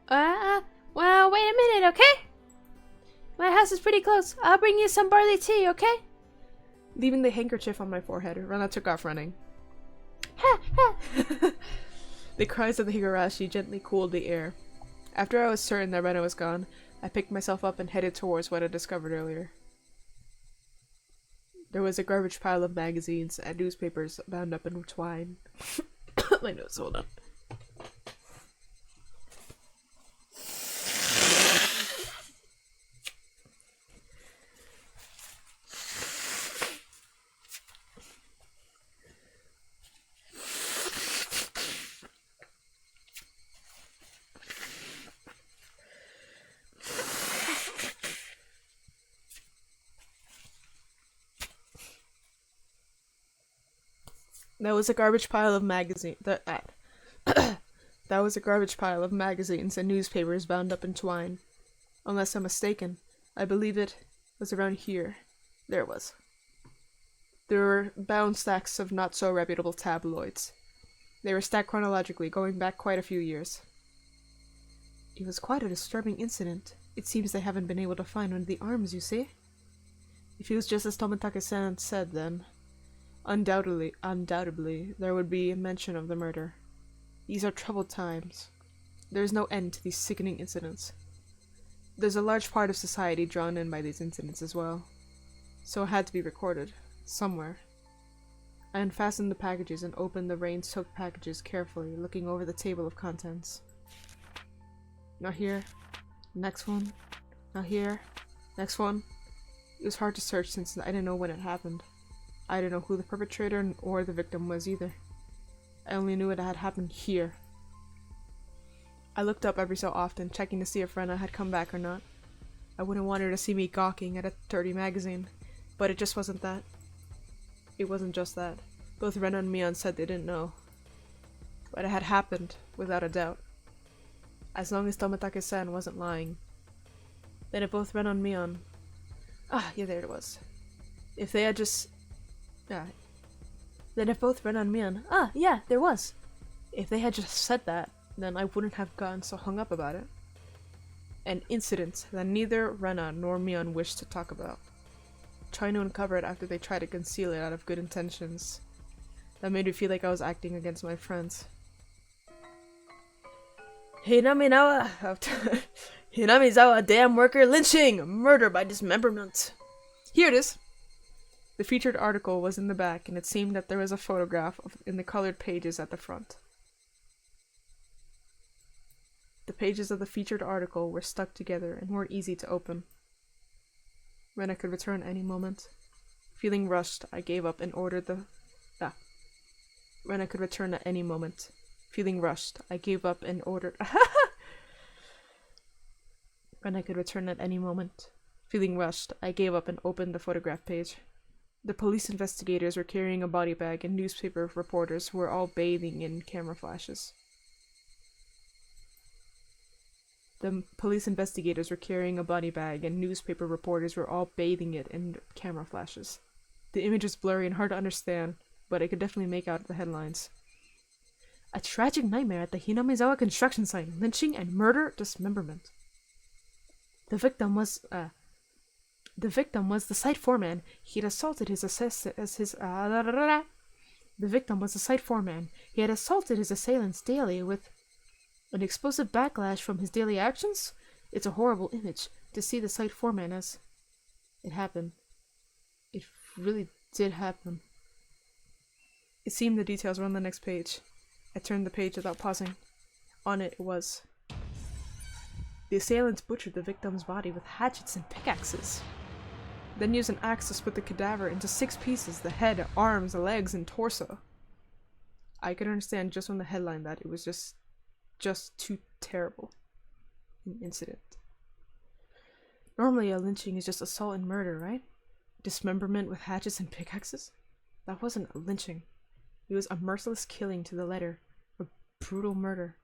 D: Well, wait a minute, okay? My house is pretty close. I'll bring you some barley tea, okay?
A: Leaving the handkerchief on my forehead, Rena took off running.
D: Ha ha!
A: The cries of the Higurashi gently cooled the air. After I was certain that Rena was gone, I picked myself up and headed towards what I discovered earlier. There was a garbage pile of magazines and newspapers bound up in twine. My nose, hold on. That was a garbage pile of that was a garbage pile of magazines and newspapers bound up in twine. Unless I'm mistaken, I believe it was around here. There it was. There were bound stacks of not-so-reputable tabloids. They were stacked chronologically, going back quite a few years. It was quite a disturbing incident. It seems they haven't been able to find one of the arms, you see. If it was just as Tomitake-san said, then undoubtedly, there would be mention of the murder. These are troubled times. There is no end to these sickening incidents. There's a large part of society drawn in by these incidents as well. So it had to be recorded. Somewhere. I unfastened the packages and opened the rain-soaked packages carefully, looking over the table of contents. Not here. Next one. Not here. Next one. It was hard to search since I didn't know when it happened. I didn't know who the perpetrator or the victim was either. I only knew it had happened here. I looked up every so often, checking to see if Rena had come back or not. I wouldn't want her to see me gawking at a dirty magazine, but it just wasn't that. It wasn't just that. Both Rena and Mion said they didn't know. But it had happened, without a doubt. As long as Tomitake-san wasn't lying. Then if both Rena and Mion... yeah, there it was. If they had just... Then if both Rena and Mion... yeah, there was. If they had just said that, then I wouldn't have gotten so hung up about it. An incident that neither Rena nor Mion wished to talk about. Trying to uncover it after they tried to conceal it out of good intentions. That made me feel like I was acting against my friends.
B: Hinamizawa dam worker lynching! Murder by dismemberment!
A: Here it is! The featured article was in the back, and it seemed that there was a photograph in the colored pages at the front. The pages of the featured article were stuck together and weren't easy to open. Rena could return any moment. Feeling rushed, I gave up and ordered the... Rena could return at any moment. Feeling rushed, I gave up and ordered... Rena could return at any moment. Feeling rushed, I gave up and opened the photograph page. The police investigators were carrying a body bag and newspaper reporters were all bathing in camera flashes. The police investigators were carrying a body bag and newspaper reporters were all bathing it in camera flashes. The image was blurry and hard to understand, but I could definitely make out the headlines. A tragic nightmare at the Hinamizawa construction site. Lynching and murder, dismemberment. The victim was the site foreman. He had assaulted his The victim was the site foreman. He had assaulted his assailants daily with an explosive backlash from his daily actions. It's a horrible image to see the site foreman as it happened. It really did happen. It seemed the details were on the next page. I turned the page without pausing. On it was: the assailants butchered the victim's body with hatchets and pickaxes. Then used an axe to split the cadaver into 6 pieces: the head, arms, legs, and torso. I could understand just from the headline that it was just too terrible an incident. Normally a lynching is just assault and murder, right? Dismemberment with hatchets and pickaxes? That wasn't a lynching. It was a merciless killing to the letter. A brutal murder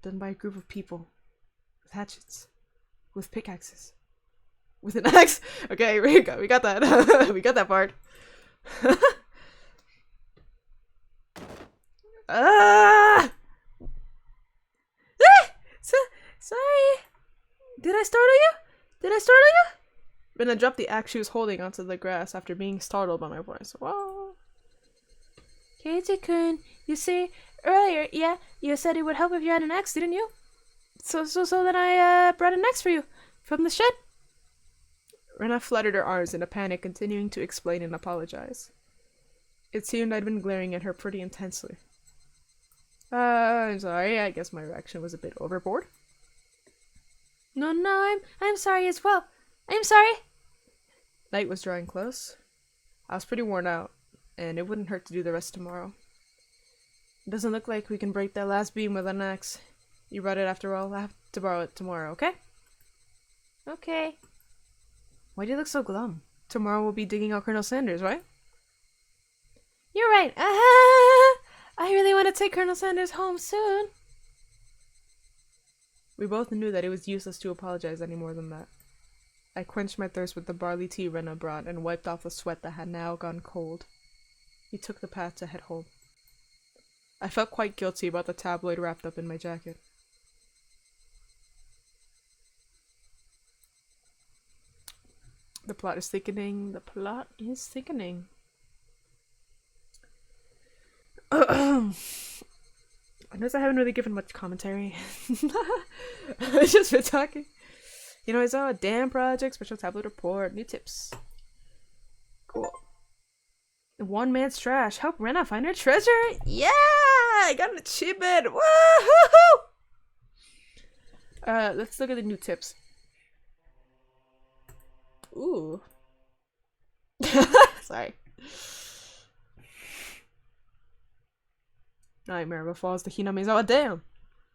A: done by a group of people. With hatchets. With pickaxes. With an axe? Okay, we got that. We got that part.
B: Sorry. Did I startle you?
A: Rena dropped the axe she was holding onto the grass after being startled by my voice. Whoa.
B: Keiji-kun, you see, earlier, you said it would help if you had an axe, didn't you? So then I brought an axe for you. From the shed.
A: Rena fluttered her arms in a panic, continuing to explain and apologize. It seemed I'd been glaring at her pretty intensely. I'm sorry, I guess my reaction was a bit overboard.
B: No, I'm sorry as well. I'm sorry.
A: Night was drawing close. I was pretty worn out, and it wouldn't hurt to do the rest tomorrow. It doesn't look like we can break that last beam with an axe. You brought it after all. I'll have to borrow it tomorrow, okay?
B: Okay.
A: Why do you look so glum? Tomorrow we'll be digging out Colonel Sanders, right?
B: You're right.
D: want to take Colonel Sanders home soon.
A: We both knew that it was useless to apologize any more than that. I quenched my thirst with the barley tea Rena brought and wiped off the sweat that had now gone cold. We took the path to head home. I felt quite guilty about the tabloid wrapped up in my jacket. The plot is thickening. The plot is thickening. I notice I haven't really given much commentary. I've just been talking. You know, I saw a damn project, special tablet report, new tips. Cool. One man's trash. Help Rena find her treasure? Yeah! I got an achievement! Woohoo! Let's look at the new tips. Ooh. Sorry. Nightmare befalls the Hinamezawa Dam.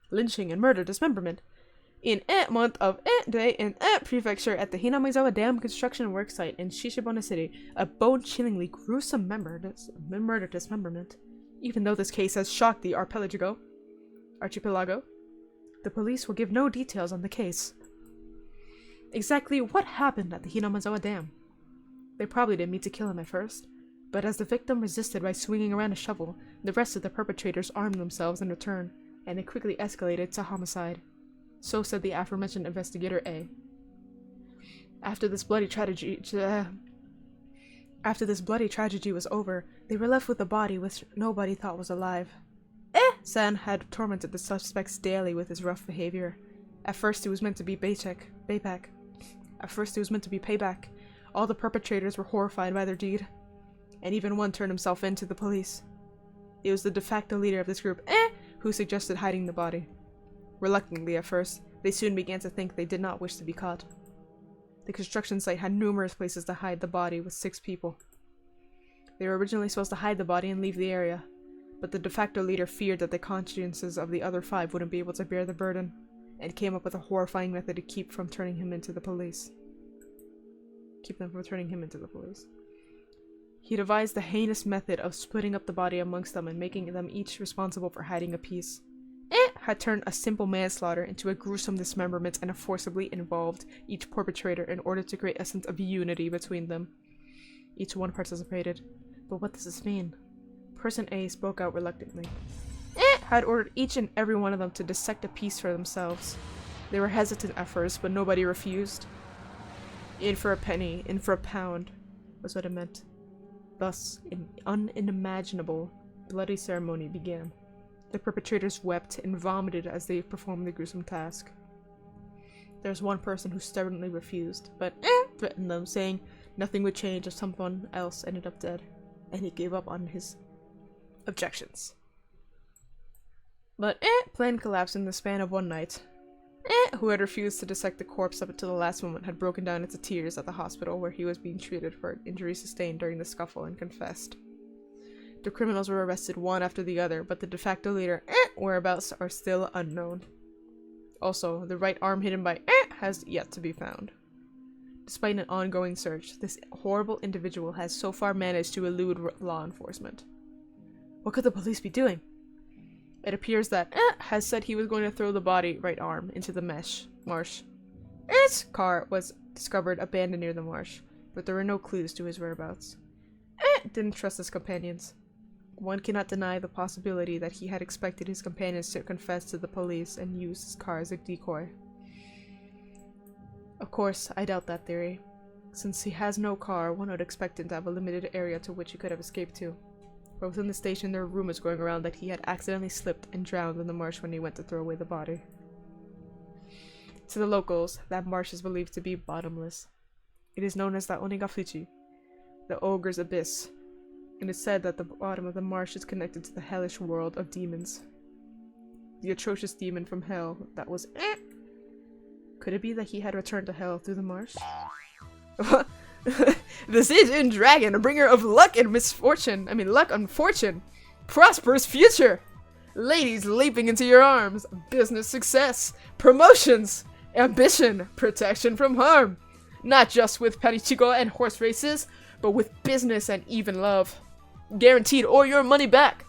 A: Lynching and murder dismemberment. In month of day in prefecture at the Hinamezawa Dam construction work site in Shishibona City, a bone-chillingly gruesome murder dismemberment. Even though this case has shocked the archipelago, the police will give no details on the case. Exactly what happened at the Hinamezawa Dam? They probably didn't mean to kill him at first, but as the victim resisted by swinging around a shovel, the rest of the perpetrators armed themselves in return, and it quickly escalated to homicide. So said the aforementioned investigator A. After this bloody tragedy was over, they were left with a body which nobody thought was alive. San had tormented the suspects daily with his rough behavior. At first it was meant to be payback. All the perpetrators were horrified by their deed, and even one turned himself in to the police. It was the de facto leader of this group, who suggested hiding the body. Reluctantly at first, they soon began to think they did not wish to be caught. The construction site had numerous places to hide the body with 6 people. They were originally supposed to hide the body and leave the area, but the de facto leader feared that the consciences of the other 5 wouldn't be able to bear the burden, and came up with a horrifying method to keep them from turning him into the police. He devised the heinous method of splitting up the body amongst them and making them each responsible for hiding a piece. Had turned a simple manslaughter into a gruesome dismemberment and forcibly involved each perpetrator in order to create a sense of unity between them. Each one participated. But what does this mean? Person A spoke out reluctantly. Had ordered each and every one of them to dissect a piece for themselves. They were hesitant at first, but nobody refused. In for a penny, in for a pound, was what it meant. Thus, an unimaginable, bloody ceremony began. The perpetrators wept and vomited as they performed the gruesome task. There was one person who stubbornly refused, but threatened them, saying nothing would change if someone else ended up dead, and he gave up on his objections. But plan collapsed in the span of one night. Who had refused to dissect the corpse up until the last moment had broken down into tears at the hospital where he was being treated for injuries sustained during the scuffle and confessed. The criminals were arrested one after the other, but the de facto leader whereabouts are still unknown. Also, the right arm hidden by has yet to be found. Despite an ongoing search, this horrible individual has so far managed to elude law enforcement. What could the police be doing? It appears that has said he was going to throw the body right arm into the marsh. His car was discovered abandoned near the marsh, but there were no clues to his whereabouts. Didn't trust his companions. One cannot deny the possibility that he had expected his companions to confess to the police and use his car as a decoy. Of course, I doubt that theory. Since he has no car, one would expect him to have a limited area to which he could have escaped to. But within the station there were rumors going around that he had accidentally slipped and drowned in the marsh when he went to throw away the body. To the locals, that marsh is believed to be bottomless. It is known as the Onikakushi, the ogre's abyss. It is said that the bottom of the marsh is connected to the hellish world of demons. The atrocious demon from hell that was Could it be that he had returned to hell through the marsh? The Seijin dragon, a bringer of luck and misfortune. Luck and fortune. Prosperous future. Ladies leaping into your arms. Business success. Promotions. Ambition. Protection from harm. Not just with parichigo and horse races, but with business and even love. Guaranteed or your money back.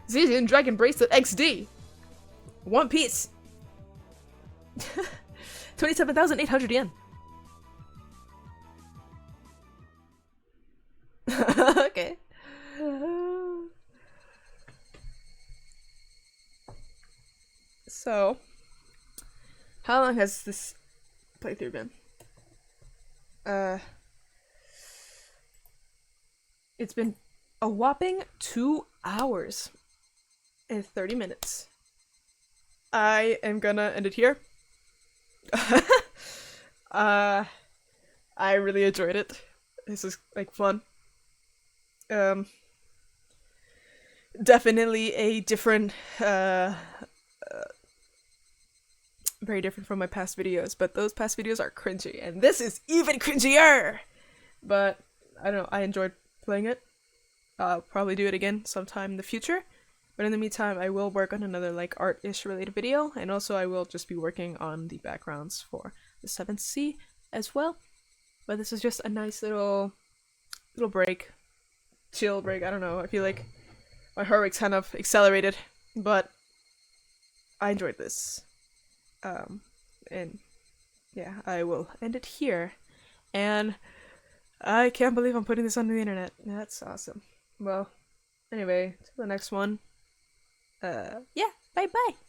B: Zizian Dragon Bracelet XD. One piece. 27,800 yen. Okay. So, how long has this playthrough been? It's been a whopping 2 hours and 30 minutes. I am gonna end it here. I really enjoyed it. This is like fun. Definitely a different, very different from my past videos, but those past videos are cringy, and this is even cringier! But, I don't know, I enjoyed playing it. I'll probably do it again sometime in the future, but in the meantime, I will work on another, like, art-ish related video, and also I will just be working on the backgrounds for the 7th Sea as well. But this is just a nice little break. Chill break, I don't know, I feel like my heart rate's kind of accelerated, but I enjoyed this. And yeah, I will end it here. And I can't believe I'm putting this on the internet. That's awesome. Well, anyway, till the next one. Yeah, bye bye.